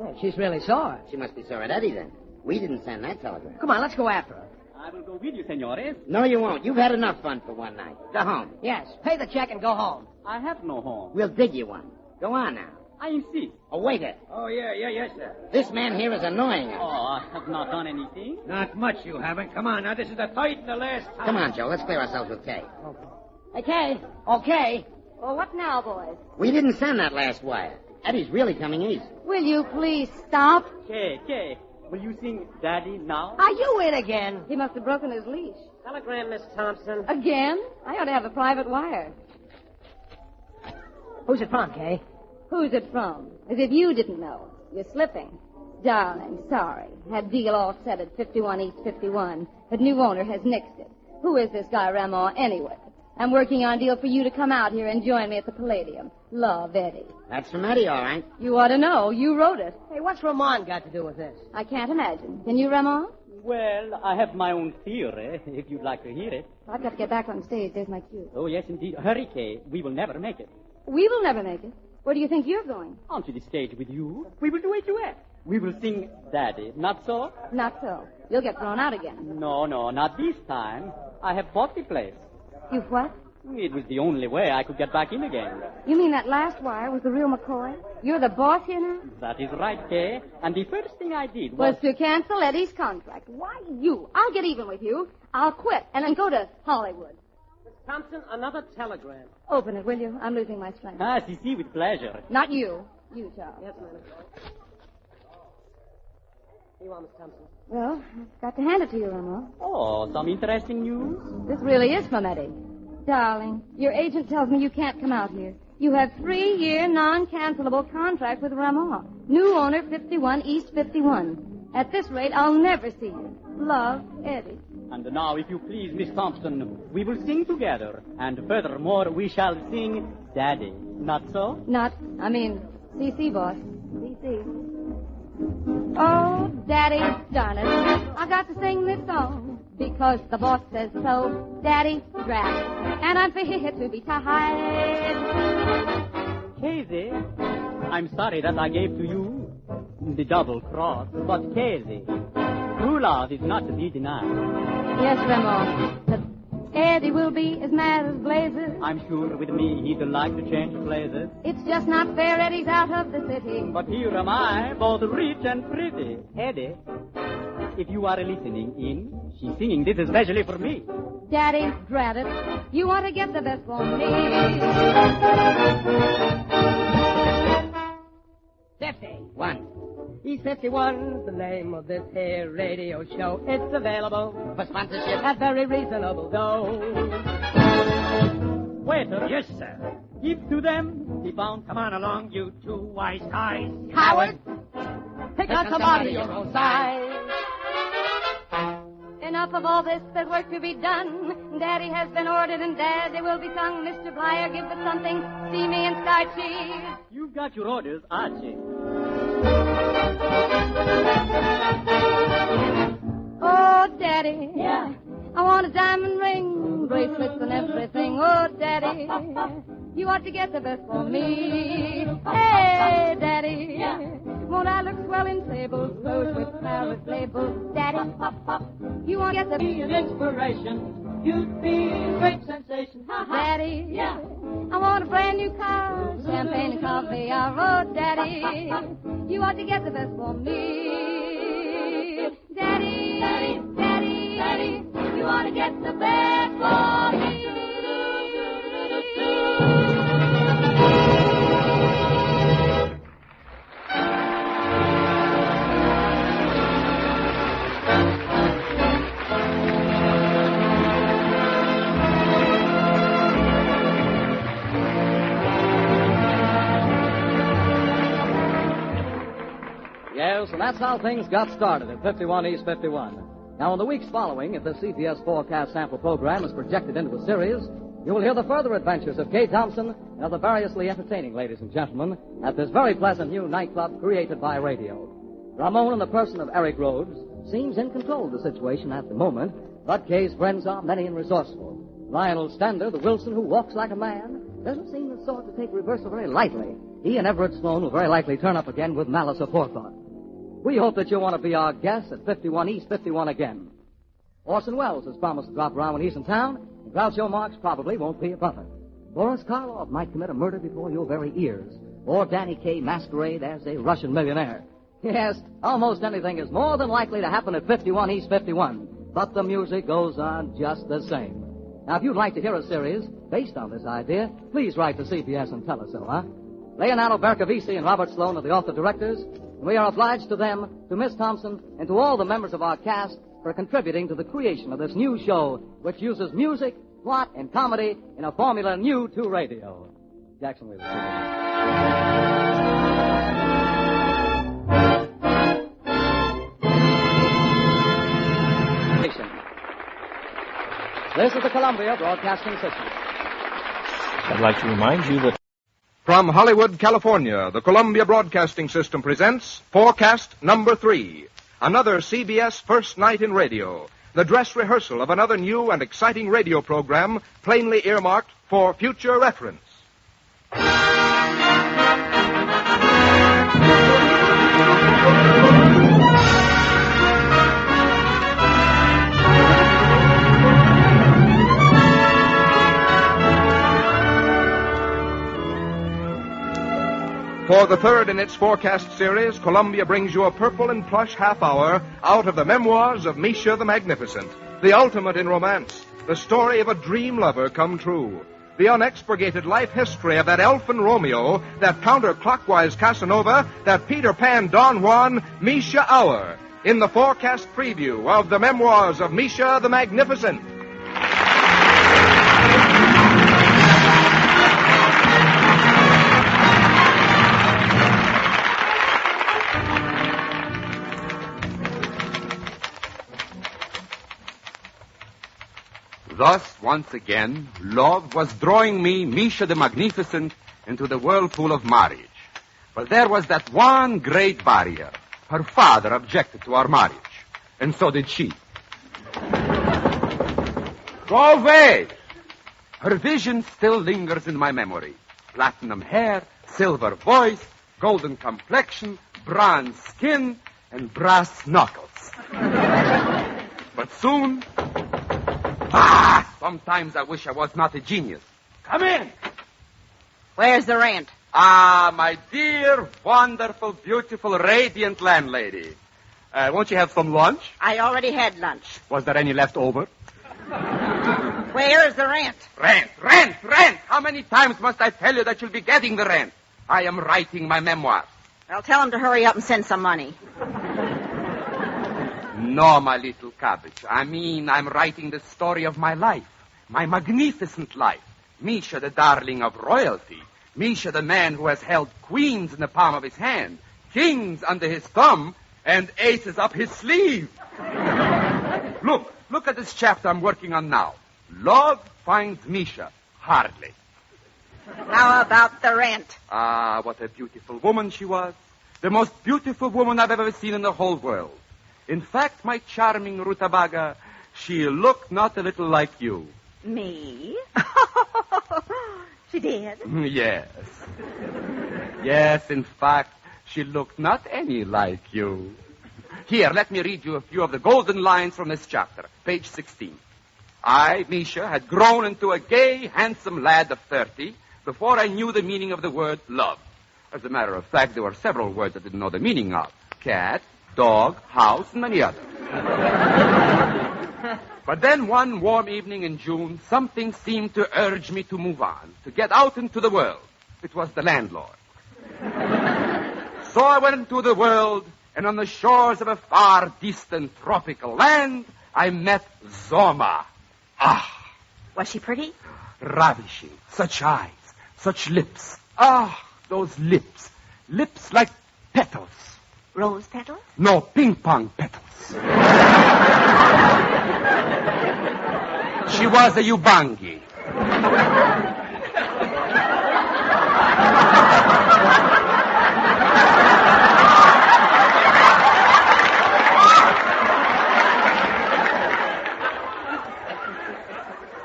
Oh, she's really sore.
She must be sore at Eddie, then. We didn't send that telegram.
Come on, let's go after her.
I will go with you, senores.
No, you won't. You've had enough fun for one night. Go home.
Yes, pay the check and go home.
I have no home.
We'll dig you one. Go on now.
I insist.
Oh, wait it.
Oh, yes, sir.
This man here is annoying us.
Oh, I have not done anything.
Not much you haven't. Come on, now, this is the third and the last time.
Come on, Joe. Let's clear ourselves with Kay.
Okay. Okay.
Well, what now, boys?
We didn't send that last wire. Eddie's really coming east.
Will you please stop?
Kay, will you sing Daddy now?
Are you in again?
He must have broken his leash.
Telegram, Miss Thompson.
Again? I ought to have a private wire.
Who's it from, Kay?
Who's it from? As if you didn't know. You're slipping. Darling, sorry. Had deal all set at 51 East 51, but new owner has nixed it. Who is this guy Ramon anyway?
I'm working on a deal for you to come out here and join me at the Palladium. Love, Eddie.
That's from Eddie, all right.
You ought to know. You wrote it.
Hey, what's Ramon got to do with this?
I can't imagine. Can you, Ramon?
Well, I have my own theory, if you'd like to hear it.
I've got to get back on stage. There's my cue.
Oh, yes, indeed. Hurry, Kay. We will never make it.
We will never make it. Where do you think you're going?
Onto the stage with you. We will do a duet. We will sing Daddy. Not so?
Not so. You'll get thrown out again.
No, not this time. I have bought the place.
You've what?
It was the only way I could get back in again.
You mean that last wire was the real McCoy? You're the boss here now?
That is right, Kay. And the first thing I did
was to cancel Eddie's contract. Why you? I'll get even with you. I'll quit and then go to Hollywood.
Miss Thompson, another telegram.
Open it, will you? I'm losing my strength.
See, with pleasure.
Not you. You, Charles.
Yes, madam. What do you want, Miss Thompson?
Well, I've got to hand it to you, Ramon.
Oh, some interesting news?
This really is from Eddie. Darling, your agent tells me you can't come out here. You have 3-year non-cancelable contract with Ramon. New owner, 51 East 51. At this rate, I'll never see you. Love, Eddie.
And now, if you please, Miss Thompson, we will sing together. And furthermore, we shall sing Daddy. Not so?
CC, boss. CC. Oh, Daddy, darn it. I got to sing this song because the boss says so. Daddy, draft. And I'm fit to be tied.
Casey, I'm sorry that I gave to you the double cross. But Casey, true love is not to be denied.
Yes, Ramon. But Eddie will be as mad as blazes.
I'm sure with me he'd like to change places.
It's just not fair Eddie's out of the city.
But here am I, both rich and pretty. Eddie, if you are listening in, she's singing this especially for me.
Daddy, drat it. You want to get the best for me.
51. East 51's the name of this here radio show. It's available for sponsorship at very reasonable dough.
Waiter.
Yes, sir.
Give to them the pound.
Come on along, you two wise guys. Coward! Pick out somebody your own size.
Enough of all this, there's work to be done. Daddy has been ordered and Daddy will be sung. Mr. Blyer, give us something steamy and starchy.
You've got your orders, Archie.
Oh, Daddy.
Yeah.
I want a diamond ring, bracelets and everything. Oh, Daddy. You ought to get the best for me. Hey, Daddy.
Yeah.
Won't I look swell in sables, clothes with parrot labels? Daddy. You want to get the
Be an inspiration. You'd be a great sensation.
Daddy.
Yeah.
I want a brand new car, champagne and coffee. Oh, Daddy. You ought to get the best for me. Daddy.
Daddy.
Daddy.
Daddy. You ought to get the best for me.
Yes, and that's how things got started at 51 East 51. Now, in the weeks following, if the CBS Forecast sample program is projected into a series, you will hear the further adventures of Kay Thompson and of the variously entertaining ladies and gentlemen at this very pleasant new nightclub created by radio. Ramon, in the person of Eric Rhodes, seems in control of the situation at the moment, but Kay's friends are many and resourceful. Lionel Stender, the Wilson who walks like a man, doesn't seem the sort to take reversal very lightly. He and Everett Sloan will very likely turn up again with malice aforethought. We hope that you'll want to be our guest at 51 East 51 again. Orson Welles has promised to drop around when he's in town, and Groucho Marx probably won't be a buffer. Boris Karloff might commit a murder before your very ears, or Danny Kaye masquerade as a Russian millionaire. Yes, almost anything is more than likely to happen at 51 East 51, but the music goes on just the same. Now, if you'd like to hear a series based on this idea, please write to CBS and tell us so, huh? Leonardo Bercovisi and Robert Sloan are the author-directors, and we are obliged to them, to Miss Thompson, and to all the members of our cast for contributing to the creation of this new show, which uses music, plot, and comedy in a formula new to radio. Jackson, we will see you. This is the Columbia Broadcasting System.
I'd like to remind you that
From Hollywood, California, the Columbia Broadcasting System presents Forecast Number 3, another CBS First Night in Radio, the dress rehearsal of another new and exciting radio program plainly earmarked for future reference. For the third in its forecast series, Columbia brings you a purple and plush half hour out of the memoirs of Mischa the Magnificent, the ultimate in romance, the story of a dream lover come true, the unexpurgated life history of that elfin Romeo, that counterclockwise Casanova, that Peter Pan Don Juan, Mischa Auer, in the forecast preview of the memoirs of Mischa the Magnificent.
Thus, once again, love was drawing me, Mischa the Magnificent, into the whirlpool of marriage. But there was that one great barrier. Her father objected to our marriage, and so did she. Go away! Her vision still lingers in my memory. Platinum hair, silver voice, golden complexion, bronze skin, and brass knuckles. But soon... sometimes I wish I was not a genius. Come in.
Where's the rent?
My dear, wonderful, beautiful, radiant landlady. Won't you have some lunch?
I already had lunch.
Was there any left over?
Where's the rent?
Rent! How many times must I tell you that you'll be getting the rent? I am writing my memoir.
Well, tell him to hurry up and send some money.
No, my little cabbage. I'm writing the story of my life. My magnificent life. Mischa, the darling of royalty. Mischa, the man who has held queens in the palm of his hand, kings under his thumb, and aces up his sleeve. Look at this chapter I'm working on now. Love finds Mischa. Hardly.
How about the rent?
What a beautiful woman she was. The most beautiful woman I've ever seen in the whole world. In fact, my charming Rutabaga, she looked not a little like you.
Me? She did?
Yes. Yes, in fact, she looked not any like you. Here, let me read you a few of the golden lines from this chapter, page 16. I, Mischa, had grown into a gay, handsome lad of 30 before I knew the meaning of the word love. As a matter of fact, there were several words I didn't know the meaning of. Cat, dog, house, and many others. But then one warm evening in June, something seemed to urge me to move on, to get out into the world. It was the landlord. So I went into the world, and on the shores of a far distant tropical land, I met Zoma.
Was she pretty?
Ravishing. Such eyes, such lips. Those lips. Lips like petals.
Rose petals?
No, ping-pong petals. She was a Ubangi.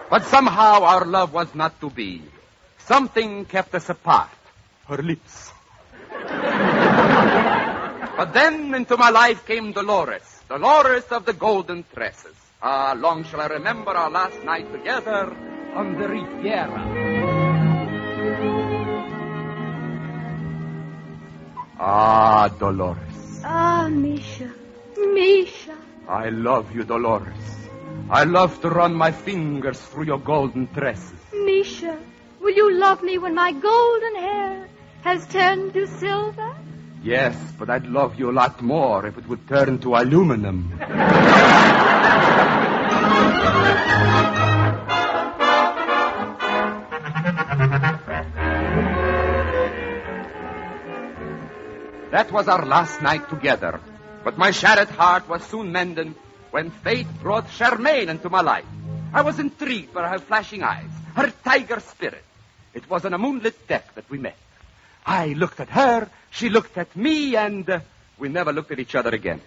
But somehow our love was not to be. Something kept us apart. Her lips. But then into my life came Dolores of the golden tresses. Long shall I remember our last night together on the Riviera. Dolores.
Mischa.
I love you, Dolores. I love to run my fingers through your golden tresses.
Mischa, will you love me when my golden hair has turned to silver?
Yes, but I'd love you a lot more if it would turn to aluminum. That was our last night together. But my shattered heart was soon mended when fate brought Charmaine into my life. I was intrigued by her flashing eyes, her tiger spirit. It was on a moonlit deck that we met. I looked at her, she looked at me, and we never looked at each other again.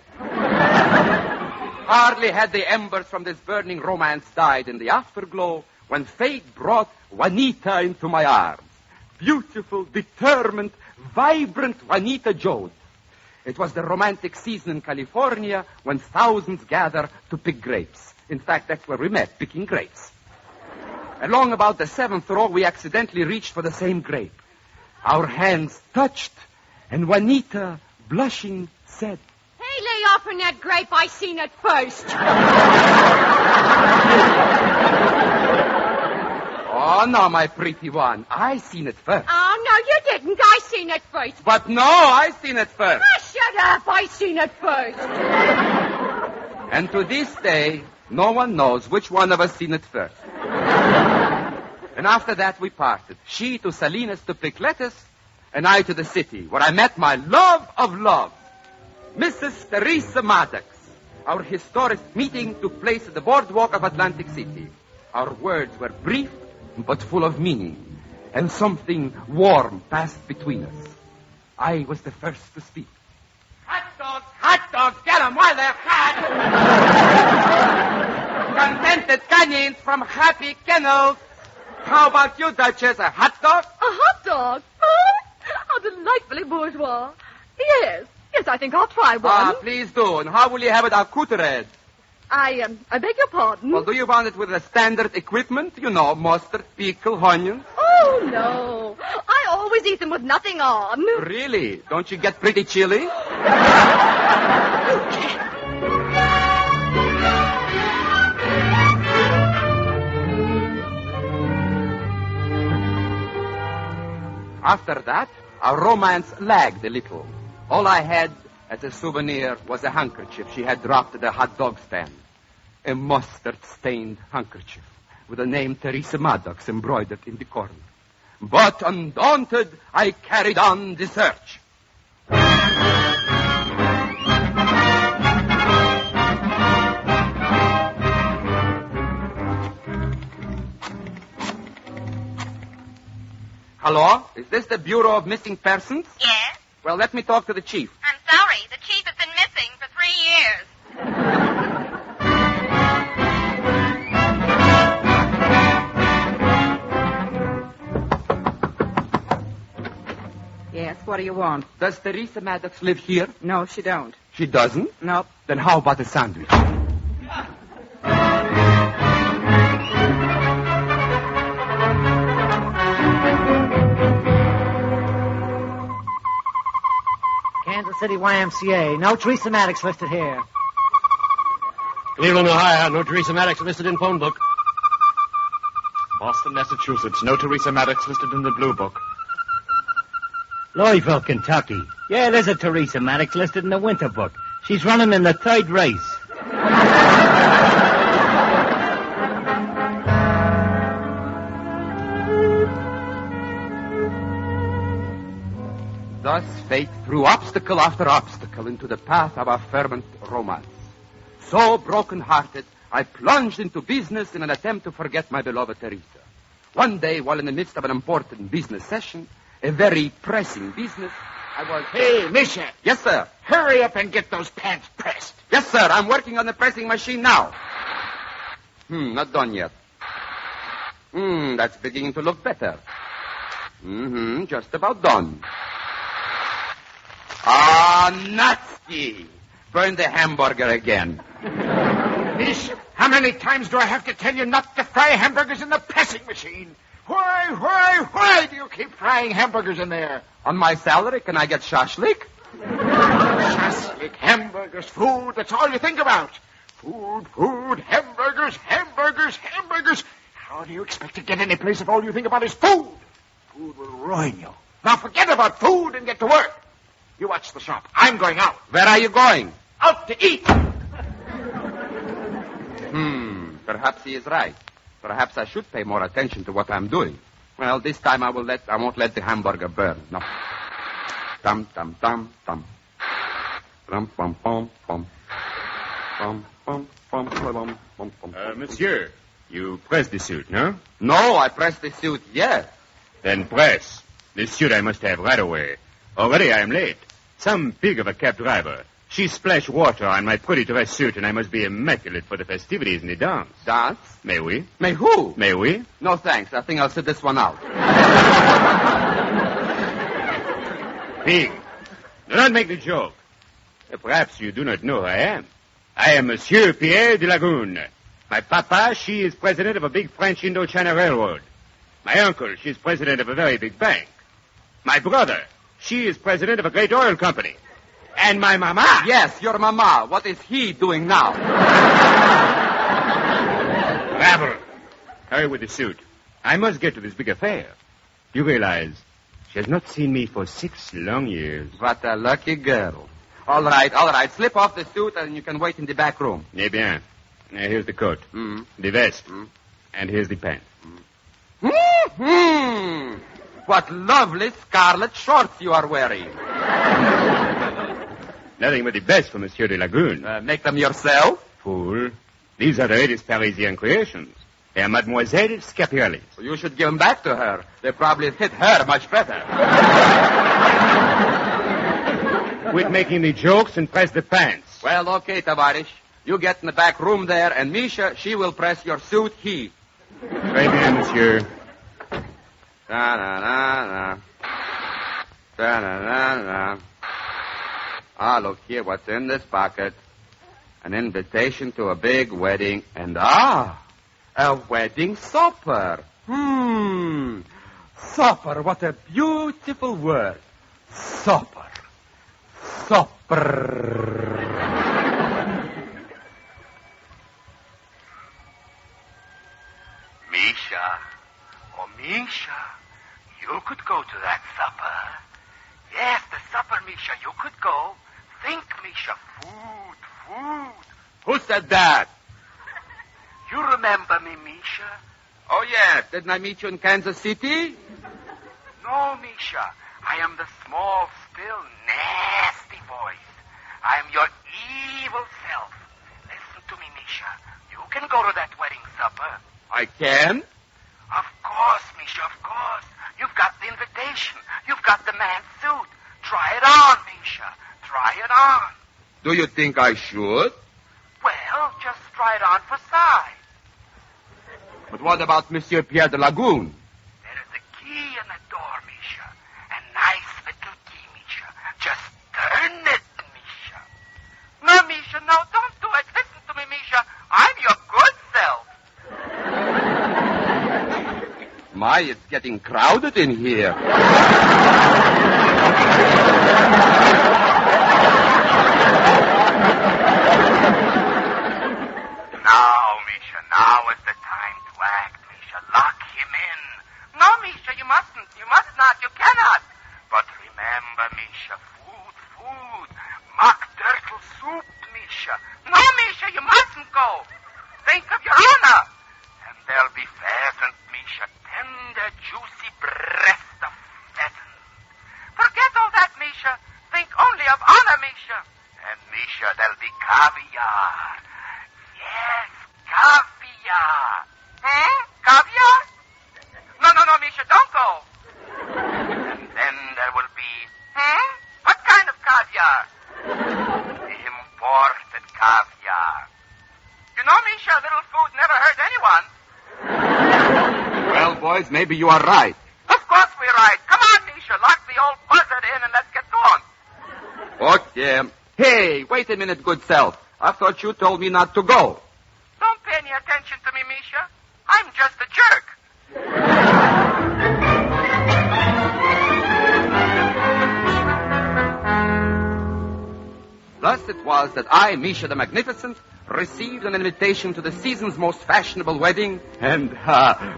Hardly had the embers from this burning romance died in the afterglow when fate brought Juanita into my arms. Beautiful, determined, vibrant Juanita Jones. It was the romantic season in California when thousands gather to pick grapes. In fact, that's where we met, picking grapes. Along about the 7th row, we accidentally reached for the same grape. Our hands touched, and Juanita, blushing, said,
Hey, lay off on that grape. I seen it first.
Oh, no, my pretty one. I seen it first.
Oh, no, you didn't. I seen it first.
But no, I seen it first.
Ah, shut up. I seen it first.
And to this day, no one knows which one of us seen it first. And after that, we parted. She to Salinas to pick lettuce, and I to the city, where I met my love of love, Mrs. Teresa Maddox. Our historic meeting took place at the boardwalk of Atlantic City. Our words were brief, but full of meaning, and something warm passed between us. I was the first to speak.
Hot dogs, get them while they're hot.
Contented canines from happy kennels. How about you, Duchess? A hot dog?
A hot dog? Oh, how delightfully bourgeois. Yes, I think I'll try one.
Ah, please do. And how will you have it accoutré?
I beg your pardon?
Well, do you want it with the standard equipment? You know, mustard, pickle, onions.
Oh, no. I always eat them with nothing on.
Really? Don't you get pretty chilly? After that, our romance lagged a little. All I had as a souvenir was a handkerchief she had dropped at the hot dog stand. A mustard-stained handkerchief with the name Teresa Maddox embroidered in the corner. But undaunted, I carried on the search. Hello? Is this the Bureau of Missing Persons?
Yes?
Well, let me talk to the chief.
I'm sorry. The chief has been missing for 3 years.
Yes, what do you want?
Does Teresa Maddox live here?
No, she don't.
She doesn't?
Nope.
Then how about a sandwich?
Kansas City YMCA. No Teresa Maddox listed here.
Cleveland, Ohio. No Teresa Maddox listed in phone book. Boston, Massachusetts. No Teresa Maddox listed in the blue book.
Louisville, Kentucky. Yeah, there's a Teresa Maddox listed in the winter book. She's running in the 3rd race.
Thus fate threw obstacle after obstacle into the path of our fervent romance. So broken-hearted, I plunged into business in an attempt to forget my beloved Teresa. One day, while in the midst of an important business session, a very pressing business, I was...
Hey, Mischa.
Yes, sir.
Hurry up and get those pants pressed.
Yes, sir. I'm working on the pressing machine now. Not done yet. That's beginning to look better. Just about done. Ah, Natsky. Burn the hamburger again.
Miss, how many times do I have to tell you not to fry hamburgers in the pressing machine? Why do you keep frying hamburgers in there?
On my salary, can I get shashlik?
Shashlik, hamburgers, food, that's all you think about. Food, hamburgers. How do you expect to get any place if all you think about is food? Food will ruin you. Now forget about food and get to work. You watch the shop. I'm going out.
Where are you going?
Out to eat.
Perhaps he is right. Perhaps I should pay more attention to what I'm doing. Well, this time I won't let the hamburger burn. No. Tam tam tam tam. Pum pum pum pum. Pum pum pum pum pum pum.
Monsieur, you pressed the suit, no?
No, I pressed the suit, yes.
Then press. This suit I must have right away. Already I am late. Some pig of a cab driver. She splashed water on my pretty dress suit, and I must be immaculate for the festivities and the dance.
Dance?
May we?
May who?
May we?
No, thanks. I think I'll sit this one out.
Pig, do not make the joke. Perhaps you do not know who I am. I am Monsieur Pierre de Lagoon. My papa, she is president of a big French Indochina railroad. My uncle, she is president of a very big bank. My brother, she is president of a great oil company. And my mama...
Yes, your mama. What is he doing now?
Rabble. Hurry with the suit. I must get to this big affair. You realize she has not seen me for 6 long years.
What a lucky girl. All right. Slip off the suit and you can wait in the back room.
Eh bien. Here's the coat. The vest. And here's the pants.
What lovely scarlet shorts you are wearing.
Nothing but the best for Monsieur de Lagoon.
Make them yourself?
Fool. These are the latest Parisian creations. They are Mademoiselle Scapioli's.
Well, you should give them back to her. They probably fit her much better.
Quit making the jokes and press the pants.
Well, okay, Tavarish. You get in the back room there, and Mischa, she will press your suit heat.
Très bien, monsieur.
Da-na-na-na. Da-na-na-na. Ah, look here, what's in this pocket? An invitation to a big wedding, and a wedding supper. Supper, what a beautiful word. Supper.
Mischa, you could go to that supper. Yes, the supper, Mischa, you could go. Think, Mischa, food.
Who said that?
You remember me, Mischa?
Oh, yes. Didn't I meet you in Kansas City?
No, Mischa. I am the small, still, nasty voice. I am your evil self. Listen to me, Mischa. You can go to that wedding supper.
I can?
Of course, Mischa, of course. You've got the invitation. You've got the man's suit. Try it on, Mischa. Try it on.
Do you think I should?
Well, just try it on for size.
But what about Monsieur Pierre de Lagoon?
There is a key in the door, Mischa. A nice little key, Mischa. Just turn it, Mischa. No, Mischa, no, don't do it. Listen to me, Mischa. I'm your good self.
My, it's getting crowded in here.
Now is the time to act, Mischa. Lock him in. No, Mischa, you mustn't. You must not. You cannot. But remember, Mischa, food. Mock turtle soup, Mischa. No, Mischa, you mustn't go. Think of your honor. And there'll be pheasant, Mischa. Tender, juicy breast of pheasant. Forget all that, Mischa. Think only of honor, Mischa. And, Mischa, there'll be caviar. Yes, caviar. Caviar? No, Mischa, don't go. And then there will be, what kind of caviar? Imported caviar. You know, Mischa, little food never hurt anyone.
Well, boys, maybe you are right.
Of course we're right. Come on, Mischa, lock the old buzzard in and let's get going.
Okay. Hey, wait a minute, good self. I thought you told me not to go.
Don't pay any attention to me, Mischa. I'm just a jerk.
Thus it was that I, Mischa the Magnificent, received an invitation to the season's most fashionable wedding and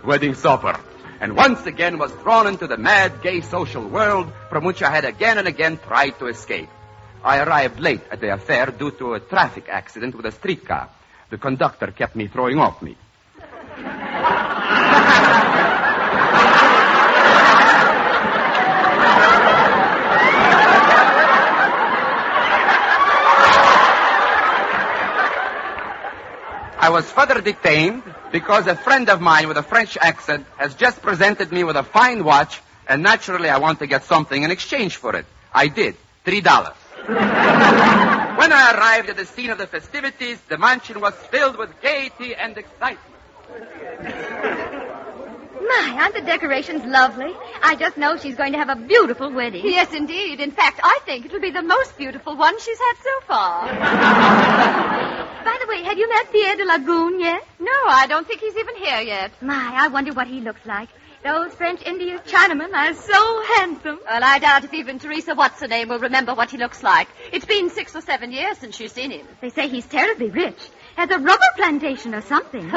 wedding supper. And once again was thrown into the mad, gay social world from which I had again and again tried to escape. I arrived late at the affair due to a traffic accident with a streetcar. The conductor kept me throwing off me. I was further detained Because a friend of mine with a French accent has just presented me with a fine watch, and naturally I want to get something in exchange for it. I did. $3. When I arrived at the scene of the festivities, the mansion was filled with gaiety and excitement.
My, aren't the decorations lovely? I just know she's going to have a beautiful wedding. Yes, indeed. In fact, I think it'll be the most beautiful one she's had so far. By the way, have you met Pierre de Lagoon yet? No, I don't think he's even here yet. My, I wonder what he looks like. Those French India Chinamen are so handsome. Well, I doubt if even Teresa What's-her-name will remember what he looks like. It's been 6 or 7 years since she's seen him. They say he's terribly rich. Has a rubber plantation or something.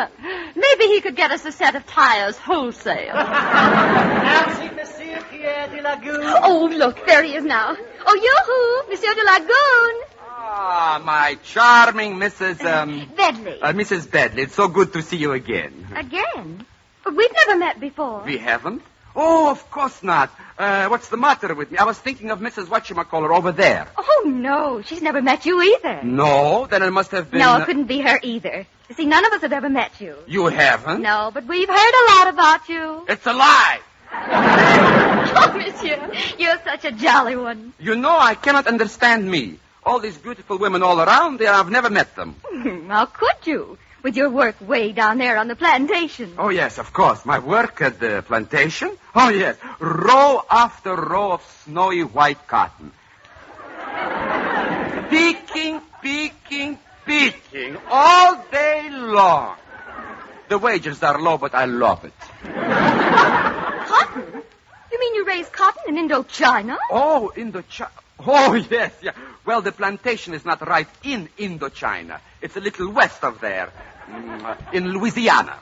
Maybe he could get us a set of tires wholesale.
Merci, Monsieur Pierre de Lagoon.
Oh, look, there he is now. Oh, yoo-hoo, Monsieur de Lagoon.
Ah, my charming Mrs.
Bedley.
Mrs. Bedley. It's so good to see you again.
Again? But we've never met before.
We haven't? Oh, of course not. What's the matter with me? I was thinking of Mrs. Whatchamacallit over there.
Oh, no, she's never met you either.
No? Then it must have been...
No, it couldn't be her either. You see, none of us have ever met you.
You haven't?
No, but we've heard a lot about you.
It's a lie.
Oh, monsieur, you're such a jolly one.
You know, I cannot understand me. All these beautiful women all around there, I've never met them.
How could you? With your work way down there on the plantation.
Oh, yes, of course. My work at the plantation? Oh, yes. Row after row of snowy white cotton. Picking, picking, picking all day long. The wages are low, but I love it.
Cotton? You mean you raise cotton in Indochina?
Oh, Indochina. Oh, yes, yeah. Well, the plantation is not right in Indochina. It's a little west of there. In Louisiana.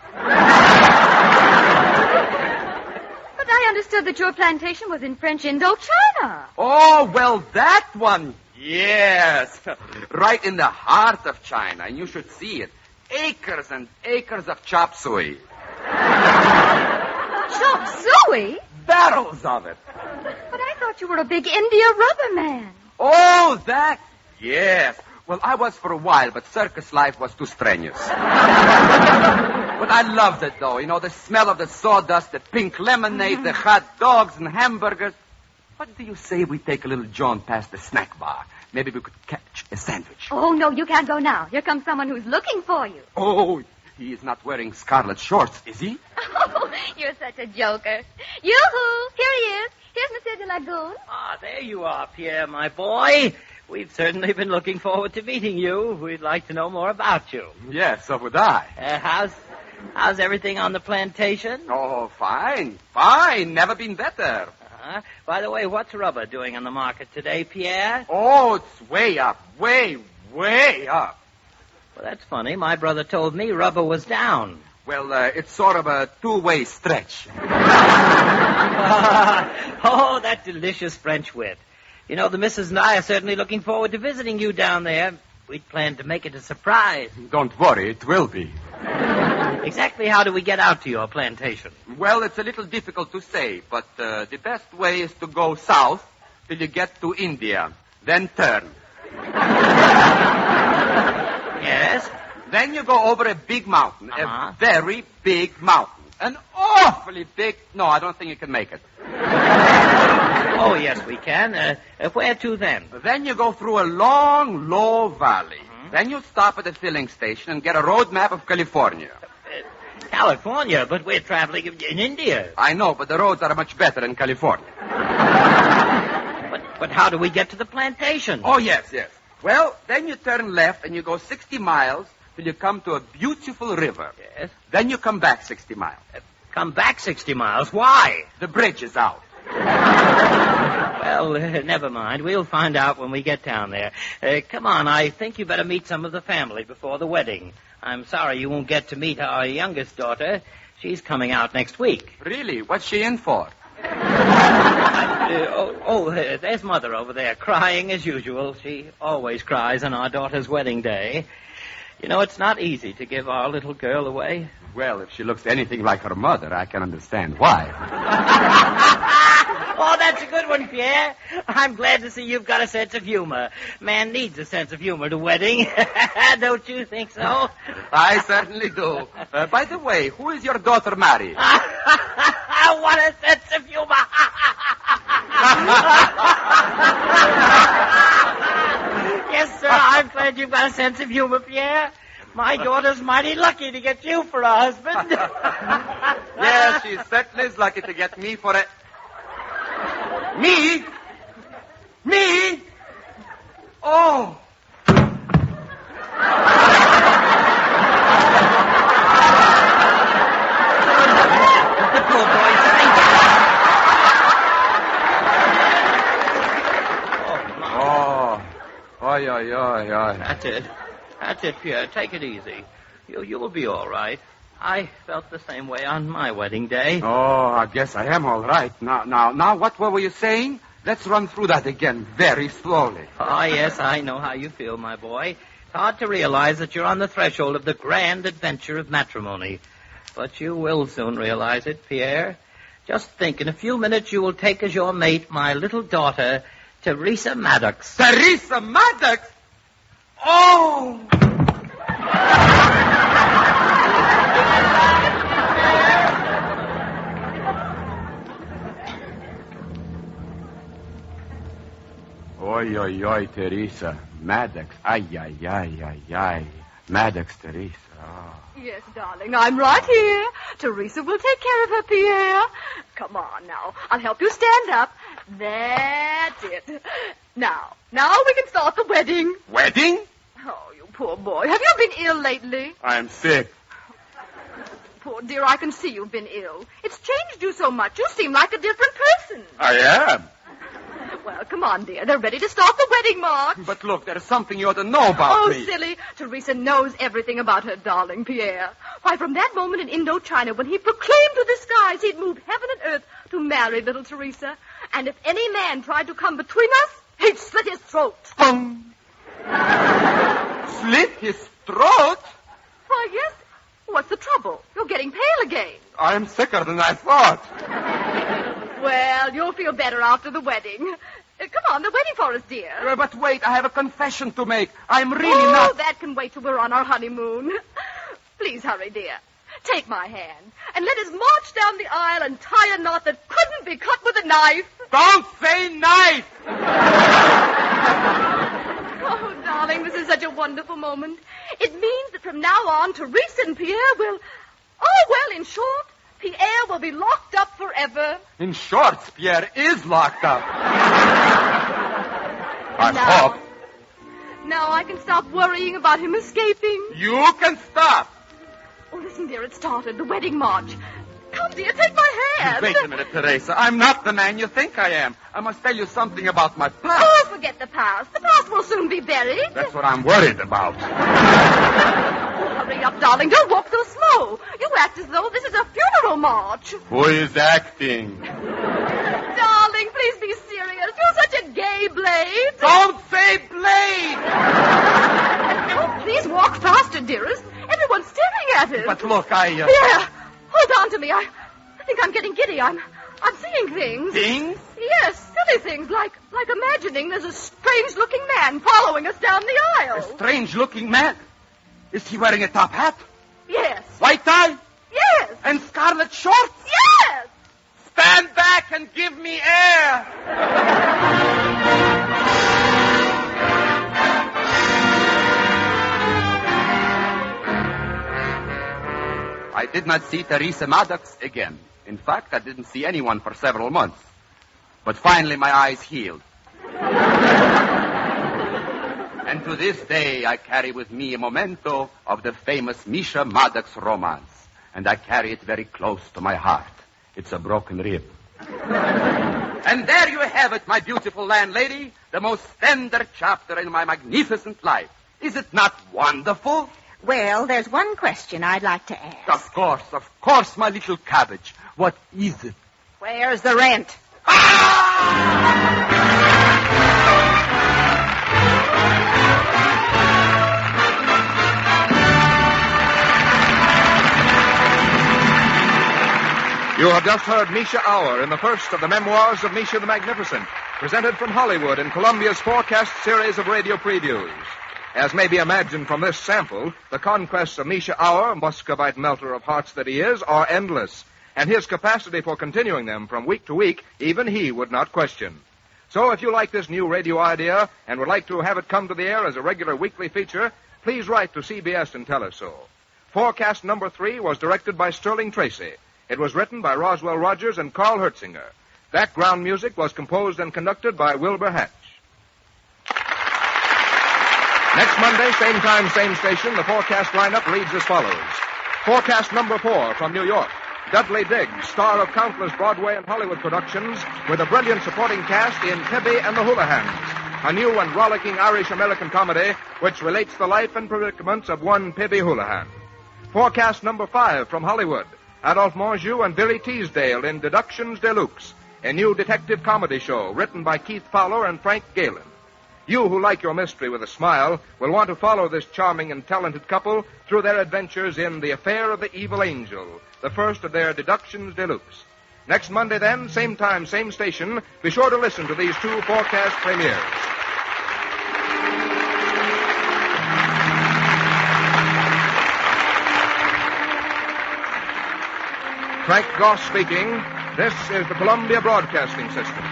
But I understood that your plantation was in French Indochina.
Oh, well, that one, yes. Right in the heart of China, and you should see it. Acres and acres of chop suey.
Chop suey?
Barrels of it.
But I thought you were a big India rubber man.
Oh, that, yes. Well, I was for a while, but circus life was too strenuous. But I loved it, though. You know, the smell of the sawdust, the pink lemonade, the hot dogs and hamburgers. What do you say we take a little jaunt past the snack bar? Maybe we could catch a sandwich.
Oh, no, you can't go now. Here comes someone who's looking for you.
Oh, he is not wearing scarlet shorts, is he?
Oh, you're such a joker. Yoo-hoo, here he is. Here's Monsieur de Lagoon.
Ah, there you are, Pierre, my boy. We've certainly been looking forward to meeting you. We'd like to know more about you.
Yes, so would I.
How's everything on the plantation?
Oh, fine, fine. Never been better.
By the way, what's rubber doing on the market today, Pierre?
Oh, it's way up. Way, way up.
Well, that's funny. My brother told me rubber was down.
Well, it's sort of a two-way stretch.
Oh, that delicious French wit. You know, the missus and I are certainly looking forward to visiting you down there. We'd planned to make it a surprise.
Don't worry, it will be.
Exactly how do we get out to your plantation?
Well, it's a little difficult to say, but the best way is to go south till you get to India. Then turn.
Yes?
Then you go over a big mountain, a very big mountain. An awfully big... No, I don't think you can make it.
Oh, yes, we can. Where to then?
Then you go through a long, low valley. Then you stop at a filling station and get a road map of California.
California? But we're traveling in India.
I know, but the roads are much better in California.
But how do we get to the plantation?
Oh, yes. Well, then you turn left and you go 60 miles till you come to a beautiful river.
Yes.
Then you come back 60 miles.
Come back 60 miles? Why?
The bridge is out.
Well, never mind. We'll find out when we get down there. Come on, I think you better meet some of the family before the wedding. I'm sorry you won't get to meet our youngest daughter. She's coming out next week.
Really? What's she in for?
There's Mother over there, crying as usual. She always cries on our daughter's wedding day. You know, it's not easy to give our little girl away.
Well, if she looks anything like her mother, I can understand why.
Oh, that's a good one, Pierre. I'm glad to see you've got a sense of humor. Man needs a sense of humor at a wedding. Don't you think so?
I certainly do. By the way, who is your daughter married?
What a sense of humor. Yes, sir, I'm glad you've got a sense of humor, Pierre. My daughter's mighty lucky to get you for a husband.
Yes, she certainly is lucky to get me for a... Me? Me? Oh.
The poor boy's
Oy, oy, oy, oy.
That's it. That's it, Pierre. Take it easy. You will be all right. I felt the same way on my wedding day.
Oh, I guess I am all right. Now, what were you saying? Let's run through that again very slowly.
Oh, yes, I know how you feel, my boy. It's hard to realize that you're on the threshold of the grand adventure of matrimony. But you will soon realize it, Pierre. Just think, in a few minutes you will take as your mate my little daughter, Teresa Maddox.
Teresa Maddox? Oh! Oy, oy, oy, Teresa. Maddox. Ay, ay, ay, ay, ay. Maddox, Teresa. Oh.
Yes, darling, I'm right here. Teresa will take care of her, Pierre. Come on now. I'll help you stand up. That's it. Now we can start the wedding.
Wedding?
Oh, you poor boy. Have you been ill lately?
I'm sick.
Poor dear, I can see you've been ill. It's changed you so much. You seem like a different person.
I am.
Well, come on, dear. They're ready to start the wedding march.
But look, there's something you ought to know about me.
Oh, silly. Teresa knows everything about her darling Pierre. Why, from that moment in Indochina when he proclaimed to the skies he'd moved heaven and earth to marry little Teresa. And if any man tried to come between us, he'd slit his throat.
Slit his throat?
Why, yes. What's the trouble? You're getting pale again.
I'm sicker than I thought.
Well, you'll feel better after the wedding. Come on, they're waiting for us, dear.
But wait, I have a confession to make. I'm really not...
Oh, that can wait till we're on our honeymoon. Please hurry, dear. Take my hand, and let us march down the aisle and tie a knot that couldn't be cut with a knife.
Don't say knife!
Oh, darling, this is such a wonderful moment. It means that from now on, Teresa and Pierre will... Oh, well, in short... Pierre will be locked up forever.
In short, Pierre is locked up. I hope.
Now I can stop worrying about him escaping.
You can stop.
Oh, listen, dear, it started. The wedding march. Come, dear, take my hand.
Wait a minute, Teresa. I'm not the man you think I am. I must tell you something about my past.
Oh, forget the past. The past will soon be buried.
That's what I'm worried about.
Hurry up, darling. Don't walk so slow. You act as though this is a funeral march.
Who is acting?
Darling, please be serious. You're such a gay blade.
Don't say blade!
Oh, please walk faster, dearest. Everyone's staring at us.
But look,
Here, hold on to me. I think I'm getting giddy. I'm seeing things.
Things?
Yes, silly things, like imagining there's a strange-looking man following us down the aisle.
A strange-looking man? Is he wearing a top hat?
Yes.
White tie?
Yes.
And scarlet shorts?
Yes.
Stand back and give me air. I did not see Teresa Maddox again. In fact, I didn't see anyone for several months. But finally, my eyes healed. And to this day, I carry with me a memento of the famous Mischa Maddox romance. And I carry it very close to my heart. It's a broken rib. And there you have it, my beautiful landlady, the most tender chapter in my magnificent life. Is it not wonderful?
Well, there's one question I'd like to ask.
Of course, my little cabbage. What is it?
Where's the rent?
You have just heard Mischa Auer in the first of the memoirs of Mischa the Magnificent, presented from Hollywood in Columbia's Forecast series of radio previews. As may be imagined from this sample, the conquests of Mischa Auer, Muscovite melter of hearts that he is, are endless, and his capacity for continuing them from week to week, even he would not question. So if you like this new radio idea and would like to have it come to the air as a regular weekly feature, please write to CBS and tell us so. Forecast number 3 was directed by Sterling Tracy. It was written by Roswell Rogers and Carl Hertzinger. Background music was composed and conducted by Wilbur Hatch. Next Monday, same time, same station, the forecast lineup reads as follows. Forecast number 4 from New York. Dudley Diggs, star of countless Broadway and Hollywood productions, with a brilliant supporting cast in Pibby and the Hula Hands, a new and rollicking Irish-American comedy which relates the life and predicaments of one Pibby Hula Hand. Forecast number 5 from Hollywood. Adolphe Monjou and Billy Teasdale in Deductions Deluxe, a new detective comedy show written by Keith Fowler and Frank Galen. You who like your mystery with a smile will want to follow this charming and talented couple through their adventures in The Affair of the Evil Angel, the first of their Deductions Deluxe. Next Monday, then, same time, same station, be sure to listen to these 2 forecast premieres. Frank Goss speaking. This is the Columbia Broadcasting System.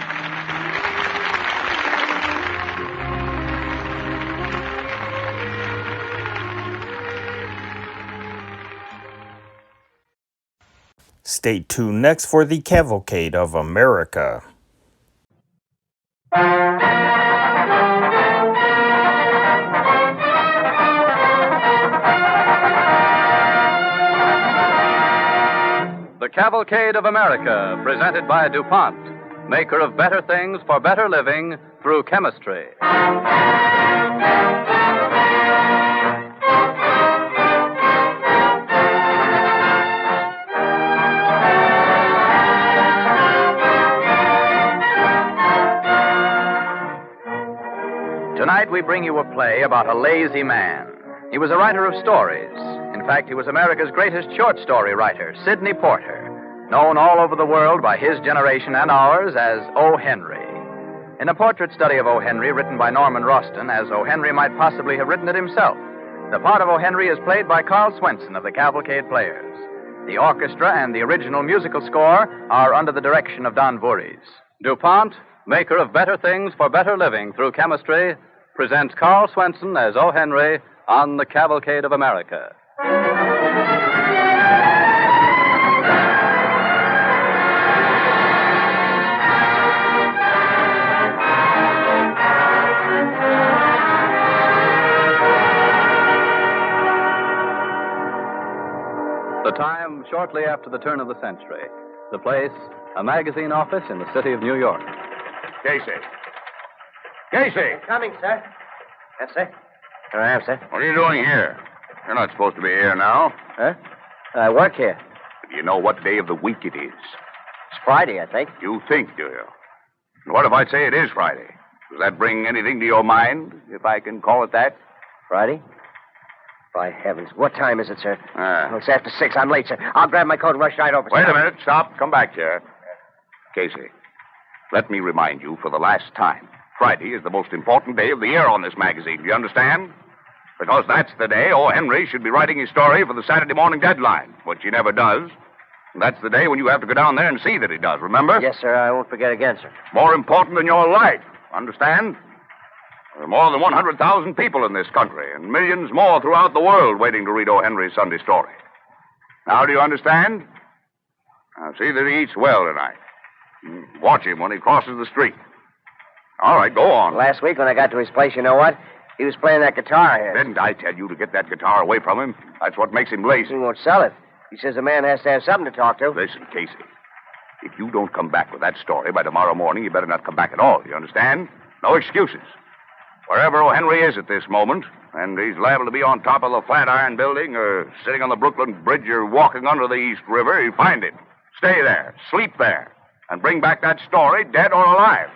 Stay tuned next for the Cavalcade of America.
The Cavalcade of America, presented by DuPont, maker of better things for better living through chemistry. Tonight we bring you a play about a lazy man. He was a writer of stories. In fact, he was America's greatest short story writer, Sidney Porter, known all over the world by his generation and ours as O. Henry. In a portrait study of O. Henry written by Norman Roston, as O. Henry might possibly have written it himself, the part of O. Henry is played by Carl Swenson of the Cavalcade Players. The orchestra and the original musical score are under the direction of Don Voorhees. DuPont, maker of better things for better living through chemistry, presents Carl Swenson as O. Henry on the Cavalcade of America. The time, shortly after the turn of the century. The place, a magazine office in the city of New York.
Casey. Casey!
Coming, sir. Yes, sir. Here I am, sir.
What are you doing here? You're not supposed to be here now.
Huh? I work here.
Do you know what day of the week it is?
It's Friday, I think.
You think, do you? And what if I say it is Friday? Does that bring anything to your mind, if I can call it that?
Friday? By heavens. What time is it, sir? Well, it's after 6. I'm late, sir. I'll grab my coat and rush right over.
Wait a minute. Stop. Come back here. Casey, let me remind you for the last time. Friday is the most important day of the year on this magazine. Do you understand? Because that's the day O. Henry should be writing his story for the Saturday morning deadline, which he never does. And that's the day when you have to go down there and see that he does, remember?
Yes, sir. I won't forget again, sir.
More important than your life. Understand? There are more than 100,000 people in this country, and millions more throughout the world waiting to read O. Henry's Sunday story. Now, do you understand? Now, see that he eats well tonight. Watch him when he crosses the street. All right, go on.
Last week when I got to his place, you know what? He was playing that guitar here.
Didn't I tell you to get that guitar away from him? That's what makes him lazy.
He won't sell it. He says a man has to have something to talk to.
Listen, Casey. If you don't come back with that story by tomorrow morning, you better not come back at all. You understand? No excuses. Wherever O. Henry is at this moment, and he's liable to be on top of the Flatiron Building or sitting on the Brooklyn Bridge or walking under the East River, you find him. Stay there, sleep there, and bring back that story, dead or alive.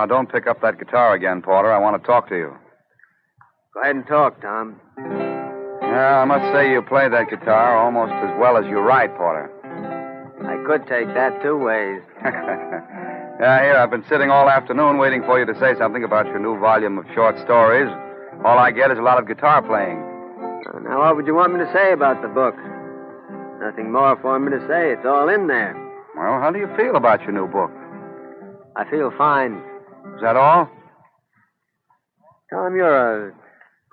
Now, don't pick up that guitar again, Porter. I want to talk to you.
Go ahead and talk, Tom.
Yeah, I must say you play that guitar almost as well as you write, Porter.
I could take that 2 ways.
Yeah, here, I've been sitting all afternoon waiting for you to say something about your new volume of short stories. All I get is a lot of guitar playing.
Now, what would you want me to say about the book? Nothing more for me to say. It's all in there.
Well, how do you feel about your new book?
I feel fine.
Is that all?
Tom, you're a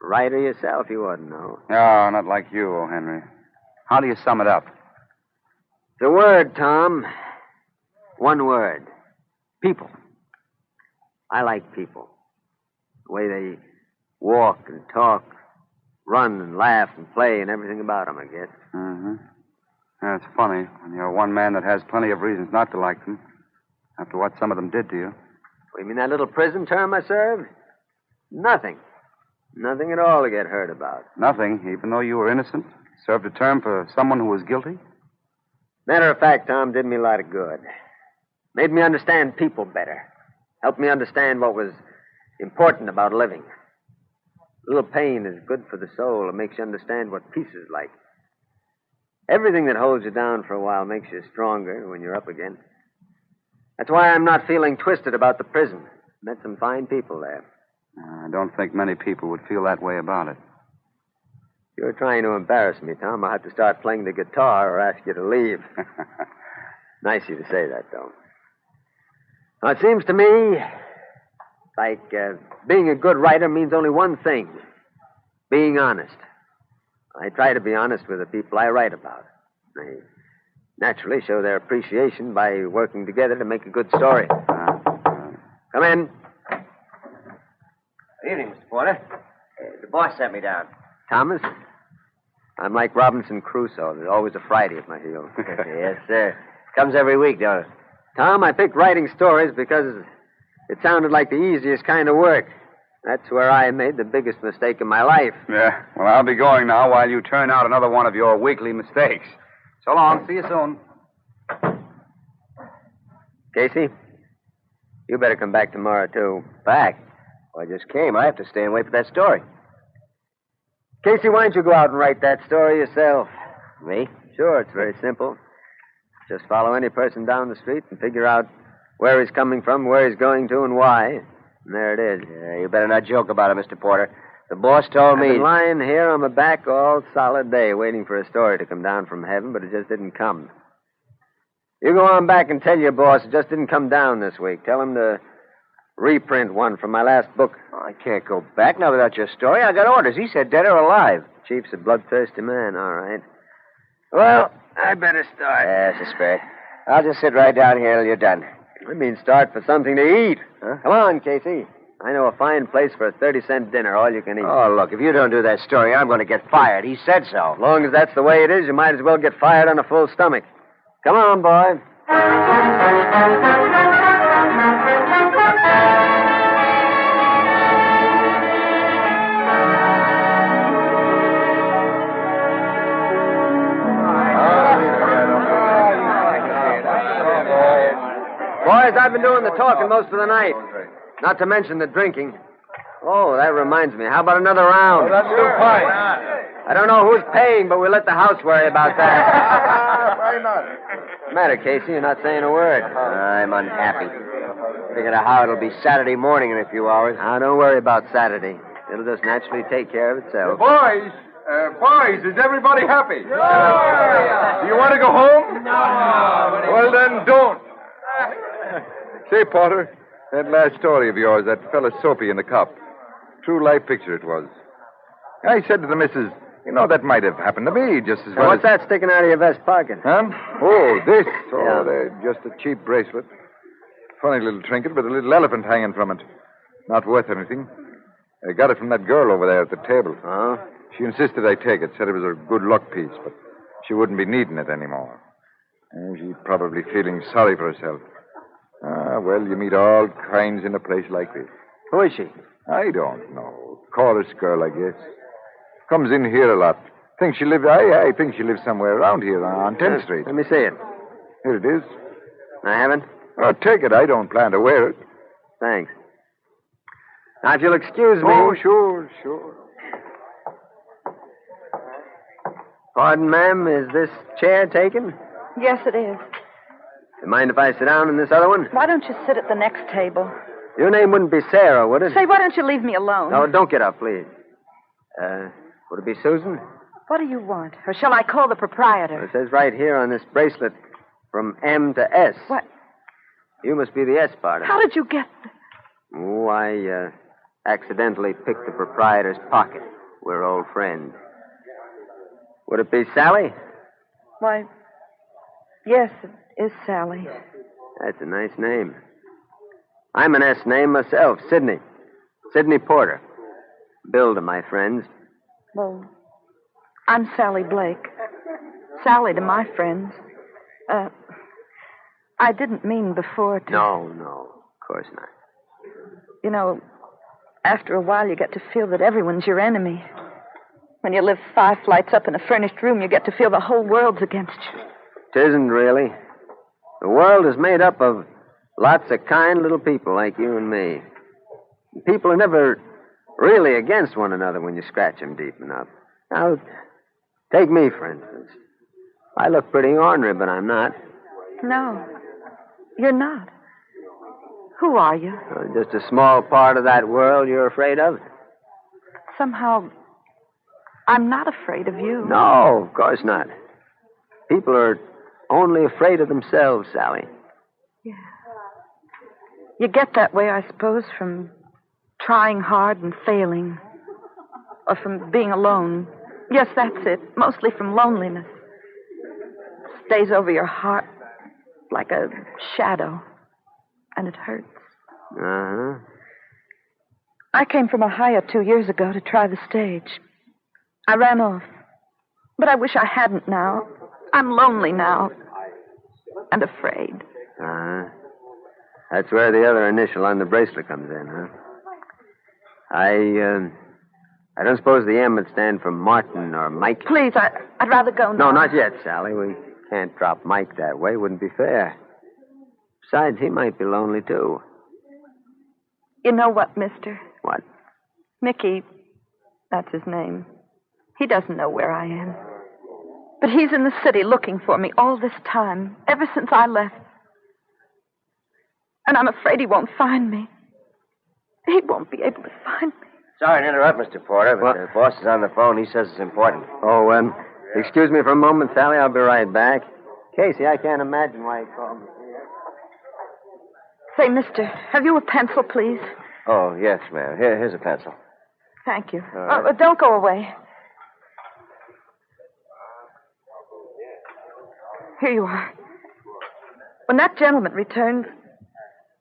writer yourself. You ought to know.
No, not like you, O. Henry. How do you sum it up?
The word, Tom. One word. People. I like people. The way they walk and talk, run and laugh and play and everything about them, I guess.
Mm-hmm. Yeah, it's funny when you're one man that has plenty of reasons not to like them after what some of them did to you.
You mean that little prison term I served? Nothing. Nothing at all to get hurt about.
Nothing, even though you were innocent? Served a term for someone who was guilty?
Matter of fact, Tom, did me a lot of good. Made me understand people better. Helped me understand what was important about living. A little pain is good for the soul. It makes you understand what peace is like. Everything that holds you down for a while makes you stronger when you're up again. That's why I'm not feeling twisted about the prison. Met some fine people there.
I don't think many people would feel that way about it.
You're trying to embarrass me, Tom. I'll have to start playing the guitar or ask you to leave. Nice of you to say that, though. Now, it seems to me like being a good writer means only one thing. Being honest. I try to be honest with the people I write about. They naturally show their appreciation by working together to make a good story. Come in. Good evening, Mr. Porter. The boss sent me down. Thomas? I'm like Robinson Crusoe. There's always a Friday at my heels. Yes, sir. Comes every week, don't it? Tom, I picked writing stories because it sounded like the easiest kind of work. That's where I made the biggest mistake of my life.
Yeah, well, I'll be going now while you turn out another one of your weekly mistakes. So long. See you soon.
Casey, you better come back tomorrow, too.
Back? Well, I just came. I have to stay and wait for that story.
Casey, why don't you go out and write that story yourself?
Me?
Sure, it's very simple. Just follow any person down the street and figure out where he's coming from, where he's going to, and why. And there it is.
Yeah, you better not joke about it, Mr. Porter. The boss told me...
I've been lying here on my back all solid day waiting for a story to come down from heaven, but it just didn't come. You go on back and tell your boss it just didn't come down this week. Tell him to reprint one from my last book.
Oh, I can't go back now without your story. I got orders. He said dead or alive.
Chief's a bloodthirsty man, all right. Well, I better start.
Yes, it's fair. I'll just sit right down here till you're done.
I mean start for something to eat. Huh? Come on, Casey. I know a fine place for a 30-cent dinner, all you can eat.
Oh, look, if you don't do that story, I'm going to get fired. He said so.
As long as that's the way it is, you might as well get fired on a full stomach. Come on, boy. Boys, I've been doing the talking most of the night. Not to mention the drinking. Oh, that reminds me. How about another round?
That's too fine.
I don't know who's paying, but we'll let the house worry about that.
Why not?
What's the matter, Casey? You're not saying a word.
I'm unhappy. Figured out how it'll be Saturday morning in a few hours.
Now, don't worry about Saturday. It'll just naturally take care of itself.
Boys, is everybody happy? No. Do you want to go home? No. Well, then don't.
Say, Porter, that last story of yours, that fella Soapy in the cup. True life picture it was. I said to the missus, you know, that might have happened to me just as well.
What's that sticking out of your vest pocket?
Huh? Oh, this. Oh,
Yeah.
they're just a cheap bracelet. Funny little trinket with a little elephant hanging from it. Not worth anything. I got it from that girl over there at the table.
Oh?
She insisted I take it, said it was a good luck piece, but she wouldn't be needing it anymore. She's probably feeling sorry for herself. Well, you meet all kinds in a place like this.
Who is she?
I don't know. Chorus girl, I guess. Comes in here a lot. I think she lives somewhere around here on 10th Street.
Let me see it.
Here it is.
I haven't?
Oh, take it. I don't plan to wear it.
Thanks. Now, if you'll excuse me.
Oh, sure.
Pardon, ma'am, is this chair taken?
Yes, it is.
You mind if I sit down in this other one?
Why don't you sit at the next table?
Your name wouldn't be Sarah, would it?
Say, why don't you leave me alone?
No, don't get up, please. Would it be Susan?
What do you want? Or shall I call the proprietor?
It says right here on this bracelet, from M to S.
What?
You must be the S part of it.
How did you get...
Oh, I accidentally picked the proprietor's pocket. We're old friends. Would it be Sally?
Why, yes, it is Sally.
That's a nice name. I'm an S name myself, Sidney. Sidney Porter. Bill to my friends.
Well, I'm Sally Blake. Sally to my friends. I didn't mean before to...
No, of course not.
You know, after a while you get to feel that everyone's your enemy. When you live 5 flights up in a furnished room, you get to feel the whole world's against you.
It isn't really. The world is made up of lots of kind little people like you and me. People are never really against one another when you scratch them deep enough. Now, take me, for instance. I look pretty ornery, but I'm not.
No, you're not. Who are you?
Just a small part of that world you're afraid of?
Somehow, I'm not afraid of you.
No, of course not. People are only afraid of themselves, Sally.
Yeah. You get that way, I suppose, from trying hard and failing. Or from being alone. Yes, that's it. Mostly from loneliness. Stays over your heart like a shadow. And it hurts.
Uh-huh.
I came from Ohio 2 years ago to try the stage. I ran off. But I wish I hadn't now. I'm lonely now. And afraid.
Uh-huh. That's where the other initial on the bracelet comes in, huh? I don't suppose the M would stand for Martin or Mike.
Please, I'd rather go now.
No, not yet, Sally. We can't drop Mike that way. Wouldn't be fair. Besides, he might be lonely, too.
You know what, mister?
What?
Mickey, that's his name. He doesn't know where I am. But he's in the city looking for me all this time, ever since I left. And I'm afraid he won't find me. He won't be able to find me.
Sorry to interrupt, Mr. Porter, but the boss is on the phone. He says it's important.
Oh, excuse me for a moment, Sally. I'll be right back. Casey, I can't imagine why he called me.
Say, mister, have you a pencil, please?
Oh, yes, ma'am. Here's a pencil.
Thank you.
All right.
Don't go away. Here you are. When that gentleman returns,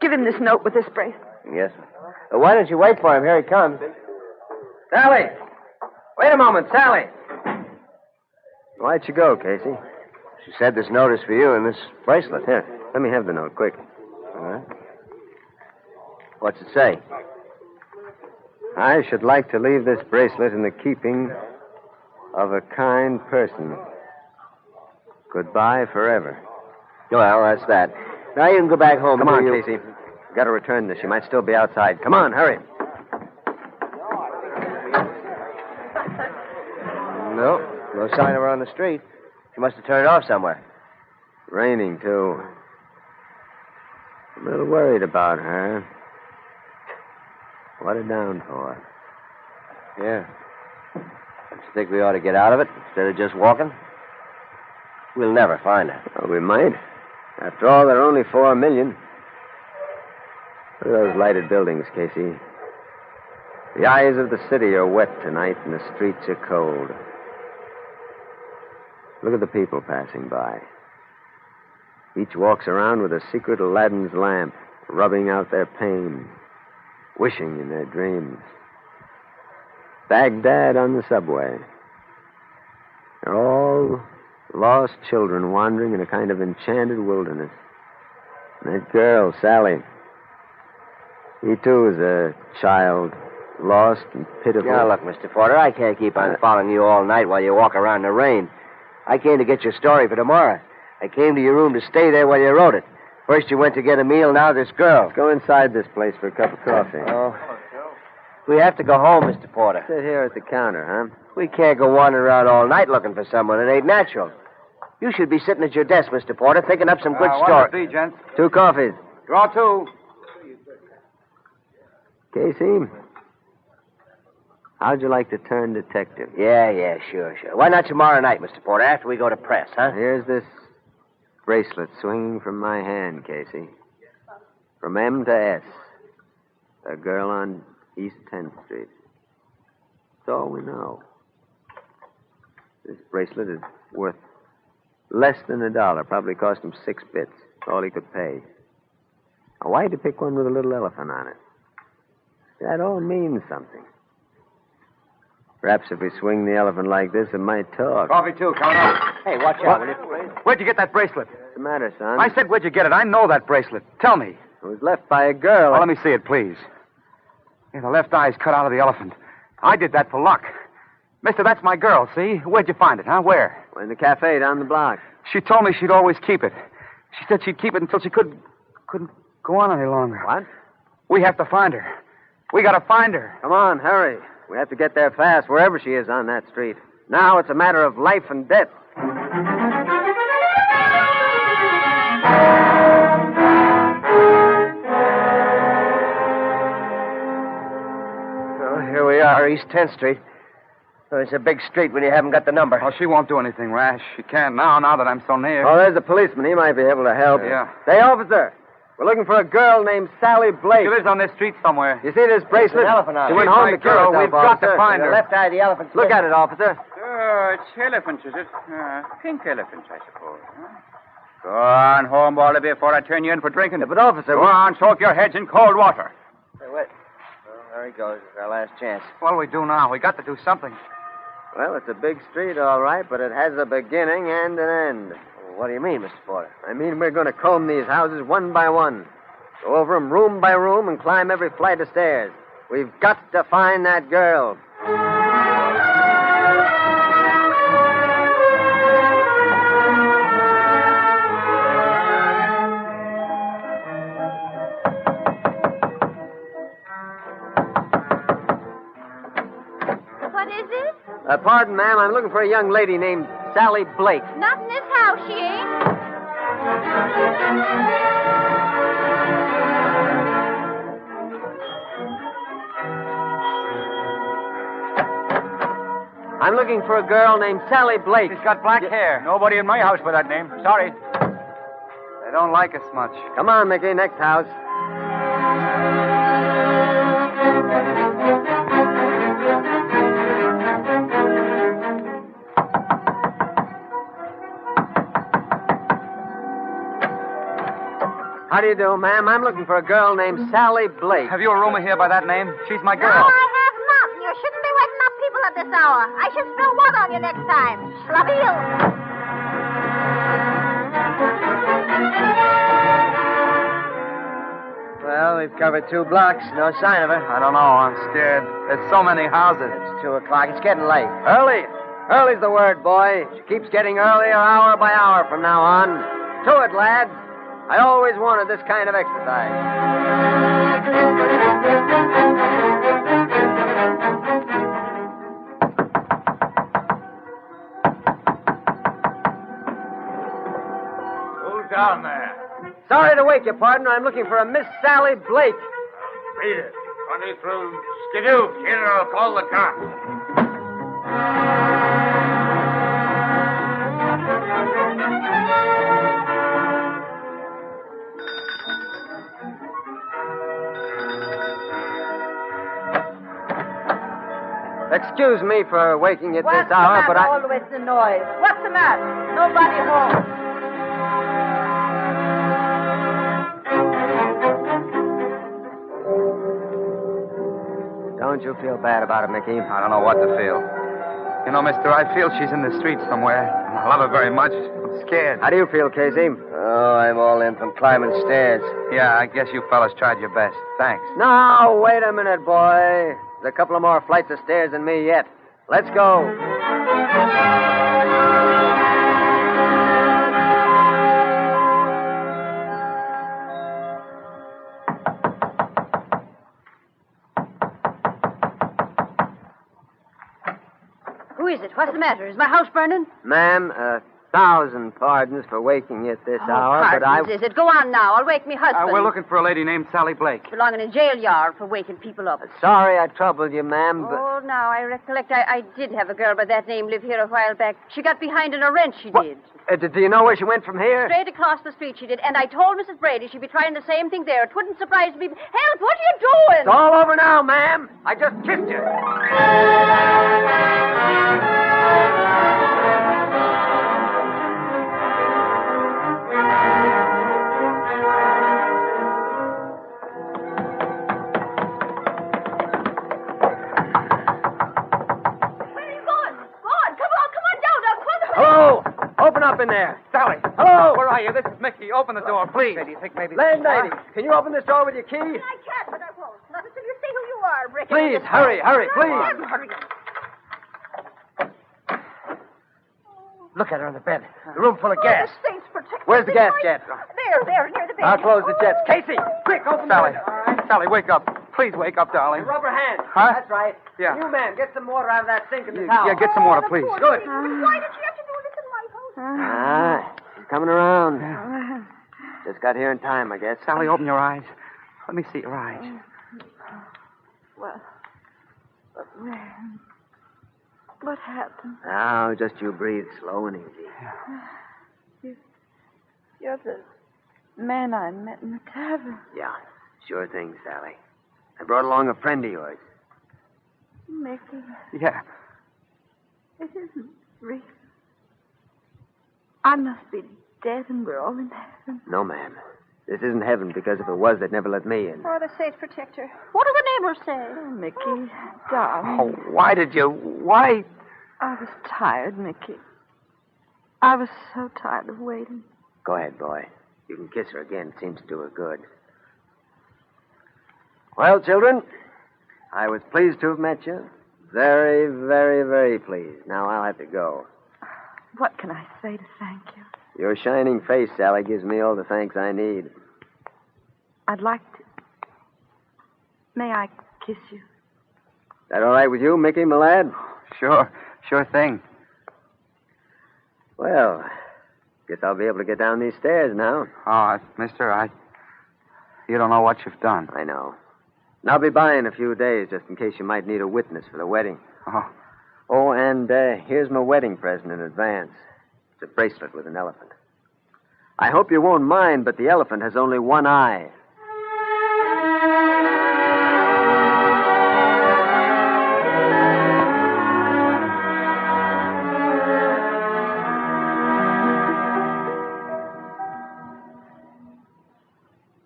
give him this note with this bracelet.
Yes, ma'am. Why don't you wait for him? Here he comes.
Sally! Wait a moment, Sally! Why'd she go, Casey?
She said this note is for you and this bracelet.
Here, let me have the note, quick.
All right. What's it say?
I should like to leave this bracelet in the keeping of a kind person. Goodbye forever.
Well, that's that. Now you can go back home.
Come on, Casey. Got to return this. She might still be outside. Come on, hurry.
No sign of her on the street. She must have turned off somewhere.
Raining, too. I'm a little worried about her. What a downpour.
Yeah. Don't you think we ought to get out of it instead of just walking? We'll never find her.
Well, we might. After all, there are only 4 million. Look at those lighted buildings, Casey. The eyes of the city are wet tonight, and the streets are cold. Look at the people passing by. Each walks around with a secret Aladdin's lamp, rubbing out their pain, wishing in their dreams. Baghdad on the subway. They're all lost children wandering in a kind of enchanted wilderness. And that girl, Sally, he, too, is a child, lost and pitiful.
Now, look, Mr. Porter, I can't keep on following you all night while you walk around in the rain. I came to get your story for tomorrow. I came to your room to stay there while you wrote it. First you went to get a meal, now this girl.
Let's go inside this place for a cup of coffee.
Oh. We have to go home, Mr. Porter.
Sit here at the counter, huh?
We can't go wandering around all night looking for someone. It ain't natural. You should be sitting at your desk, Mr. Porter, thinking up some good
What'll
stories.
it be, gents?
2 coffees.
Draw 2.
Casey, how'd you like to turn detective?
Yeah, sure. Why not tomorrow night, Mr. Porter, after we go to press, huh?
Here's this bracelet swinging from my hand, Casey. From M to S. A girl on East 10th Street. That's all we know. This bracelet is worth less than $1. Probably cost him 6 bits. That's all he could pay. Now, why'd you pick one with a little elephant on it? That all means something. Perhaps if we swing the elephant like this, it might talk.
Coffee, too, coming up.
Hey, watch out, will you?
Where'd you get that bracelet?
What's the matter, son?
I said, where'd you get it? I know that bracelet. Tell me.
It was left by a girl.
Well, let me see it, please. Yeah, the left eye's cut out of the elephant. I did that for luck. Mister, that's my girl, see? Where'd you find it, huh? Where?
In the cafe down the block.
She told me she'd always keep it. She said she'd keep it until she couldn't go on any longer.
What?
We have to find her. We gotta find her.
Come on, hurry. We have to get there fast, wherever she is on that street. Now it's a matter of life and death.
Oh, here we are, East 10th Street. Oh, it's a big street when you haven't got the number.
Oh, she won't do anything rash. She can't now that I'm so near.
Oh, there's the policeman. He might be able to help.
Yeah.
Say, officer, we're looking for a girl named Sally Blake.
She lives on this street somewhere.
You see this bracelet?
An elephant on
She
it.
went
She's
home
my
to kill
girl.
herself,
We've got to
officer.
find her.
The left eye of the elephant.
Look at it, officer.
It's elephants, is it? Pink elephants, I suppose. Huh? Go on home, Baldy, before I turn you in for drinking.
But, officer...
Go on, soak your heads in cold water.
Hey, wait. Well, there he goes. It's our last chance.
What'll we do now? We got to do something.
Well, it's a big street, all right, but it has a beginning and an end.
Well, what do you mean, Mr. Porter?
I mean, we're going to comb these houses one by one. Go over them room by room and climb every flight of stairs. We've got to find that girl.
What is it?
Pardon, ma'am, I'm looking for a young lady named Sally Blake.
Not in this house, she ain't.
I'm looking for a girl named Sally Blake.
She's got black hair.
Nobody in my house by that name. Sorry.
They don't like us much.
Come on, Mickey, next house. How do you do, ma'am? I'm looking for a girl named Sally Blake.
Have you a roomer here by that name? She's my girl.
No, I have not. You shouldn't be waking up people at this hour. I should spill water on you next time. Schlabeel.
Well, we've covered 2 blocks. No sign of her.
I don't know. I'm scared. There's so many houses.
It's 2 o'clock. It's getting late.
Early. Early's the word, boy. She keeps getting earlier hour by hour from now on. To it, lads. I always wanted this kind of exercise.
Who's down there?
Sorry to wake you, partner. I'm looking for a Miss Sally Blake.
Beat it. Run me through Skidoo. Here, I'll call the cops.
Excuse me for waking you at
What's
this hour, but I...
always the noise? What's the matter? Nobody home.
Don't you feel bad about it, Mickey?
I don't know what to feel. You know, mister, I feel she's in the street somewhere. I love her very much. I'm scared.
How do you feel, Casey?
Oh, I'm all in from climbing stairs.
Yeah, I guess you fellas tried your best. Thanks.
No, wait a minute, boy. There's a couple of more flights of stairs than me yet. Let's go.
Who is it? What's the matter? Is my house burning?
Ma'am, 1,000 pardons for waking you at this hour, but
Pardons, is it? Go on now. I'll wake me husband.
We're looking for a lady named Sally Blake.
Belonging in jail yard for waking people up.
Sorry I troubled you, ma'am, but...
Oh, now, I recollect I did have a girl by that name live here a while back. She got behind in a rent, she did.
Do you know where she went from here?
Straight across the street she did. And I told Mrs. Brady she'd be trying the same thing there. It wouldn't surprise me. Help, what are you doing?
It's all over now, ma'am. I just kissed you. Hello! Open up in there.
Sally.
Hello!
Where are you? This is Mickey. Open the door, please.
Do you think maybe... Landlady, can you open this door with your key?
I can't, but I won't. Not until you say who you are, Rick.
Please, hurry, please.
Hurry.
Look at her in the bed. The room full of gas.
The saints protect
Where's the gas jet?
There, near the bed.
I'll close the jets. Casey, quick, open
Sally.
the door.
Sally, wake up. Please wake up, darling.
Rubber hand.
Huh?
That's right.
Yeah.
You, man, get some water out of that sink in the towel.
Yeah, get some water, please.
Good.
Why did you have to do this in my house?
She's coming around. Just got here in time, I guess.
Sally, open your eyes. Let me see your eyes.
Well, what happened?
Now, just you breathe slow and easy.
You're the man I met in the tavern.
Yeah, sure thing, Sally. I brought along a friend of yours.
Mickey,
Yeah.
it isn't real. I must be dead and we're all in heaven.
No, ma'am. This isn't heaven because if it was, they'd never let me in.
Oh, the saints protect her. What do the neighbors say?
Oh, Mickey, darling.
Oh, why did you... Why...
I was tired, Mickey. I was so tired of waiting.
Go ahead, boy. You can kiss her again. It seems to do her good. Well, children, I was pleased to have met you. Very, very, very pleased. Now I'll have to go.
What can I say to thank you?
Your shining face, Sally, gives me all the thanks I need.
I'd like to. May I kiss you?
That all right with you, Mickey, my lad?
Sure thing.
Well, guess I'll be able to get down these stairs now.
Oh, mister, you don't know what you've done.
I know. And I'll be by in a few days just in case you might need a witness for the wedding.
Oh.
Oh, and here's my wedding present in advance. It's a bracelet with an elephant. I hope you won't mind, but the elephant has only one eye.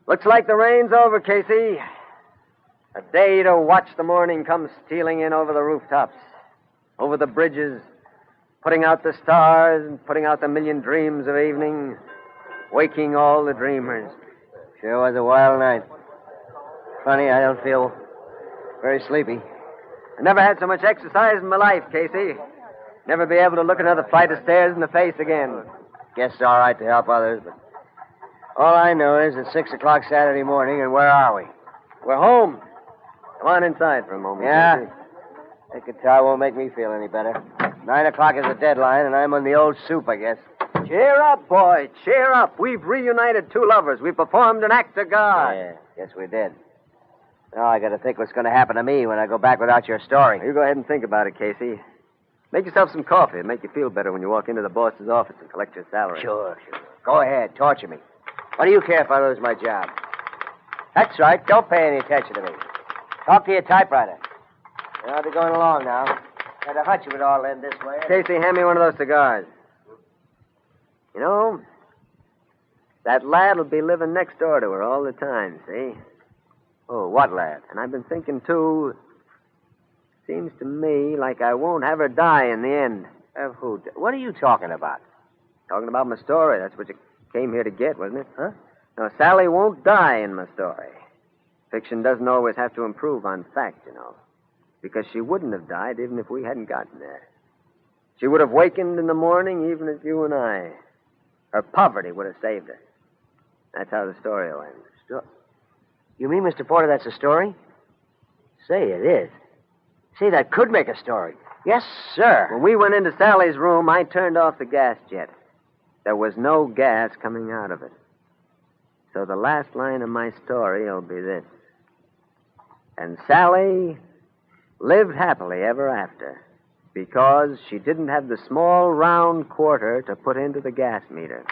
Looks like the rain's over, Casey. A day to watch the morning come stealing in over the rooftops, over the bridges, putting out the stars and putting out the million dreams of evening, waking all the dreamers.
Sure was a wild night. Funny, I don't feel very sleepy.
I never had so much exercise in my life, Casey. Never be able to look another flight of stairs in the face again.
Guess it's all right to help others, but all I know is it's 6 o'clock Saturday morning, and where are we?
We're home. Come on inside for a moment,
Yeah?
Casey.
That guitar won't make me feel any better. 9 o'clock is the deadline, and I'm on the old soup, I guess.
Cheer up, boy. Cheer up. We've reunited two lovers. We've performed an act of God.
Yeah, guess we did. Now I got to think what's going to happen to me when I go back without your story.
You go ahead and think about it, Casey. Make yourself some coffee. It'll make you feel better when you walk into the boss's office and collect your salary.
Sure. Go ahead, torture me. What do you care if I lose my job? That's right. Don't pay any attention to me. Talk to your typewriter. I'll be going along now. Had a hunch it would all end this way.
Casey, hand me one of those cigars. You know, that lad will be living next door to her all the time, see?
Oh, what lad?
And I've been thinking, too, seems to me like I won't have her die in the end.
Of who? What are you talking about?
Talking about my story. That's what you came here to get, wasn't it? Huh? No, Sally won't die in my story. Fiction doesn't always have to improve on fact, you know. Because she wouldn't have died even if we hadn't gotten there. She would have wakened in the morning even as you and I. Her poverty would have saved her. That's how the story will end.
You mean, Mr. Porter, that's a story? Say, it is. Say, that could make a story. Yes, sir. When we went into Sally's room, I turned off the gas jet. There was no gas coming out of it. So the last line of my story will be this. And Sally lived happily ever after because she didn't have the small round quarter to put into the gas meter.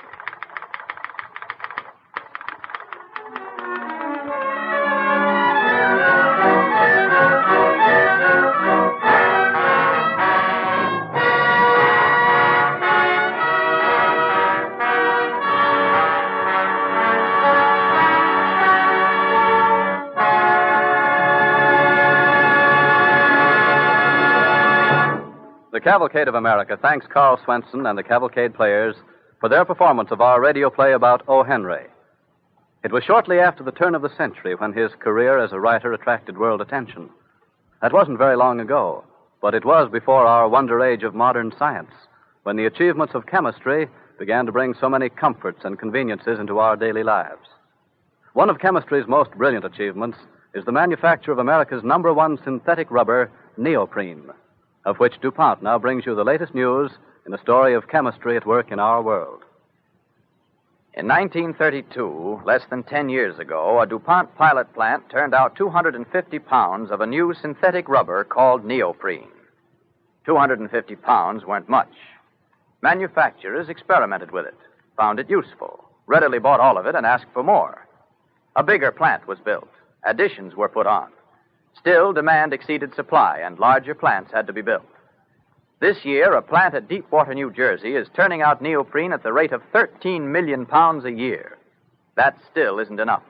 The Cavalcade of America thanks Carl Swenson and the Cavalcade players for their performance of our radio play about O. Henry. It was shortly after the turn of the century when his career as a writer attracted world attention. That wasn't very long ago, but it was before our wonder age of modern science, when the achievements of chemistry began to bring so many comforts and conveniences into our daily lives. One of chemistry's most brilliant achievements is the manufacture of America's #1 synthetic rubber, neoprene, of which DuPont now brings you the latest news in the story of chemistry at work in our world. In 1932, less than 10 years ago, a DuPont pilot plant turned out 250 pounds of a new synthetic rubber called neoprene. 250 pounds weren't much. Manufacturers experimented with it, found it useful, readily bought all of it, and asked for more. A bigger plant was built. Additions were put on. Still, demand exceeded supply, and larger plants had to be built. This year, a plant at Deepwater, New Jersey, is turning out neoprene at the rate of 13 million pounds a year. That still isn't enough.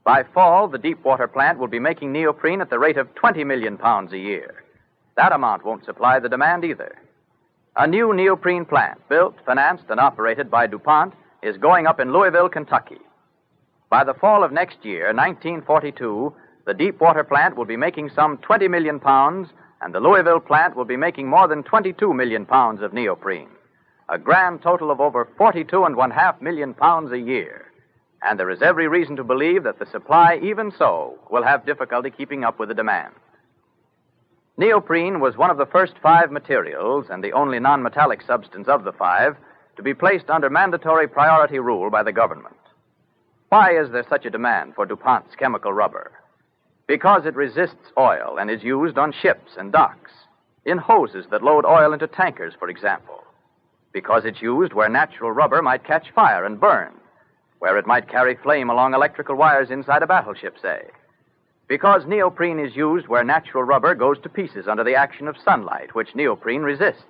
By fall, the Deepwater plant will be making neoprene at the rate of 20 million pounds a year. That amount won't supply the demand either. A new neoprene plant, built, financed, and operated by DuPont, is going up in Louisville, Kentucky. By the fall of next year, 1942, the Deepwater plant will be making some 20 million pounds, and the Louisville plant will be making more than 22 million pounds of neoprene. A grand total of over 42.5 million pounds a year. And there is every reason to believe that the supply, even so, will have difficulty keeping up with the demand. Neoprene was one of the first 5 materials, and the only non-metallic substance of the 5, to be placed under mandatory priority rule by the government. Why is there such a demand for DuPont's chemical rubber? Because it resists oil and is used on ships and docks, in hoses that load oil into tankers, for example. Because it's used where natural rubber might catch fire and burn, where it might carry flame along electrical wires inside a battleship, say. Because neoprene is used where natural rubber goes to pieces under the action of sunlight, which neoprene resists.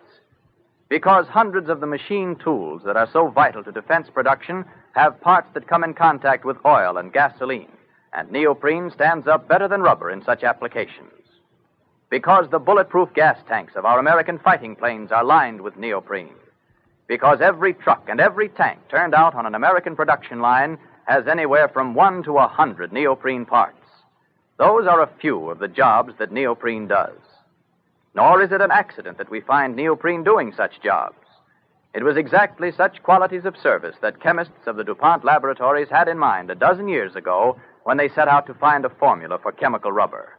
Because hundreds of the machine tools that are so vital to defense production have parts that come in contact with oil and gasoline. And neoprene stands up better than rubber in such applications. Because the bulletproof gas tanks of our American fighting planes are lined with neoprene. Because every truck and every tank turned out on an American production line has anywhere from 1 to 100 neoprene parts. Those are a few of the jobs that neoprene does. Nor is it an accident that we find neoprene doing such jobs. It was exactly such qualities of service that chemists of the DuPont laboratories had in mind a dozen years ago when they set out to find a formula for chemical rubber.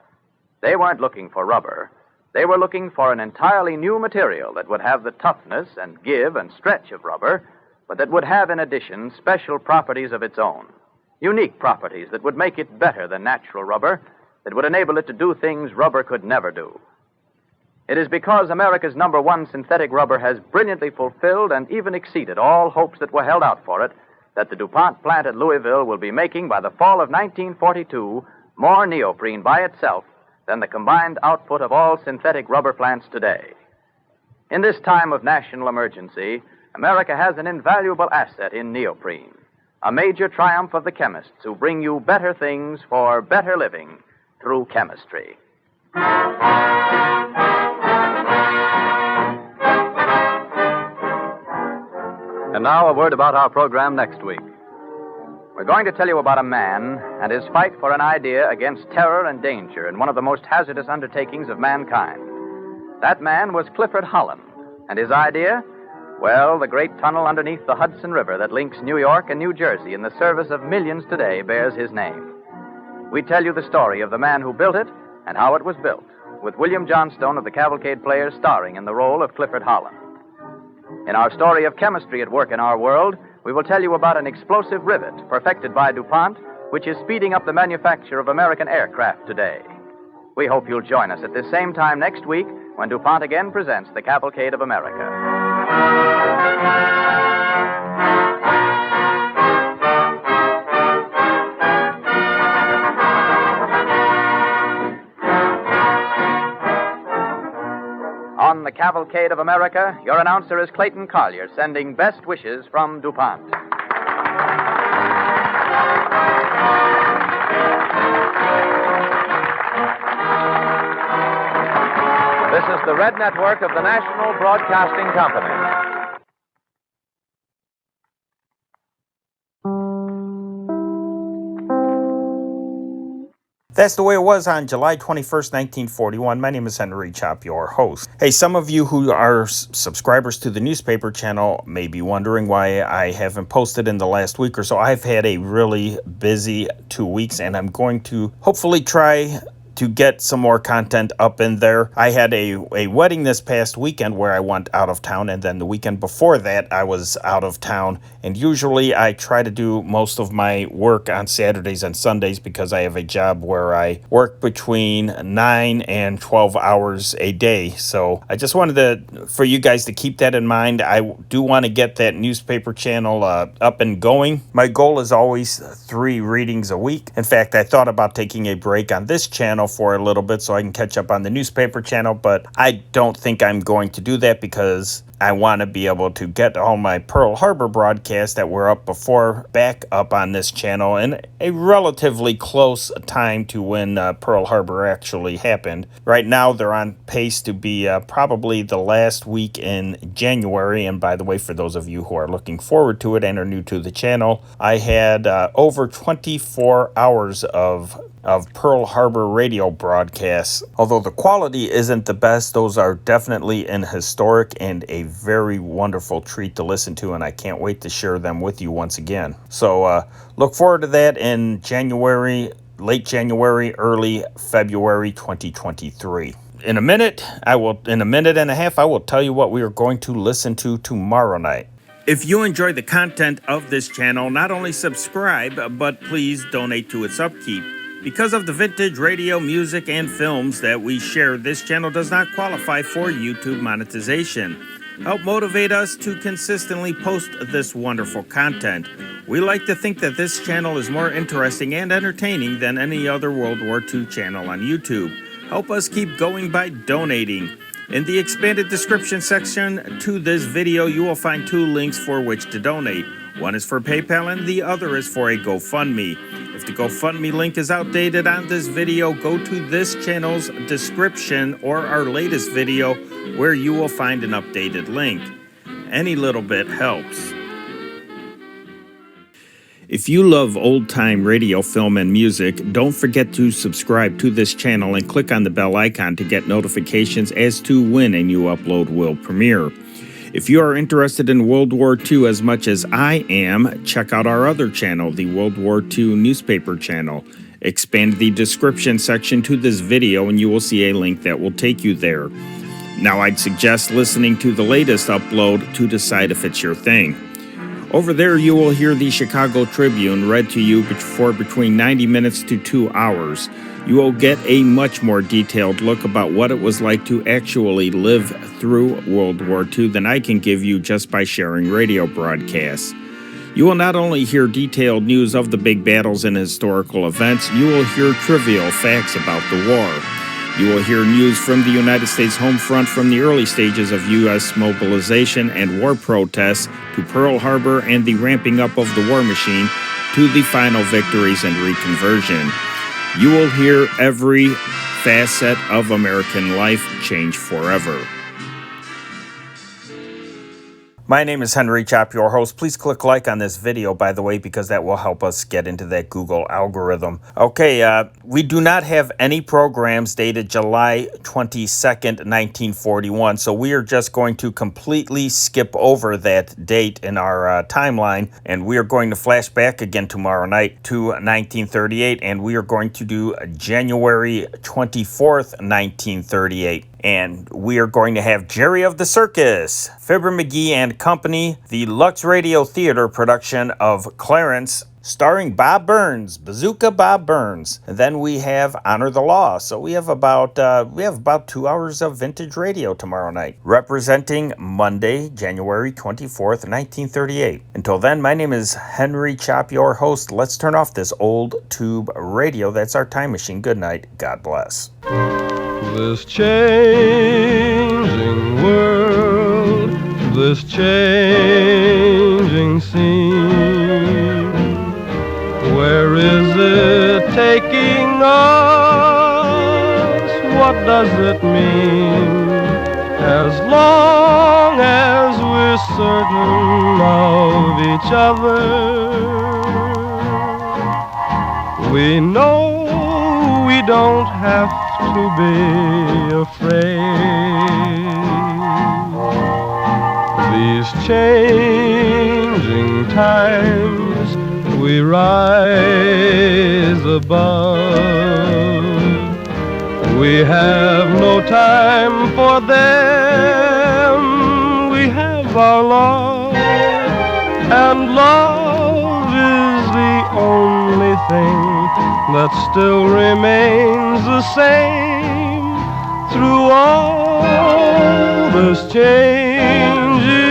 They weren't looking for rubber. They were looking for an entirely new material that would have the toughness and give and stretch of rubber, but that would have, in addition, special properties of its own. Unique properties that would make it better than natural rubber, that would enable it to do things rubber could never do. It is because America's #1 synthetic rubber has brilliantly fulfilled and even exceeded all hopes that were held out for it that the DuPont plant at Louisville will be making by the fall of 1942 more neoprene by itself than the combined output of all synthetic rubber plants today. In this time of national emergency, America has an invaluable asset in neoprene, a major triumph of the chemists who bring you better things for better living through chemistry. And now a word about our program next week. We're going to tell you about a man and his fight for an idea against terror and danger in one of the most hazardous undertakings of mankind. That man was Clifford Holland. And his idea? Well, the great tunnel underneath the Hudson River that links New York and New Jersey in the service of millions today bears his name. We tell you the story of the man who built it and how it was built. with William Johnstone of the Cavalcade Players starring in the role of Clifford Holland. In our story of chemistry at work in our world, we will tell you about an explosive rivet perfected by DuPont, which is speeding up the manufacture of American aircraft today. We hope you'll join us at this same time next week when DuPont again presents the Cavalcade of America. On the Cavalcade of America, your announcer is Clayton Collier, sending best wishes from DuPont. This is the Red Network of the National Broadcasting Company.
That's the way it was on July 21st, 1941. My name is Henry Chop, your host. Hey, some of you who are subscribers to the newspaper channel may be wondering why I haven't posted in the last week or so. I've had a really busy 2 weeks, and I'm going to hopefully try to get some more content up in there. I had a wedding this past weekend where I went out of town, and then the weekend before that I was out of town. And usually I try to do most of my work on Saturdays and Sundays because I have a job where I work between 9 and 12 hours a day. So I just wanted for you guys to keep that in mind. I do want to get that newspaper channel up and going. My goal is always 3 readings a week. In fact, I thought about taking a break on this channel for a little bit so I can catch up on the newspaper channel, but I don't think I'm going to do that because I want to be able to get all my Pearl Harbor broadcasts that were up before back up on this channel in a relatively close time to when Pearl Harbor actually happened. Right now, they're on pace to be probably the last week in January. And by the way, for those of you who are looking forward to it and are new to the channel, I had over 24 hours of Pearl Harbor radio broadcasts. Although the quality isn't the best, those are definitely an historic and a very wonderful treat to listen to, and I can't wait to share them with you once again. So look forward to that in January, late January, early February 2023. In a minute and a half, I will tell you what we are going to listen to tomorrow night. If you enjoy the content of this channel, not only subscribe, but please donate to its upkeep. Because of the vintage radio, music, and films that we share, this channel does not qualify for YouTube monetization. Help motivate us to consistently post this wonderful content. We like to think that this channel is more interesting and entertaining than any other World War II channel on YouTube. Help us keep going by donating. In the expanded description section to this video, you will find 2 links for which to donate. One is for PayPal and the other is for a GoFundMe. If the GoFundMe link is outdated on this video, go to this channel's description or our latest video where you will find an updated link. Any little bit helps. If you love old-time radio, film, and music, don't forget to subscribe to this channel and click on the bell icon to get notifications as to when a new upload will premiere. If you are interested in World War II as much as I am, check out our other channel, the World War II newspaper channel. Expand the description section to this video and you will see a link that will take you there. Now I'd suggest listening to the latest upload to decide if it's your thing. Over there you will hear the Chicago Tribune read to you for between 90 minutes to 2 hours. You will get a much more detailed look about what it was like to actually live through World War II than I can give you just by sharing radio broadcasts. You will not only hear detailed news of the big battles and historical events, you will hear trivial facts about the war. You will hear news from the United States home front from the early stages of U.S. mobilization and war protests to Pearl Harbor and the ramping up of the war machine to the final victories and reconversion. You will hear every facet of American life change forever. My name is Henry Chop, your host. Please click like on this video, by the way, because that will help us get into that Google algorithm. Okay, we do not have any programs dated July 22nd, 1941, so we are just going to completely skip over that date in our timeline, and we are going to flash back again tomorrow night to 1938, and we are going to do January 24th, 1938. And we are going to have Jerry of the Circus, Fibber McGee and Company, the Lux Radio Theater production of Clarence, starring Bob Burns, Bazooka Bob Burns. And then we have Honor the Law. So we have about 2 hours of vintage radio tomorrow night, representing Monday, January 24th, 1938. Until then, my name is Henry Chop, your host. Let's turn off this old tube radio. That's our time machine. Good night. God bless.
This changing world, this changing scene, where is it taking us? What does it mean? As long as we're certain of each other, we know we don't have to be afraid. These changing times we rise above. We have no time for them. We have our love, and love is the only thing that still remains the same through all this changing.